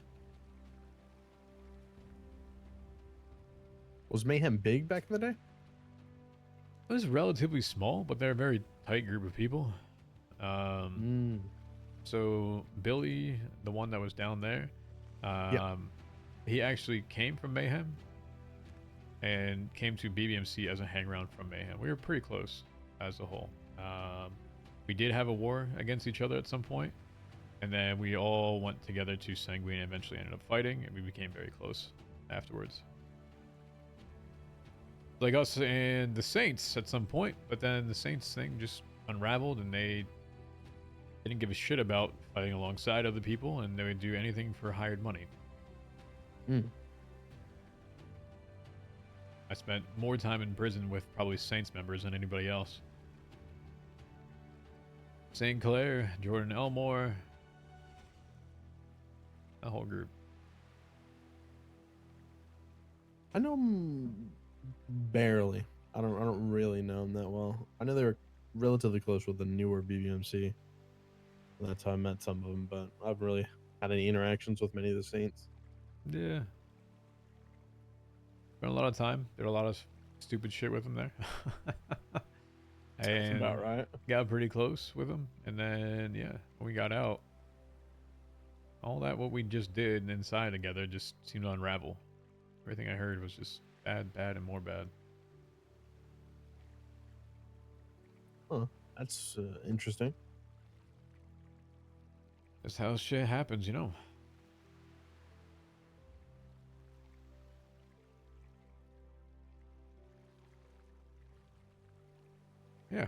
Was Mayhem big back in the day? It was relatively small, but they're a very tight group of people. So Billy, the one that was down there, he actually came from Mayhem and came to BBMC as a hangaround from Mayhem. We were pretty close as a whole. We did have a war against each other at some point, and then we all went together to Sanguine and eventually ended up fighting, and we became very close afterwards. Like us and the Saints at some point, but then the Saints thing just unraveled and they didn't give a shit about fighting alongside other people, and they would do anything for hired money. I spent more time in prison with probably Saints members than anybody else. St. Clair, Jordan Elmore, that whole group. I know him barely. I don't really know him that well. I know they were relatively close with the newer BBMC. That's how I met some of them, but I haven't really had any interactions with many of the Saints. Yeah. Spent a lot of time. Did a lot of stupid shit with them there. That's about right. Got pretty close with them. And then, yeah, when we got out, all that what we just did inside together just seemed to unravel. Everything I heard was just bad, bad, and more bad. Huh. That's interesting. That's how shit happens, you know. Yeah.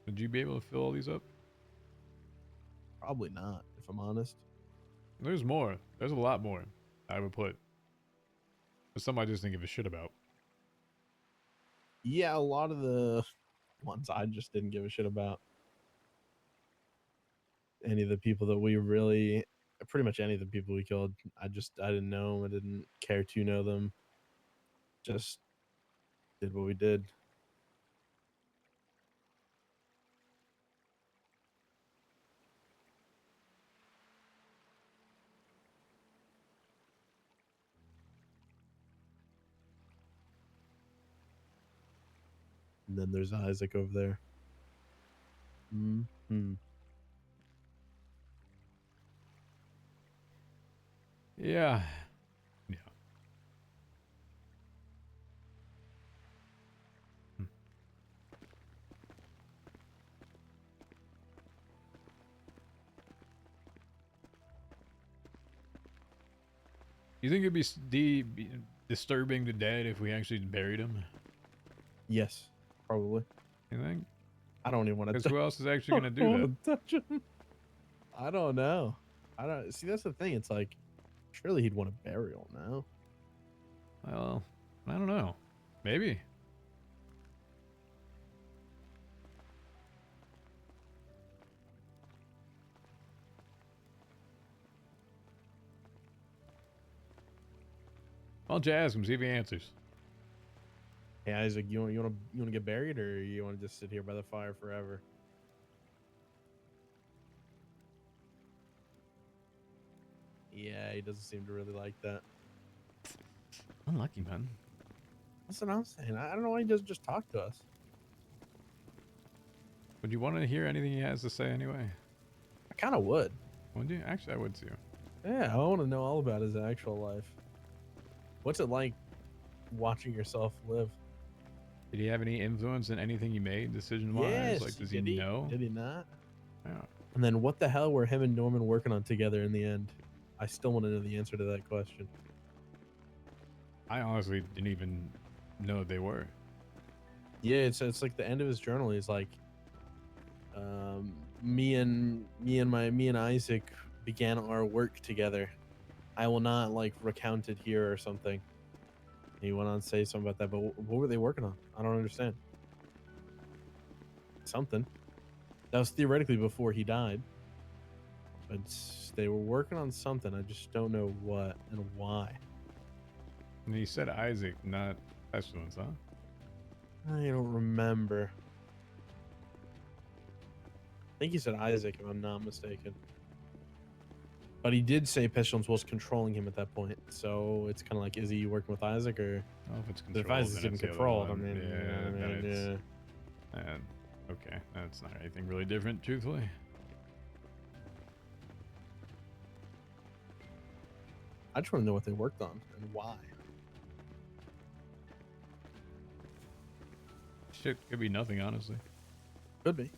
Would you be able to fill all these up? Probably not, if I'm honest. There's more. There's a lot more I would put. But some I just didn't give a shit about. Yeah, a lot of the ones I just didn't give a shit about. Any of the people that we really, pretty much any of the people we killed, I didn't know. I didn't care to know them. Just did what we did. And then there's Isaac over there. Yeah. Yeah. You think it'd be disturbing to Dad if we actually buried him? Yes, probably. You think? I don't even want to. Because who else is actually going to do that? Touch him. I don't know. I don't see. That's the thing. It's like, surely he'd want a burial now. Well, I don't know. Maybe. Why don't you ask him, see if he answers? Hey Isaac, you want to get buried, or you want to just sit here by the fire forever? Yeah, he doesn't seem to really like that. Unlucky, man. That's what I'm saying. I don't know why he doesn't just talk to us. Would you want to hear anything he has to say anyway? I kind of would. Would you? Actually, I would too. Yeah, I want to know all about his actual life. What's it like watching yourself live? Did he have any influence in anything he made, decision-wise? Yes. Like, does he Did know? Did he not? Yeah. And then what the hell were him and Norman working on together in the end? I still want to know the answer to that question. I honestly didn't even know they were. Yeah, it's like the end of his journal. He's like, me and Isaac began our work together. I will not like recount it here or something. He went on to say something about that, but what were they working on? I don't understand. Something. That was theoretically before he died. But they were working on something. I just don't know what and why. And he said Isaac, not pestilence, huh? I don't remember. I think he said Isaac, if I'm not mistaken. But he did say pestilence was controlling him at that point. So it's kind of like, is he working with Isaac or? Oh, if it's If controlled, Isaac's then getting it's the other controlled, I one. mean, Yeah, you know what I then mean? it's... Yeah. Okay, that's not anything really different, truthfully. I just want to know what they worked on and why. Shit, could be nothing, honestly. Could be.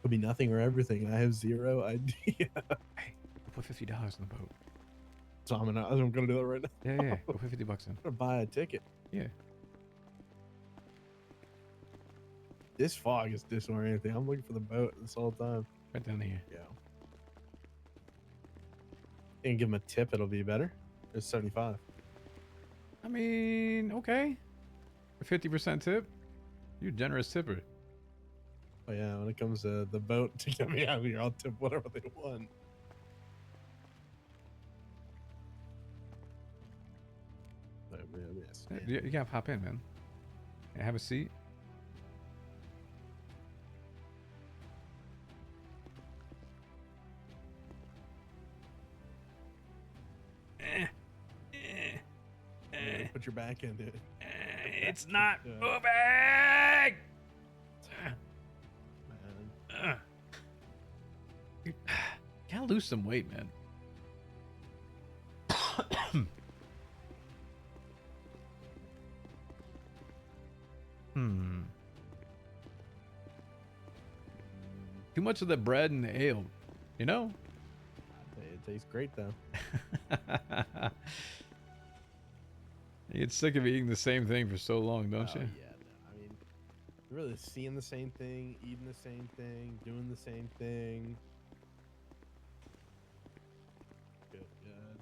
Could be nothing or everything. I have zero idea. Hey, we'll put $50 in the boat. So I'm gonna do that right now. Yeah, yeah. Go put $50 in. I'm gonna buy a ticket. Yeah. This fog is disorienting. I'm looking for the boat this whole time. Right down here. Yeah. And give him a tip, it'll be better. It's 75. I mean, okay. For 50% tip, you're a generous tipper. Oh yeah, when it comes to the boat to get me out of here, I'll tip whatever they want. You gotta pop in, man. Yeah, have a seat. Put your back into it. It's not Yeah. moving. Man. You gotta lose some weight, man. Too much of the bread and the ale, you know? It tastes great though. You get sick of eating the same thing for so long, don't you? Yeah, no, I mean, you're really seeing the same thing, eating the same thing, doing the same thing. Good, good.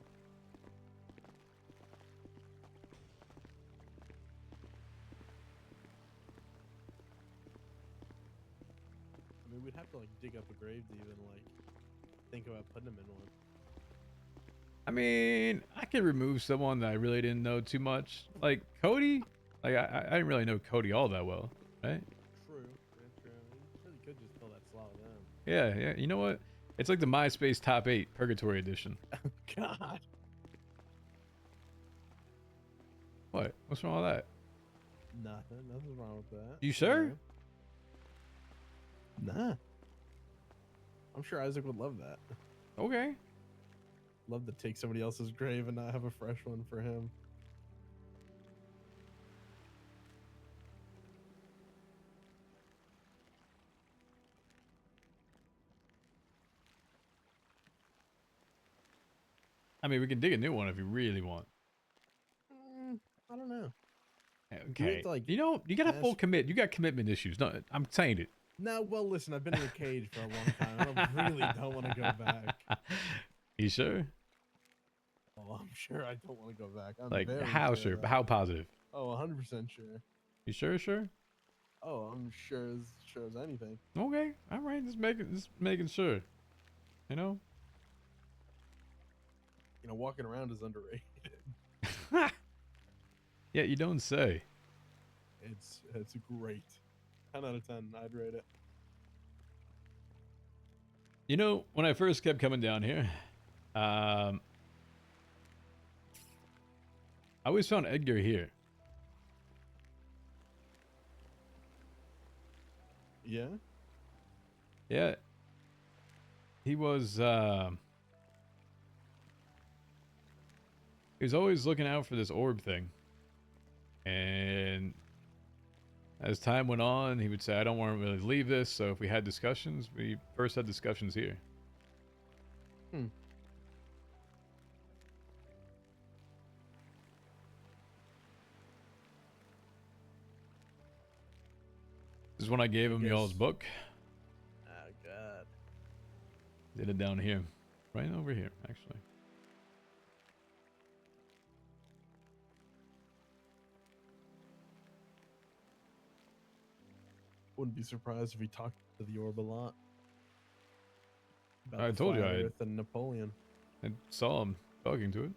I mean, we'd have to like dig up a grave to even like think about putting him in one. I mean, I could remove someone that I really didn't know too much. Like Cody, like I didn't really know Cody all that well, right? True, true. You really could just fill that slot with them. Yeah, yeah. You know what? It's like the MySpace Top 8 Purgatory Edition. God. What? What's wrong with that? Nothing's wrong with that. You sure? Nah. I'm sure Isaac would love that. Okay. Love to take somebody else's grave and not have a fresh one for him. I mean, we can dig a new one if you really want. I don't know. Okay. to, like, you know, you got to full ask- commit. You got commitment issues. No, I'm saying it. No, well, listen, I've been in a cage for a long time. I really don't want to go back. You sure? Oh, I'm sure I don't want to go back. I'm Like, very how sure sure? of that. How positive? Oh, 100% sure. You sure? Sure? Oh, I'm sure as anything. Okay. All right. Just making sure. You know? You know, walking around is underrated. Yeah, you don't say. It's great. 10 out of 10, I'd rate it. You know, when I first kept coming down here, I always found Edgar here. Yeah. Yeah. He was always looking out for this orb thing. And as time went on, he would say, I don't want to really leave this. So if we had discussions, we first had discussions here. Hmm. This is when I gave him y'all's Yes. book. Oh God. Did it down here. Right over here, actually. Wouldn't be surprised if he talked to the orb a lot. About I the told you Flat I- Earth and Napoleon. I saw him talking to it.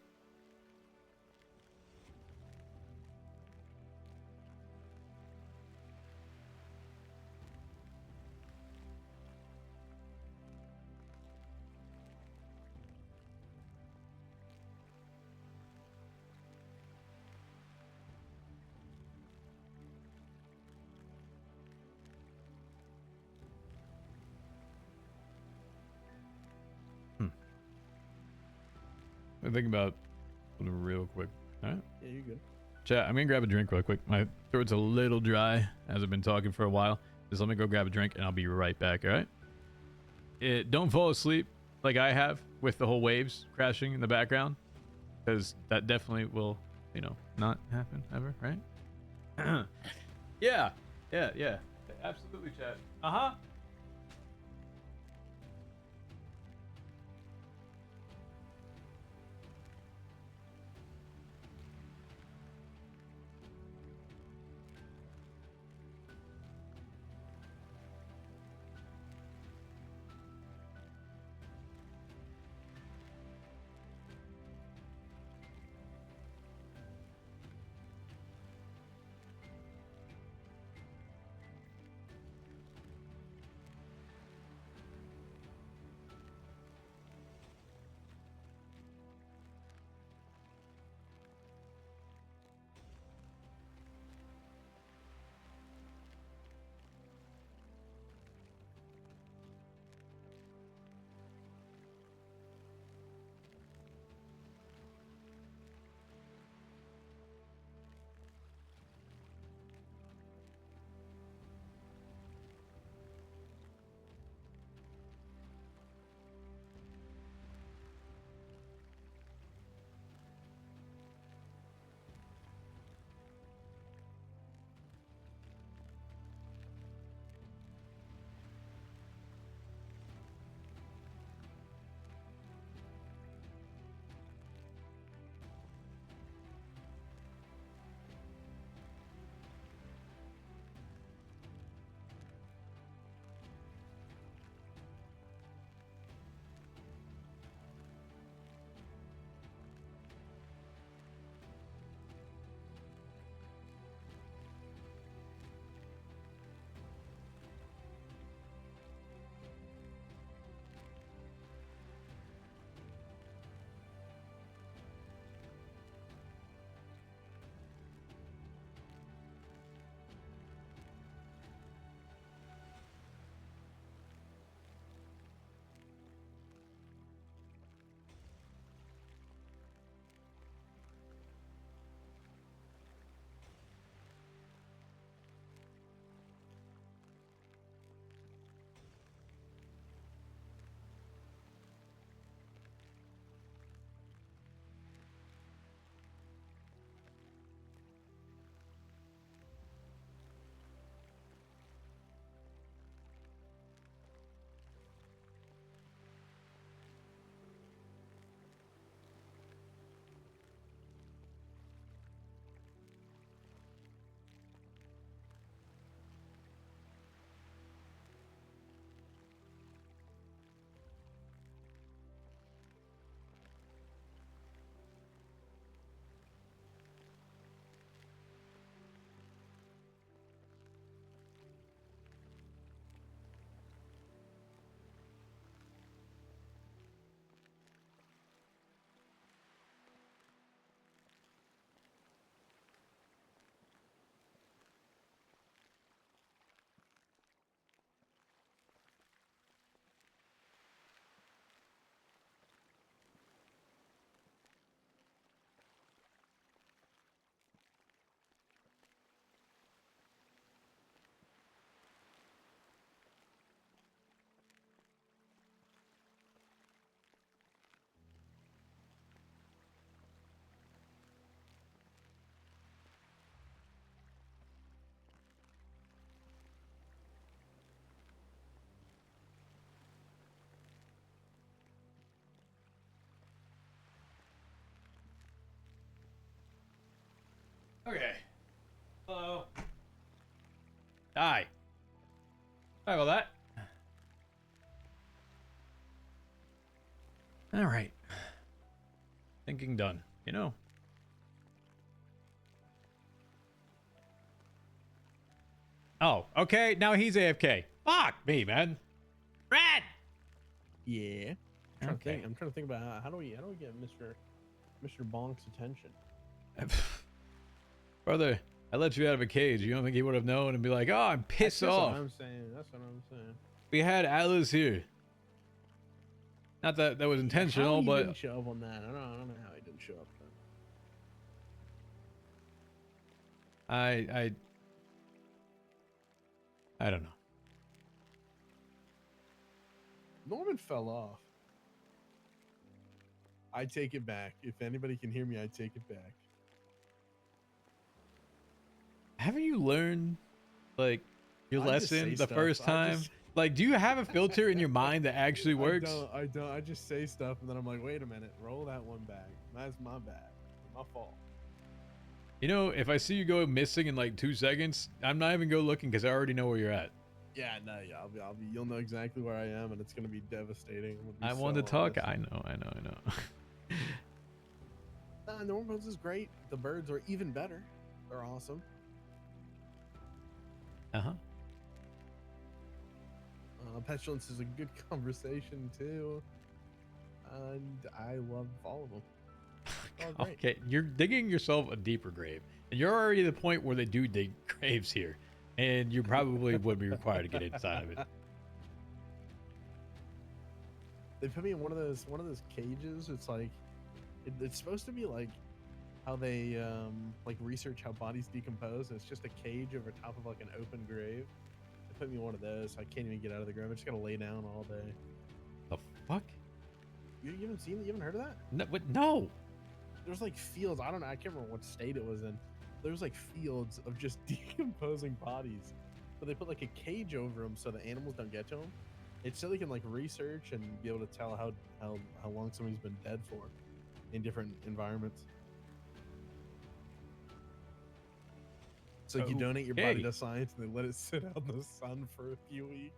I'm thinking about something real quick. All right. Yeah, you're good. Chat, I'm gonna grab a drink real quick. My throat's a little dry as I've been talking for a while. Just let me go grab a drink and I'll be right back, alright? Don't fall asleep like I have with the whole waves crashing in the background. Because that definitely will, you know, not happen ever, right? Yeah. Absolutely, chat. Uh-huh. Okay. Hello. Hi. Sorry about that. All right. Thinking done. You know. Oh, okay. Now he's AFK. Fuck me, man. Red. Yeah. I'm trying to Okay. think. I'm trying to think about how do we get Mr. Bonk's attention. Brother, I let you out of a cage. You don't think he would have known and be like, "Oh, I'm pissed That's off." what I'm saying. That's what I'm saying. We had Alice here. Not that that was intentional, How he but didn't show up on that. I don't know how he didn't show up. Then. I don't know. Norman fell off. I take it back. If anybody can hear me, I take it back. Haven't you learned like your I just say lesson the stuff. first I time? just- Like, do you have a filter in your mind that actually works? I don't. I just say stuff and then I'm like, wait a minute, roll that one back. That's my bad. My fault. You know, if I see you go missing in like 2 seconds, I'm not even go looking because I already know where you're at. Yeah, no, yeah, I'll be. You'll know exactly where I am, and it's gonna be devastating. I want to talk. I know. Norman's is great. The birds are even better. They're awesome. Uh-huh. Petulance is a good conversation too, and I love all of them. Oh, great. Okay, you're digging yourself a deeper grave, and you're already at the point where they do dig graves here, and you probably would be required to get inside of it. They put me in one of those cages. It's like it's supposed to be like how they like research how bodies decompose. And it's just a cage over top of like an open grave. They put me in one of those. So I can't even get out of the grave. I just gotta lay down all day. The fuck? You haven't seen it? You haven't heard of that? No, what? No. There's like fields. I don't know. I can't remember what state it was in. There's like fields of just decomposing bodies, but they put like a cage over them so the animals don't get to them. It's so they can like research and be able to tell how long somebody's been dead for in different environments. So you donate your body Okay. to science and they let it sit out in the sun for a few weeks.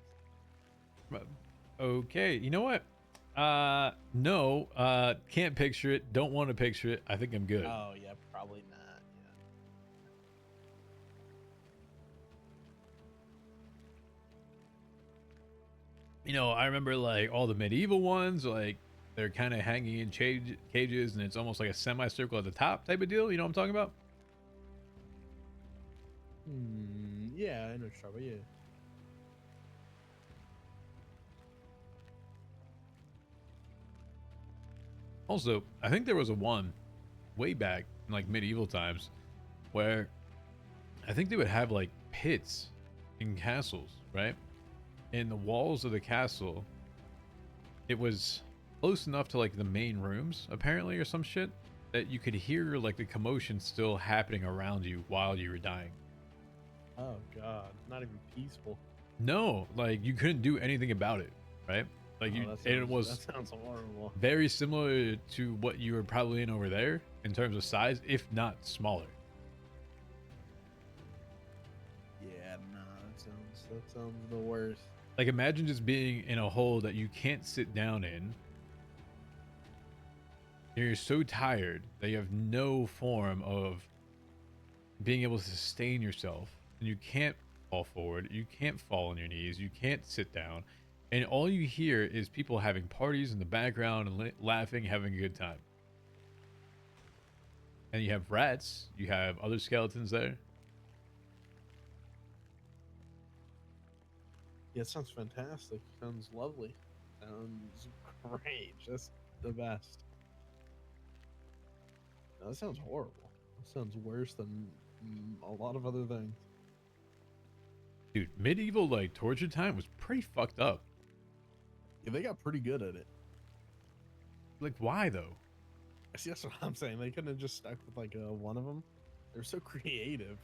Okay, you know what? No, can't picture it. Don't want to picture it. I think I'm good. Oh yeah, probably not. Yeah. You know, I remember like all the medieval ones, like they're kind of hanging in cages and it's almost like a semicircle at the top type of deal. You know what I'm talking about? Yeah, I know trouble. Yeah. Also, I think there was a one way back in like medieval times where I think they would have like pits in castles, right? In the walls of the castle, it was close enough to like the main rooms, apparently, or some shit, that you could hear like the commotion still happening around you while you were dying. Oh god, not even peaceful. No, like you couldn't do anything about it, right? Like Oh, you, that and it sounds- was that sounds horrible. very similar to what you were probably in over there in terms of size, if not smaller. Yeah, no, that sounds the worst. Like imagine just being in a hole that you can't sit down in. You're so tired that you have no form of being able to sustain yourself, and you can't fall forward, you can't fall on your knees, you can't sit down, and all you hear is people having parties in the background and laughing, having a good time. And you have rats, you have other skeletons there. Yeah, it sounds fantastic. Sounds lovely. Sounds great. Just the best. No, that sounds horrible. That sounds worse than a lot of other things. Dude, medieval like torture time was pretty fucked up. Yeah, they got pretty good at it. Like why though? See, that's what I'm saying. They couldn't have just stuck with like one of them. They're so creative.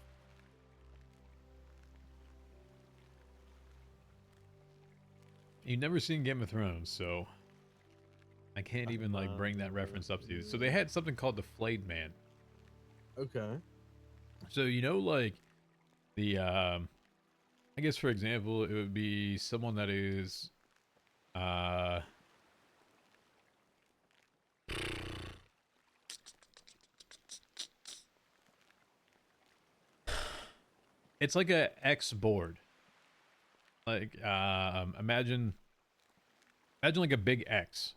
You've never seen Game of Thrones, so I can't even like bring that reference up to you. So they had something called the Flayed Man. Okay. So you know, like the I guess for example, it would be someone that is uh it's like a X board. Like imagine like a big X,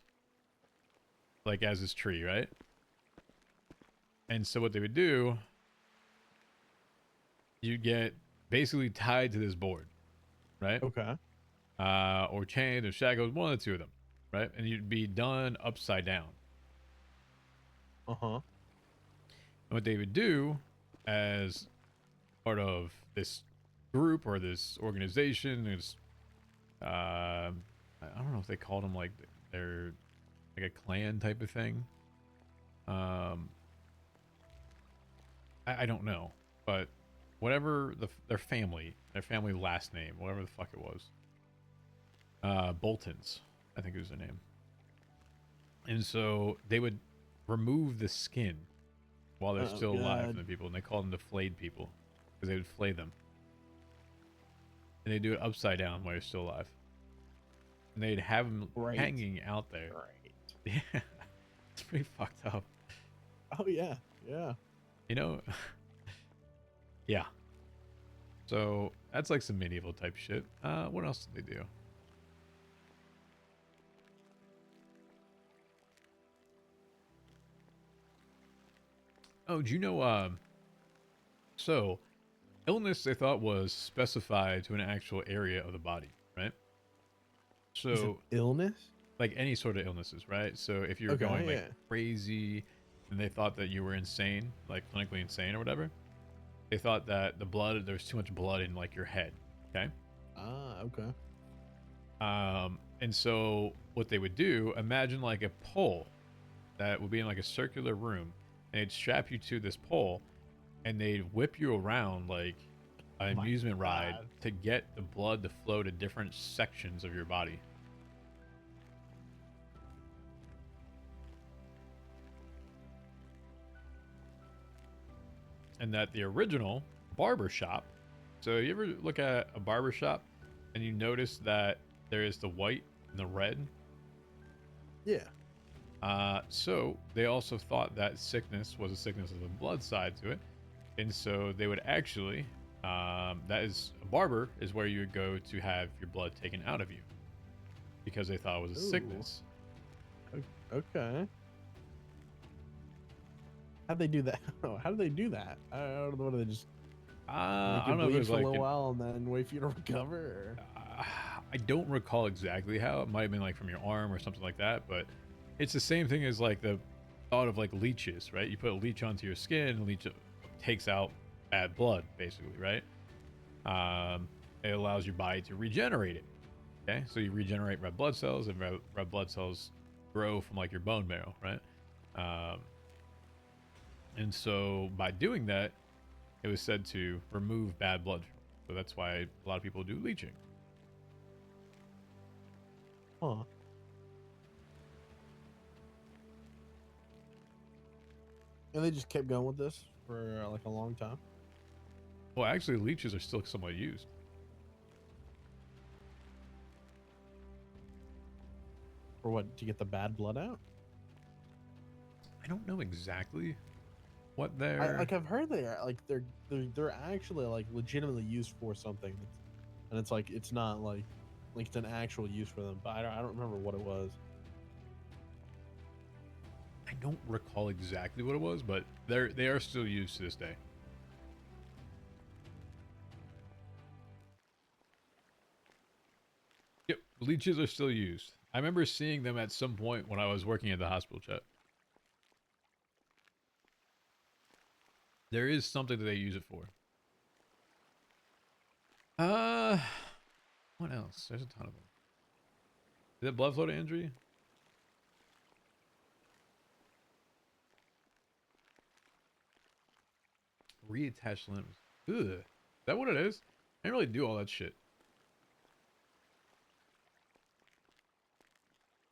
like as this tree, right? And so what they would do, you get basically tied to this board, right? Okay. Or chained or shackled, one of the two of them, right? And you'd be done upside down. Uh-huh. And what they would do as part of this group or this organization is, I don't know if they called them like they're like a clan type of thing. I don't know, but whatever their family last name, whatever the fuck it was. Boltons, I think it was their name. And so they would remove the skin while they're still alive from the people, and they called them the flayed people because they would flay them. And they do it upside down while you're still alive. And they'd have them hanging out there. Right. Yeah, it's pretty fucked up. Oh yeah, yeah. You know, yeah. So that's like some medieval type shit. What else did they do? Oh, do you know, so illness they thought was specified to an actual area of the body, right? Is it So illness? like any sort of illnesses, right? So if you were Okay, going like yeah. crazy and they thought that you were insane, like clinically insane or whatever, they thought that there was too much blood in like your head, okay? Ah, okay. And so what they would do, imagine like a pole that would be in like a circular room, and they'd strap you to this pole, and they'd whip you around like an my amusement ride God. to get the blood to flow to different sections of your body. And that the original barber shop, so you ever look at a barber shop and you notice that there is the white and the red? Yeah. So they also thought that sickness was a sickness of the blood side to it. And so they would actually, that is, a barber is where you would go to have your blood taken out of you because they thought it was a Ooh. sickness. Okay. How'd they do that? How do they do that? I don't know. What do they just? I Make don't you know if it bleed was for a like, little while and then wait for you to recover. Or... I don't recall exactly how. It might have been like from your arm or something like that, but it's the same thing as like the thought of like leeches, right? You put a leech onto your skin, and leech takes out bad blood, basically, right? It allows your body to regenerate it. Okay, so you regenerate red blood cells, and red blood cells grow from like your bone marrow, right? And so by doing that, it was said to remove bad blood. So that's why a lot of people do leeching. Huh. And they just kept going with this for like a long time. Well, actually, leeches are still somewhat used. For what? To get the bad blood out? I don't know exactly what they're I've heard they're actually like legitimately used for something, and it's like it's not like it's an actual use for them. But I don't remember what it was. I don't recall exactly what it was, but they are still used to this day. Yep, leeches are still used. I remember seeing them at some point when I was working at the hospital, chat. There is something that they use it for. What else? There's a ton of them. Is it blood flow to injury? Reattached limbs. Ugh. Is that what it is? I didn't really do all that shit.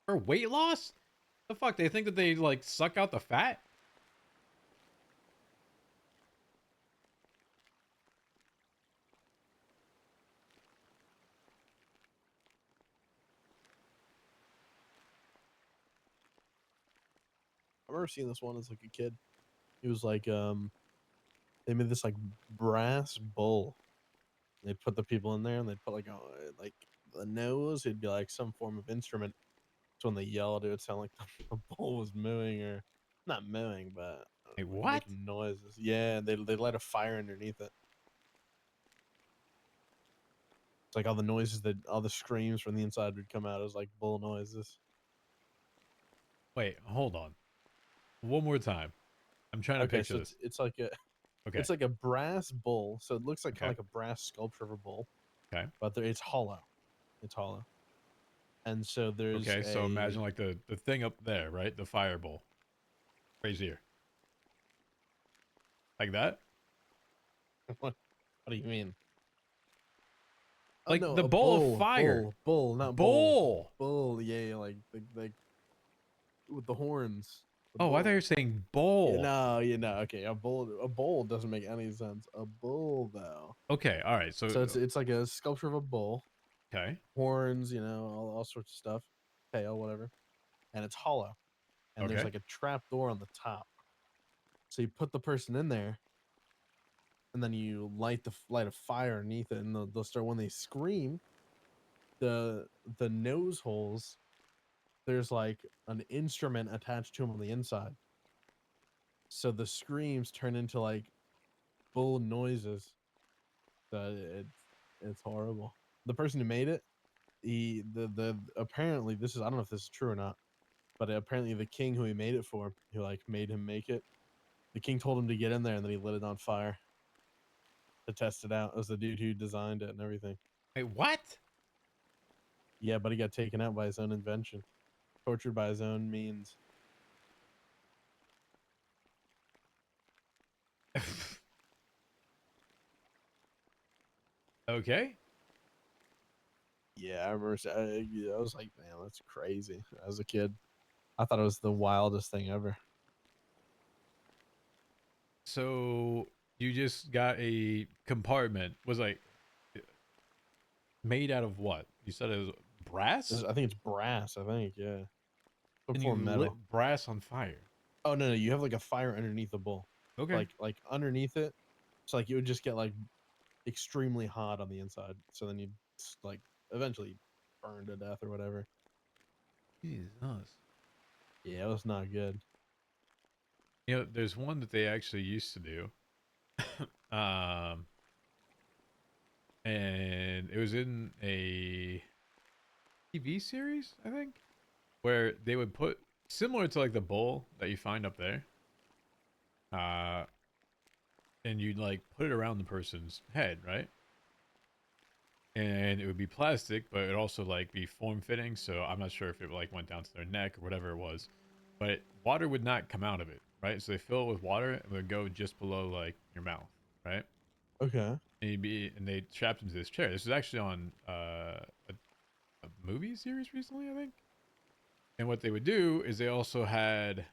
For weight loss? The fuck? They think that they like suck out the fat? remember seeing this one as like a kid. It was like they made this like brass bull. They'd put the people in there and they'd put like the nose. It'd be like some form of instrument. So when they yelled, it would sound like the bull was mooing or not mooing, but Wait, like what? making noises. Yeah, they light a fire underneath it. It's like all the noises that all the screams from the inside would come out as like bull noises. Wait, hold on. One more time. I'm trying to Okay, picture so this. it's like a Okay. it's like a brass bull. So it looks like kind Okay. of like a brass sculpture of a bull, Okay. but it's hollow. It's hollow. And so there's Okay. So a imagine like the thing up there, right? The fireball. Right here. Like that? what do you mean? Oh Like no, the a ball of bull, fire. not Bull. bull. Yeah, like with the horns. The Oh, I thought you were bull. saying bowl. Okay, a bull doesn't make any sense. A bull though. Okay. All right. So it's like a sculpture of a bull, okay. horns, all sorts of stuff, tail, whatever, and it's hollow. And there's Okay. like a trap door on the top. So you put the person in there, and then you light a fire underneath it, and they'll start when they scream. The nose holes, there's like an instrument attached to them on the inside. So the screams turn into like bull noises. So it's horrible. The person who made it, the apparently this is I don't know if this is true or not, but apparently the king who he made it for, who like made him make it, the king told him to get in there and then he lit it on fire to test it out. It was the dude who designed it and everything. Wait, what? Yeah, but he got taken out by his own invention, tortured by his own means. Okay. Yeah, I remember. I was like, man, that's crazy. As a kid, I thought it was the wildest thing ever. So you just got a compartment. Was like made out of what? You said it was brass? I think it's brass. I think, yeah. And Before you metal. lit brass on fire. Oh no, you have like a fire underneath the bowl. Okay. Like underneath it. So like you would just get like extremely hot on the inside. So then you'd like eventually burn to death or whatever. Jesus. Yeah, it was not good. You know, there's one that they actually used to do. And it was in a TV series, I think, where they would put similar to like the bowl that you find up there. And you'd like put it around the person's head, right? And it would be plastic, but it'd also like be form fitting. So I'm not sure if it like went down to their neck or whatever it was, but water would not come out of it, right? So they fill it with water and it would go just below like your mouth, right? Okay. And they trapped into this chair. This was actually on a movie series recently, I think. And what they would do is they also had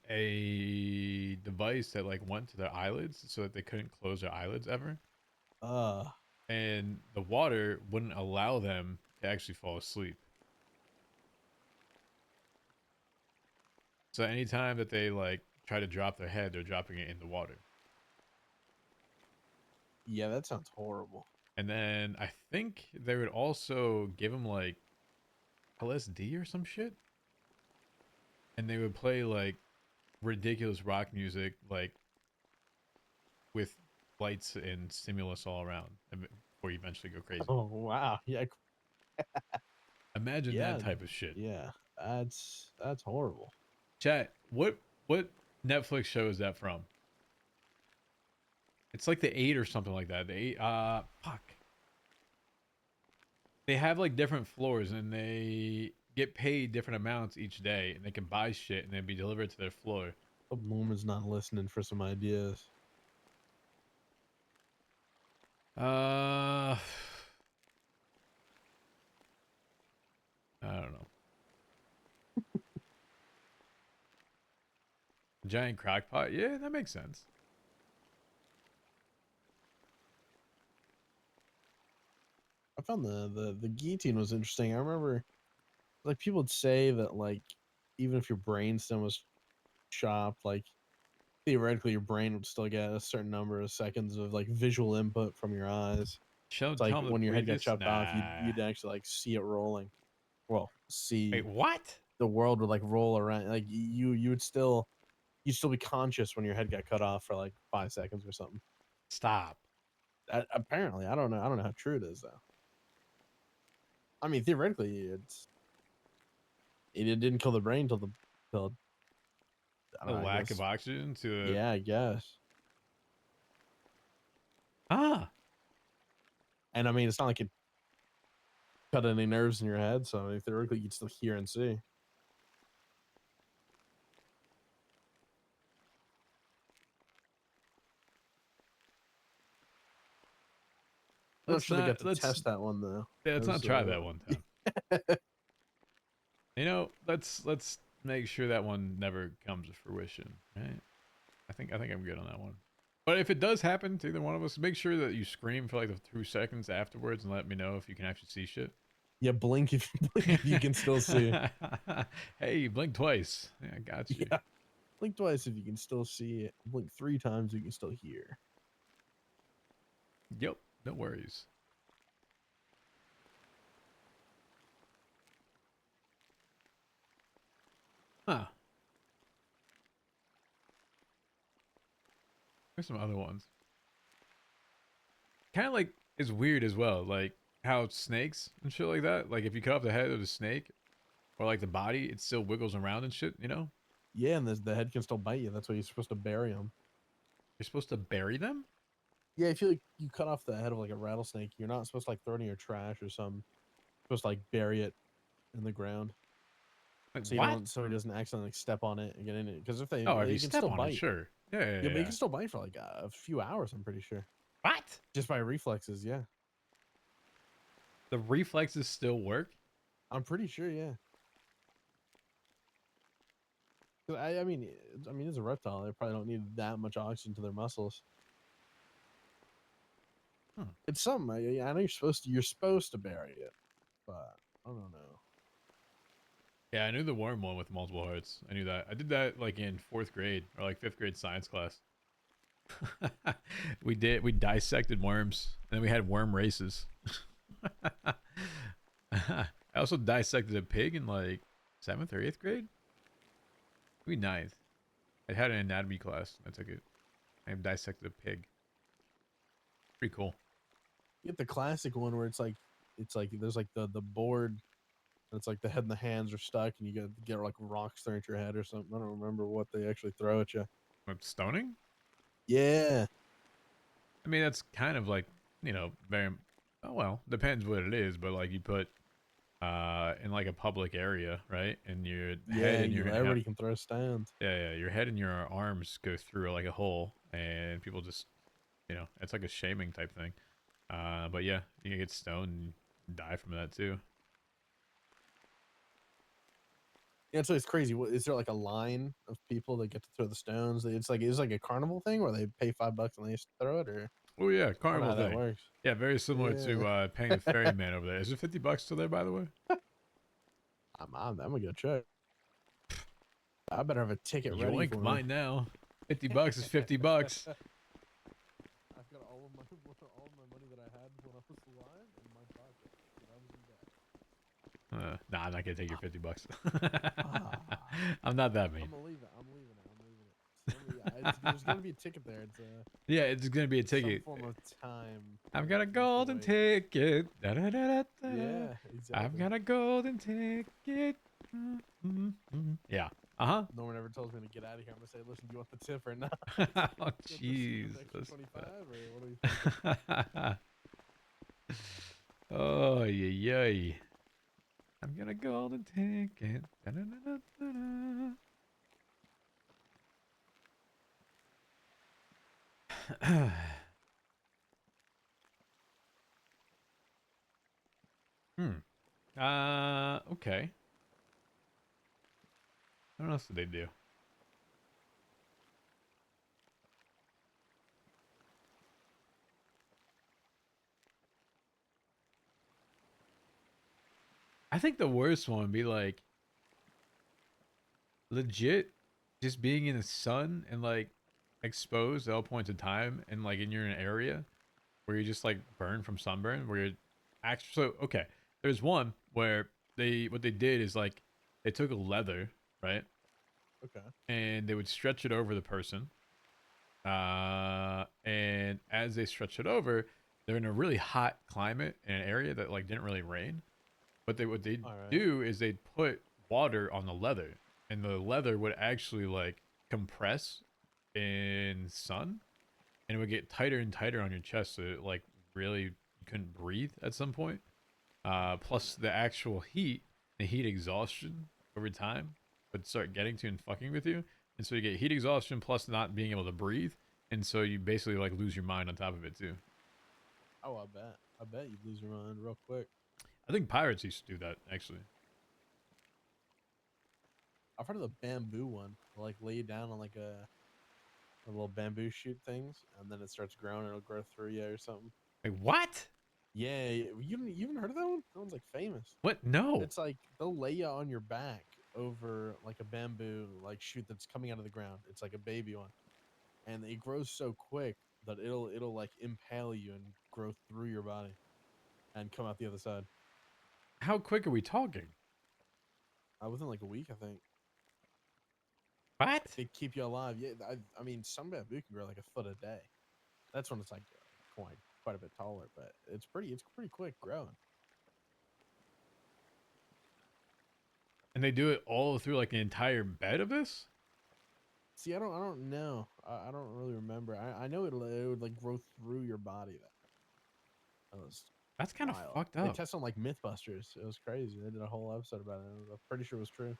a device that like went to their eyelids so that they couldn't close their eyelids ever. And the water wouldn't allow them to actually fall asleep. So anytime that they like try to drop their head, they're dropping it in the water. Yeah, that sounds horrible. And then I think they would also give them like LSD or some shit. And they would play like ridiculous rock music, like with lights and stimulus all around before you eventually go crazy. Oh wow. Yeah. Imagine Yeah, that type of shit. Yeah. That's horrible. Chat, what Netflix show is that from? It's like the 8 or something like that. The 8, fuck. They have like different floors and they get paid different amounts each day and they can buy shit and then be delivered to their floor. The woman's not listening for some ideas. I don't know. Giant crackpot? Yeah, that makes sense. I found the guillotine was interesting. I remember like people would say that like even if your brainstem was chopped, like theoretically your brain would still get a certain number of seconds of like visual input from your eyes. It's like Tell 'em the when your head got previous. chopped off, Nah. you'd actually like see it rolling. Well, see Wait, what? the world would like roll around. Like you would still you'd still be conscious when your head got cut off for like 5 seconds or something. Stop. Apparently, I don't know. I don't know how true it is though. I mean, theoretically, it didn't kill the brain till I The don't know, I lack guess. of oxygen to. Yeah, I guess. Ah. And I mean, it's not like it cut any nerves in your head, so I mean, theoretically, you'd still hear and see. I Let's should have got not. to Let's. test that one though. Yeah, let's not try that one time. Yeah. You know, let's make sure that one never comes to fruition, right? I think I'm good on that one. But if it does happen to either one of us, make sure that you scream for like the 2 seconds afterwards and let me know if you can actually see shit. Yeah, blink if you can still see. Hey, blink twice. Yeah, I got you. Yeah, blink twice if you can still see it. Blink 3 times you can still hear. Yep, no worries. Huh. There's some other ones. Kind of like is weird as well, like how snakes and shit like that. Like if you cut off the head of the snake or like the body, it still wiggles around and shit. You know? Yeah, and the head can still bite you. That's why you're supposed to bury them. You're supposed to bury them? Yeah, if you cut off the head of like a rattlesnake, you're not supposed to like throw it in your trash or something. You're supposed to like bury it in the ground. Like So what? so he doesn't accidentally like, step on it and get in it. Because if they Oh, if they you can step still on bite. it, sure. Yeah, Yeah, but he can still bite for like a few hours, I'm pretty sure. What? Just by reflexes, yeah. The reflexes still work? I'm pretty sure, yeah. 'Cause I mean, it's a reptile. They probably don't need that much oxygen to their muscles. Hmm. It's something. I know you're supposed to bury it, but I don't know. Yeah, I knew the worm one with multiple hearts. I knew that. I did that like in 4th grade or like 5th grade science class. We dissected worms and then we had worm races. I also dissected a pig in like 7th or 8th grade. Maybe 9th. I had an anatomy class. I took it. I dissected a pig. Pretty cool. You get the classic one where it's like there's like the board, and it's like the head and the hands are stuck, and you get like rocks thrown at your head or something. I don't remember what they actually throw at you. What, stoning? Yeah. I mean, that's kind of like, you know, very, oh well, depends what it is, but like you put in like a public area, right? And your head and your everybody can throw stones. yeah, your head and your arms go through like a hole, and people just, you know, it's like a shaming type thing. But yeah, you can get stoned and die from that too. Yeah, so it's crazy. Is there like a line of people that get to throw the stones? It's like a carnival thing where they pay $5 and they just throw it, or Oh yeah, I don't know carnival how that thing. works. Yeah, very similar Yeah. to paying the ferryman over there. Is it $50 still there, by the way? I'm gonna go check. I better have a ticket ready Yoink, for me. mine now. $50 is $50. I've got all of my money that I had when I was alive in my pocket. I was in debt. Nah, I'm not gonna take your $50. Ah. I'm not that mean. I'm gonna leave it. There's gonna be a ticket there. It's Yeah, it's gonna be a ticket. some form of time. I've got a to golden wait. ticket. Da, da, da, da, da. Yeah, exactly. I've got a golden ticket. Yeah. Uh No one ever tells me to get out of here. I'm gonna say, listen, do you want the tip or not? huh. Oh, Want this jeez. extra 25 or what do you think? Oh, yay. I've got a golden ticket. Da, da, da, da, da. Okay. What else did they do? I think the worst one would be like legit just being in the sun and like exposed at all points of time and like you're in an area where you just like burn from sunburn where you're actually so okay. There's one where what they did is like they took a leather, right? Okay. And they would stretch it over the person. And as they stretch it over, they're in a really hot climate in an area that like didn't really rain. But what they All right. do is they'd put water on the leather, and the leather would actually like compress in sun, and it would get tighter and tighter on your chest, so it, like really you couldn't breathe at some point. Plus the actual heat, the heat exhaustion over time would start getting to and fucking with you, and so you get heat exhaustion plus not being able to breathe, and so you basically like lose your mind on top of it too. Oh, I bet you'd lose your mind real quick. I think pirates used to do that actually. I've heard of the bamboo one. Like lay you down on like a little bamboo shoot things, and then it starts growing. It'll grow through you or something. Like what? Yeah, you haven't heard of that one? That one's like famous. What? No. It's like they'll lay you on your back over like a bamboo like shoot that's coming out of the ground. It's like a baby one, and it grows so quick that it'll like impale you and grow through your body, and come out the other side. How quick are we talking? Within like a week, I think. What? They keep you alive. Yeah, I mean, some bamboo can grow like a foot a day. That's when it's like quite a bit taller, but it's pretty quick growing. And they do it all through like an entire bed of this? See, I don't know. I don't really remember. I know it would like grow through your body. That's kind of wild. fucked They up. test on like Mythbusters. It was crazy. They did a whole episode about it. I'm pretty sure it was true.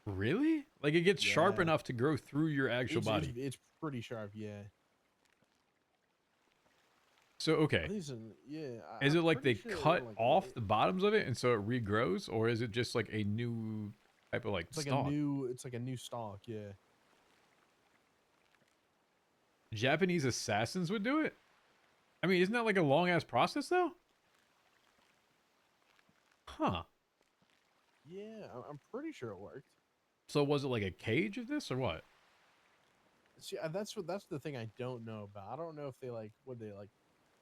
Really? Like it gets sharp Yeah. enough to grow through your actual body. It's pretty sharp, yeah. So I okay. think it's yeah. Is I'm it like they pretty sure, cut like, off the bottoms of it and so it regrows, or is it just like a new type of like It's like stalk? it's like a new stalk, yeah. Japanese assassins would do it? I mean, isn't that like a long ass process though? Huh. Yeah, I'm pretty sure it worked. So was it like a cage of this or what? See, that's the thing I don't know about. I don't know if they like would they like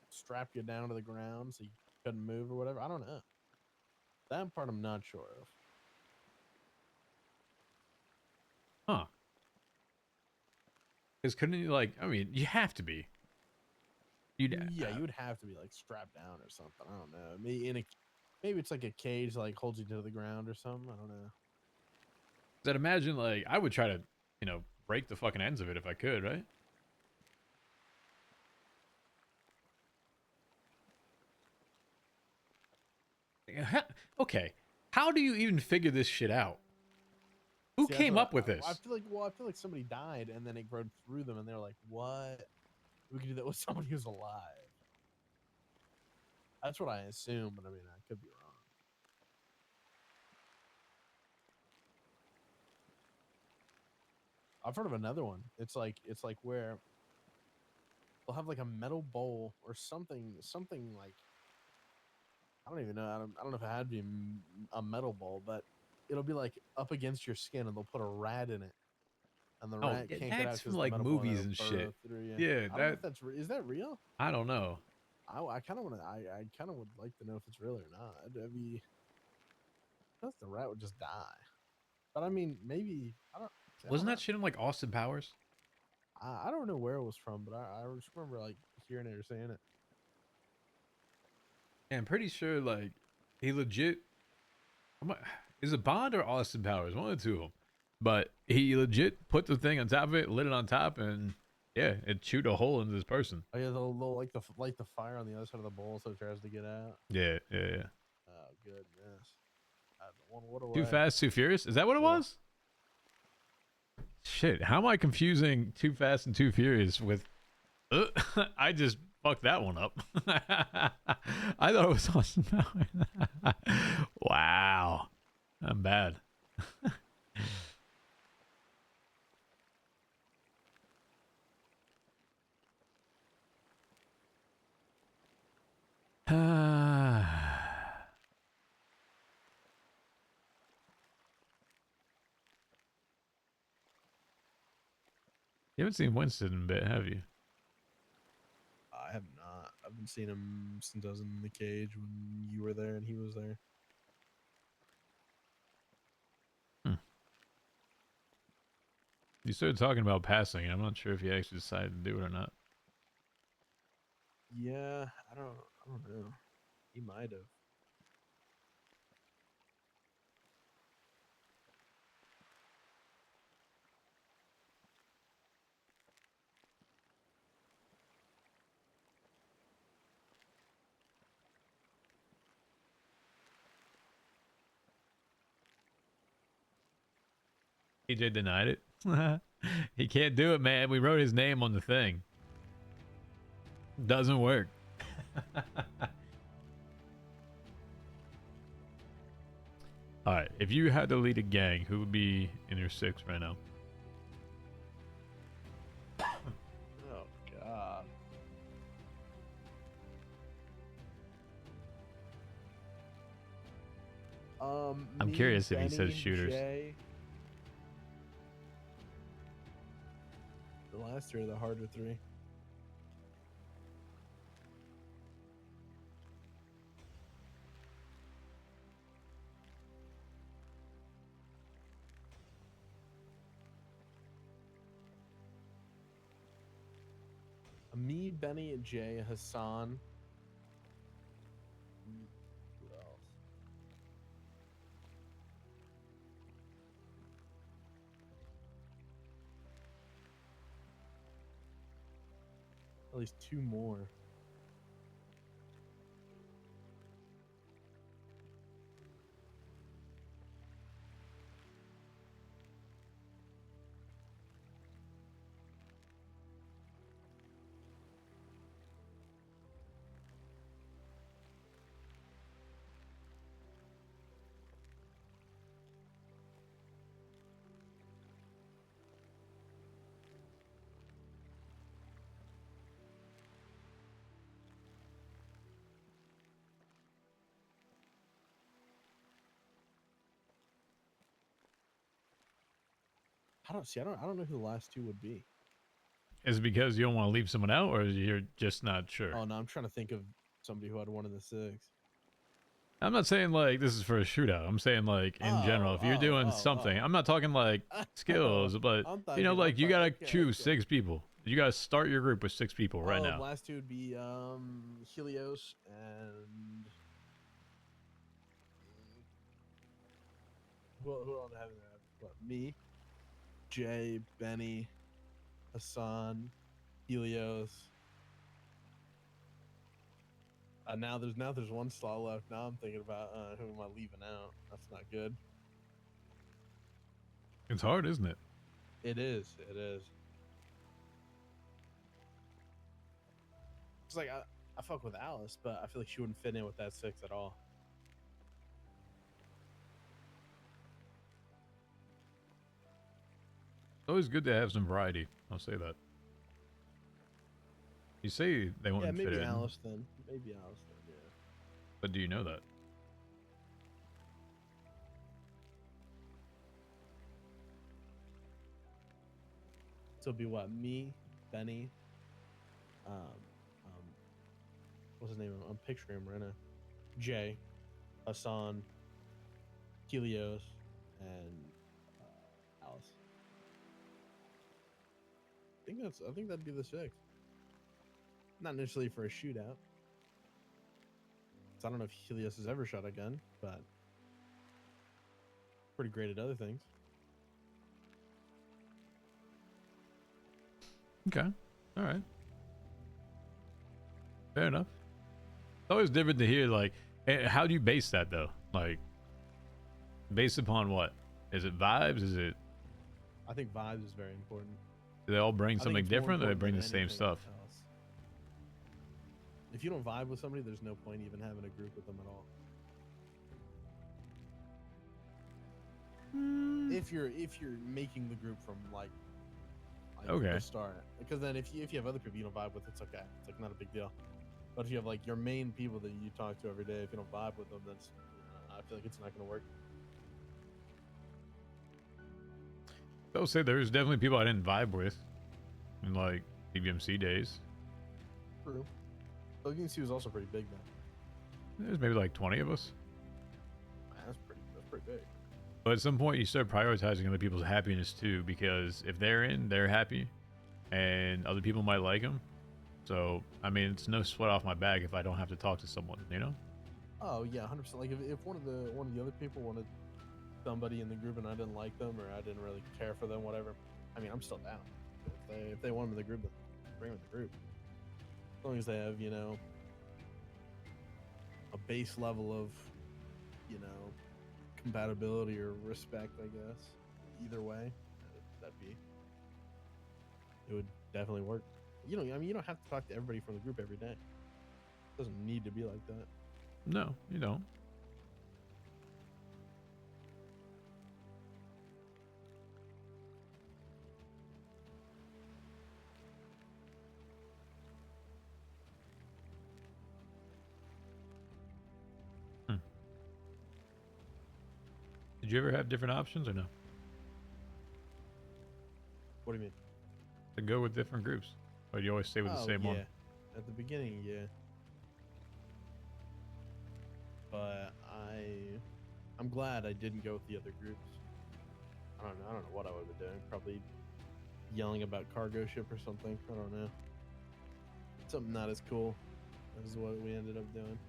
strap you down to the ground so you couldn't move or whatever. I don't know. That part I'm not sure of. Huh. Because couldn't you like? I mean, you have to be. You'd Yeah, you would have to be like strapped down or something. I don't know. Maybe it's like a cage that, like holds you to the ground or something. I don't know. I'd imagine like I would try to, break the fucking ends of it if I could, right? Okay, how do you even figure this shit out? Who See, came up with this? I feel like somebody died and then it growed through them and they're like, "What? We could do that with somebody who's alive." That's what I assume, but I mean, I could be wrong. I've heard of another one. It's like where they'll have like a metal bowl or something like I don't even know. I don't know if it had to be a metal bowl, but it'll be like up against your skin, and they'll put a rat in it, and the rat can't get out that's because from like movies and shit. Yeah, I don't know if that's is that real? I don't know. I kind of want to. I kind of would like to know if it's real or not. I'd be. Because the rat would just die. But I mean, maybe I don't. Wasn't that shit in like Austin Powers? I don't know where it was from, but I just remember like hearing it or saying it. Yeah, I'm pretty sure like he legit. Is it Bond or Austin Powers? One of the two of them. But he legit put the thing on top of it, lit it on top, and yeah, it chewed a hole into this person. Oh yeah, they'll like light the fire on the other side of the bowl so it tries to get out. Yeah. Oh goodness. Too Fast, Too Furious? Is that what it was? Shit, how am I confusing Too Fast and Too Furious with... I just fucked that one up. I thought it was Austin Powers. Wow. I'm bad. You haven't seen Winston in a bit, have you? I have not. I've been seeing him since I was in the cage when you were there and he was there. You started talking about passing, and I'm not sure if you actually decided to do it or not. Yeah, I don't know. He might have. EJ denied it. He can't do it, man. We wrote his name on the thing. Doesn't work. All right, if you had to lead a gang, who would be in your 6 right now? Oh God. I'm Me, curious if he Benny, says shooters. Jay. The last 3 are the harder 3. Me, Benny, Jay, Hassan. Who else? At least 2 more. I don't know who the last 2 would be. Is it because you don't want to leave someone out, or you're just not sure? Oh no, I'm trying to think of somebody who had one in the 6. I'm not saying like this is for a shootout. I'm saying like in general, if you're doing something, I'm not talking like skills, but you know, like you gotta choose 6 people. You gotta start your group with 6 people right now. Last 2 would be Helios and who else have that? What, me, Jay, Benny, Hassan, Helios. Now there's 1 slot left. Now I'm thinking about who am I leaving out? That's not good. It's hard, isn't it? It is. It is. It's like I fuck with Alice, but I feel like she wouldn't fit in with that 6 at all. It's always good to have some variety. I'll say that. You say they won't fit maybe in, Alice then. Maybe Alice then. Yeah. but do you know that? So it'd be what? Me, Benny. What's his name? I'm picturing him right now. Jay, Hassan, Helios, and Alice. I think that'd be the 6. Not necessarily for a shootout. 'Cause I don't know if Helios has ever shot a gun, but pretty great at other things. Okay. All right. Fair enough. It's always different to hear, like, how do you base that, though? Like, based upon what? Is it vibes? Is it... I think vibes is very important. Do they all bring I think something it's more different, or they important bring than the same anything stuff? else. If you don't vibe with somebody, there's no point even having a group with them at all. If you're making the group from like Okay. the start, because then if you have other people you don't vibe with, it's okay. It's like not a big deal. But if you have like your main people that you talk to every day, if you don't vibe with them, then I feel like it's not going to work. I will say there's definitely people I didn't vibe with. in like DBMC days. True. WNC was also pretty big then. There's maybe like 20 of us. Man, that's pretty big. But at some point, you start prioritizing other people's happiness too, because if they're in, they're happy, and other people might like them. So, I mean, it's no sweat off my back if I don't have to talk to someone, you know? Oh yeah, 100%. Like if one of the other people wanted somebody in the group and I didn't like them or I didn't really care for them, whatever. I mean, I'm still down. If they want them in the group, then bring them in the group. As long as they have, you know, a base level of, you know, compatibility or respect, I guess. Either way, it would definitely work. You know, I mean, you don't have to talk to everybody from the group every day. It doesn't need to be like that. No, you don't. Did you ever have different options or no? What do you mean? To go with different groups? Or do you always stay with the same one? At the beginning, yeah. But I'm glad I didn't go with the other groups. I don't know what I would have been doing. Probably yelling about cargo ship or something. I don't know. Something not as cool as what we ended up doing.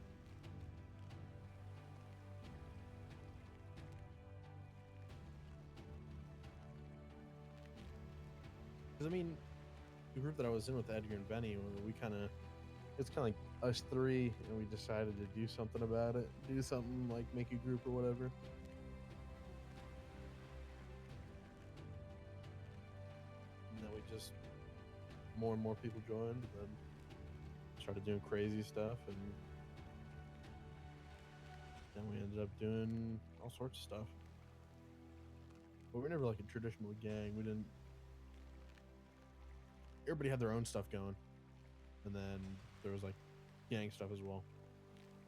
Because I mean, the group that I was in with Edgar and Benny, we kind of, it's kind of like us three, and we decided to do something about it. Do something like make a group or whatever. And then we just, more and more people joined, and then started doing crazy stuff, and then we ended up doing all sorts of stuff. But we're never like a traditional gang. We didn't. Everybody had their own stuff going, and then there was like gang stuff as well.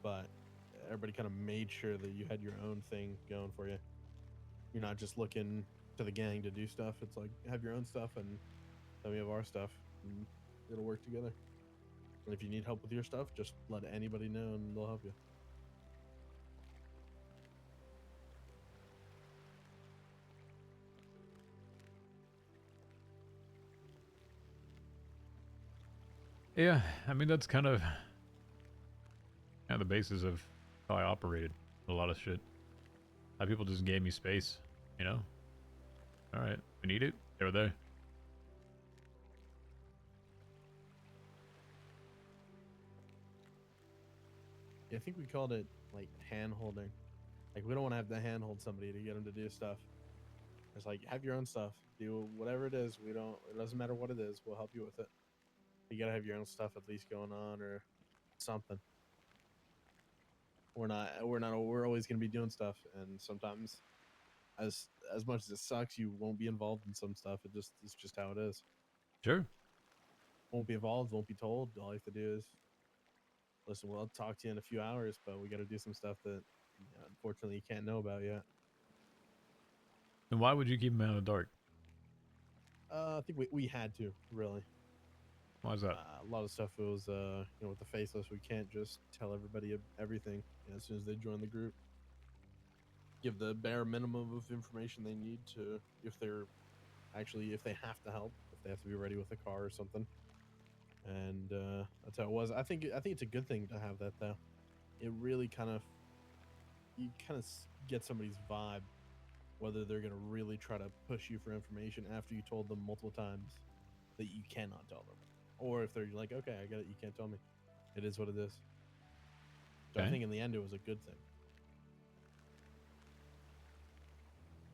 But everybody kind of made sure that you had your own thing going for you. You're not just looking to the gang to do stuff. It's like have your own stuff, and then we have our stuff, and it'll work together. And if you need help with your stuff, just let anybody know, and they'll help you. Yeah, I mean, that's kind of the basis of how I operated a lot of shit. A lot of people just gave me space, you know? Alright, we need it. They were there. Yeah, I think we called it like hand holding. Like we don't want to have to hand hold somebody to get them to do stuff. It's like have your own stuff. Do whatever it is. We don't. It doesn't matter what it is. We'll help you with it. You gotta have your own stuff at least going on or something. We're always gonna be doing stuff, and sometimes, as much as it sucks, you won't be involved in some stuff. It's just how it is. Sure. Won't be involved. Won't be told. All you have to do is listen. Well, I'll talk to you in a few hours, but we got to do some stuff that unfortunately you can't know about yet. Then why would you keep them out of the dark? I think we had to really. Why is that? A lot of stuff was, with the faceless, we can't just tell everybody everything as soon as they join the group. Give the bare minimum of information they need to, if they have to help, if they have to be ready with a car or something. And that's how it was. I think it's a good thing to have that though. It really you get somebody's vibe, whether they're gonna really try to push you for information after you told them multiple times that you cannot tell them. Or if they're like, okay, I get it, you can't tell me. It is what it is. So Okay. I think in the end, it was a good thing.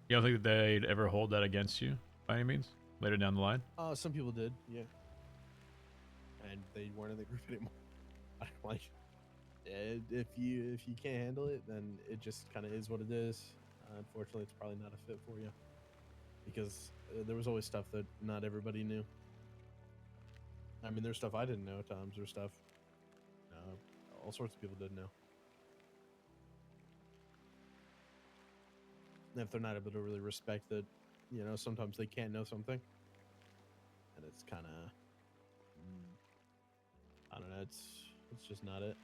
You don't think that they'd ever hold that against you by any means later down the line? Some people did, yeah. And they weren't in the group anymore. Like, if you can't handle it, then it just kind of is what it is. Unfortunately, it's probably not a fit for you. Because there was always stuff that not everybody knew. I mean, there's stuff I didn't know at times. There's stuff all sorts of people didn't know. And if they're not able to really respect that, sometimes they can't know something. and it's kind of, I don't know. It's just not it.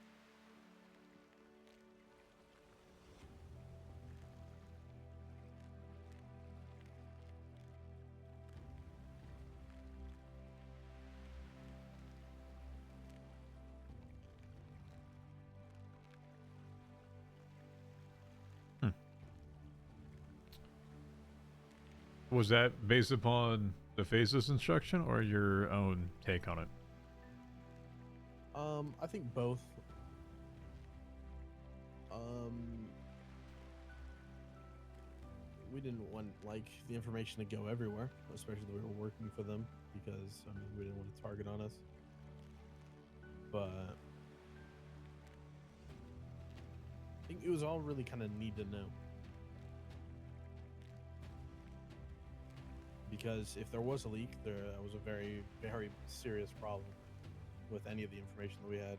Was that based upon the faceless instruction or your own take on it? I think both. We didn't want like the information to go everywhere, especially that we were working for them, because I mean we didn't want a target on us. But I think it was all really kind of need to know. Because if there was a leak, there was a very, very serious problem with any of the information that we had.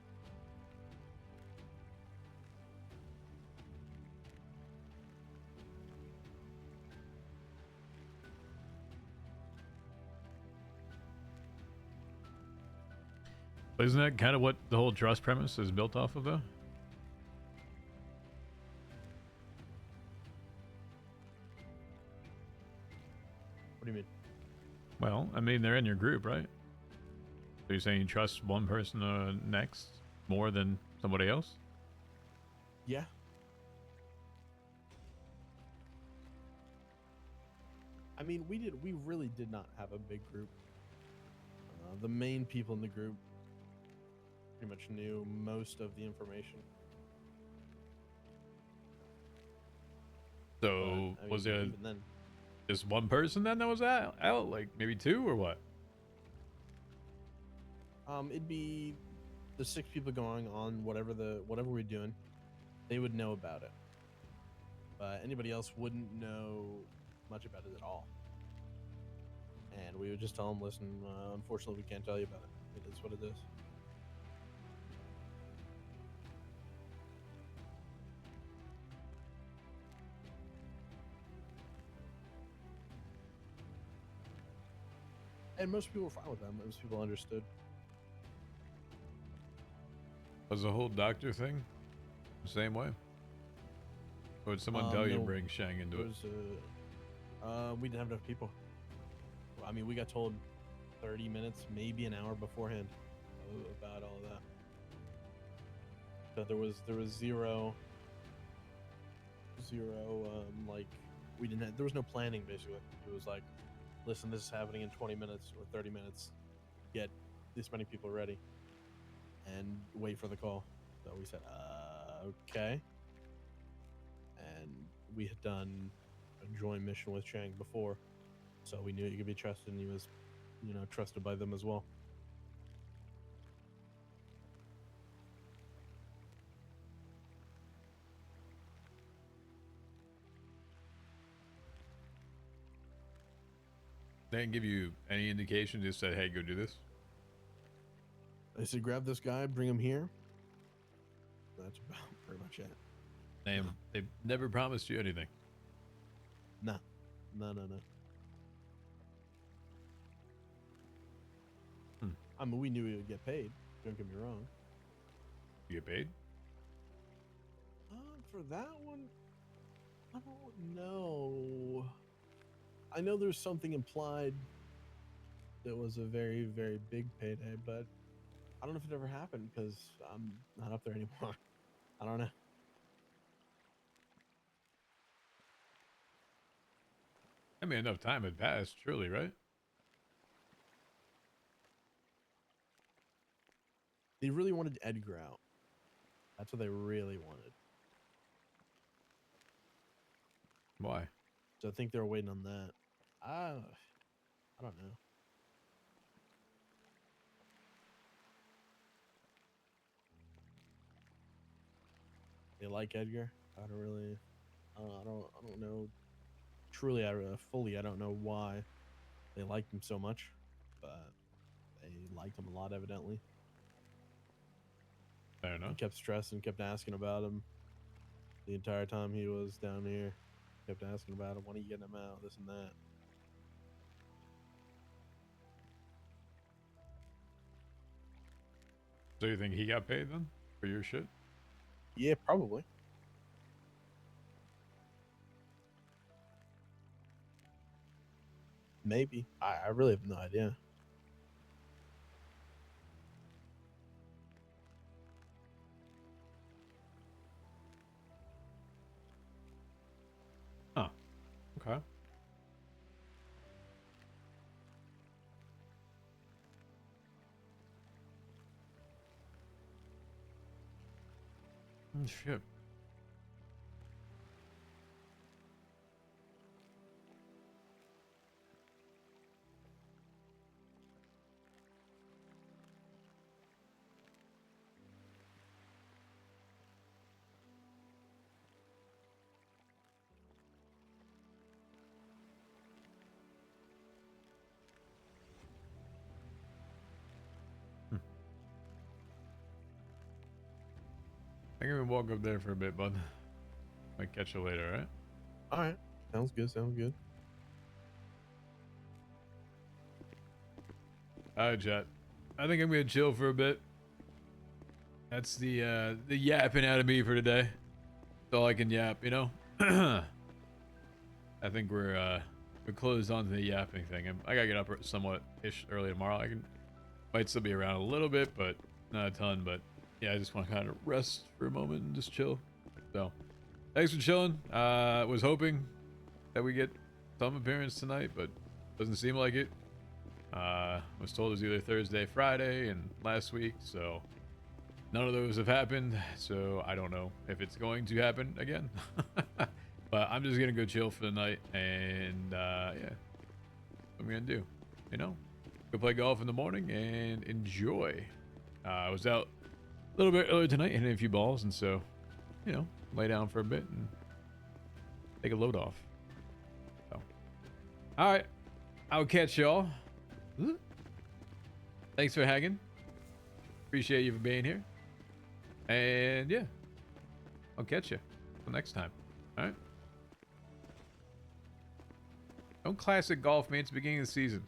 But isn't that kind of what the whole trust premise is built off of, though? What do you mean? Well, I mean, they're in your group, right? So you're saying you trust one person next more than somebody else? Yeah. I mean, we really did not have a big group. The main people in the group pretty much knew most of the information. So But, I mean, was there even then, just one person then that was out? Like maybe two or what? it'd be the 6 people going on whatever we're doing. They would know about it, but anybody else wouldn't know much about it at all. And we would just tell them, listen, unfortunately, we can't tell you about it. It is what it is. And most people were fine with them. Most people understood. Was the whole doctor thing the same way? Or did someone tell you to No, bring Shang into it? We didn't have enough people. I mean, we got told 30 minutes, maybe an hour beforehand about all of that. So there was zero, like there was no planning basically. It was like, listen, this is happening in 20 minutes or 30 minutes. Get this many people ready and wait for the call. So we said, okay. And we had done a joint mission with Chang before, so we knew he could be trusted, and he was, trusted by them as well. They didn't give you any indication, just said, hey, go do this? They said, grab this guy, bring him here. That's about pretty much it. They've never promised you anything. No. I mean, we knew we would get paid. Don't get me wrong. You get paid? For that one, I don't know. I know there's something implied that was a very, very big payday, but I don't know if it ever happened because I'm not up there anymore. I don't know. I mean, enough time had passed, surely, right? They really wanted Edgar out. That's what they really wanted. Why? So I think they were waiting on that. I don't know. They like Edgar. I don't know. Truly, I don't know why they liked him so much, but they liked him a lot, evidently. Fair enough. He kept stressing, kept asking about him the entire time he was down here. Kept asking about him, when are you getting him out, this and that. So you think he got paid then for your shit? Yeah, probably. Maybe. I really have no idea. Huh. Okay. Shit. I can walk up there for a bit, bud. Might catch you later, right? All right. Sounds good. Sounds good. Alright, chat. I think I'm gonna chill for a bit. That's the yapping out of me for today. That's all I can yap, you know? I think we're closed on to the yapping thing. I gotta get up somewhat ish early tomorrow. Might still be around a little bit, but not a ton. But yeah, I just want to kind of rest for a moment and just chill. So thanks for chilling. Was hoping that we get some appearance tonight, but doesn't seem like it. Was told it was either Thursday, Friday, and last week, so none of those have happened. So I don't know if it's going to happen again. But I'm just gonna go chill for the night, and yeah, what I'm gonna do, you know, go play golf in the morning and enjoy. I was out a little bit earlier tonight, hitting a few balls, and so, you know, lay down for a bit and take a load off. So, all right, I'll catch y'all. Thanks for hanging. Appreciate you for being here. And yeah, I'll catch you till next time. All right. Don't classic golf me. It's the beginning of the season.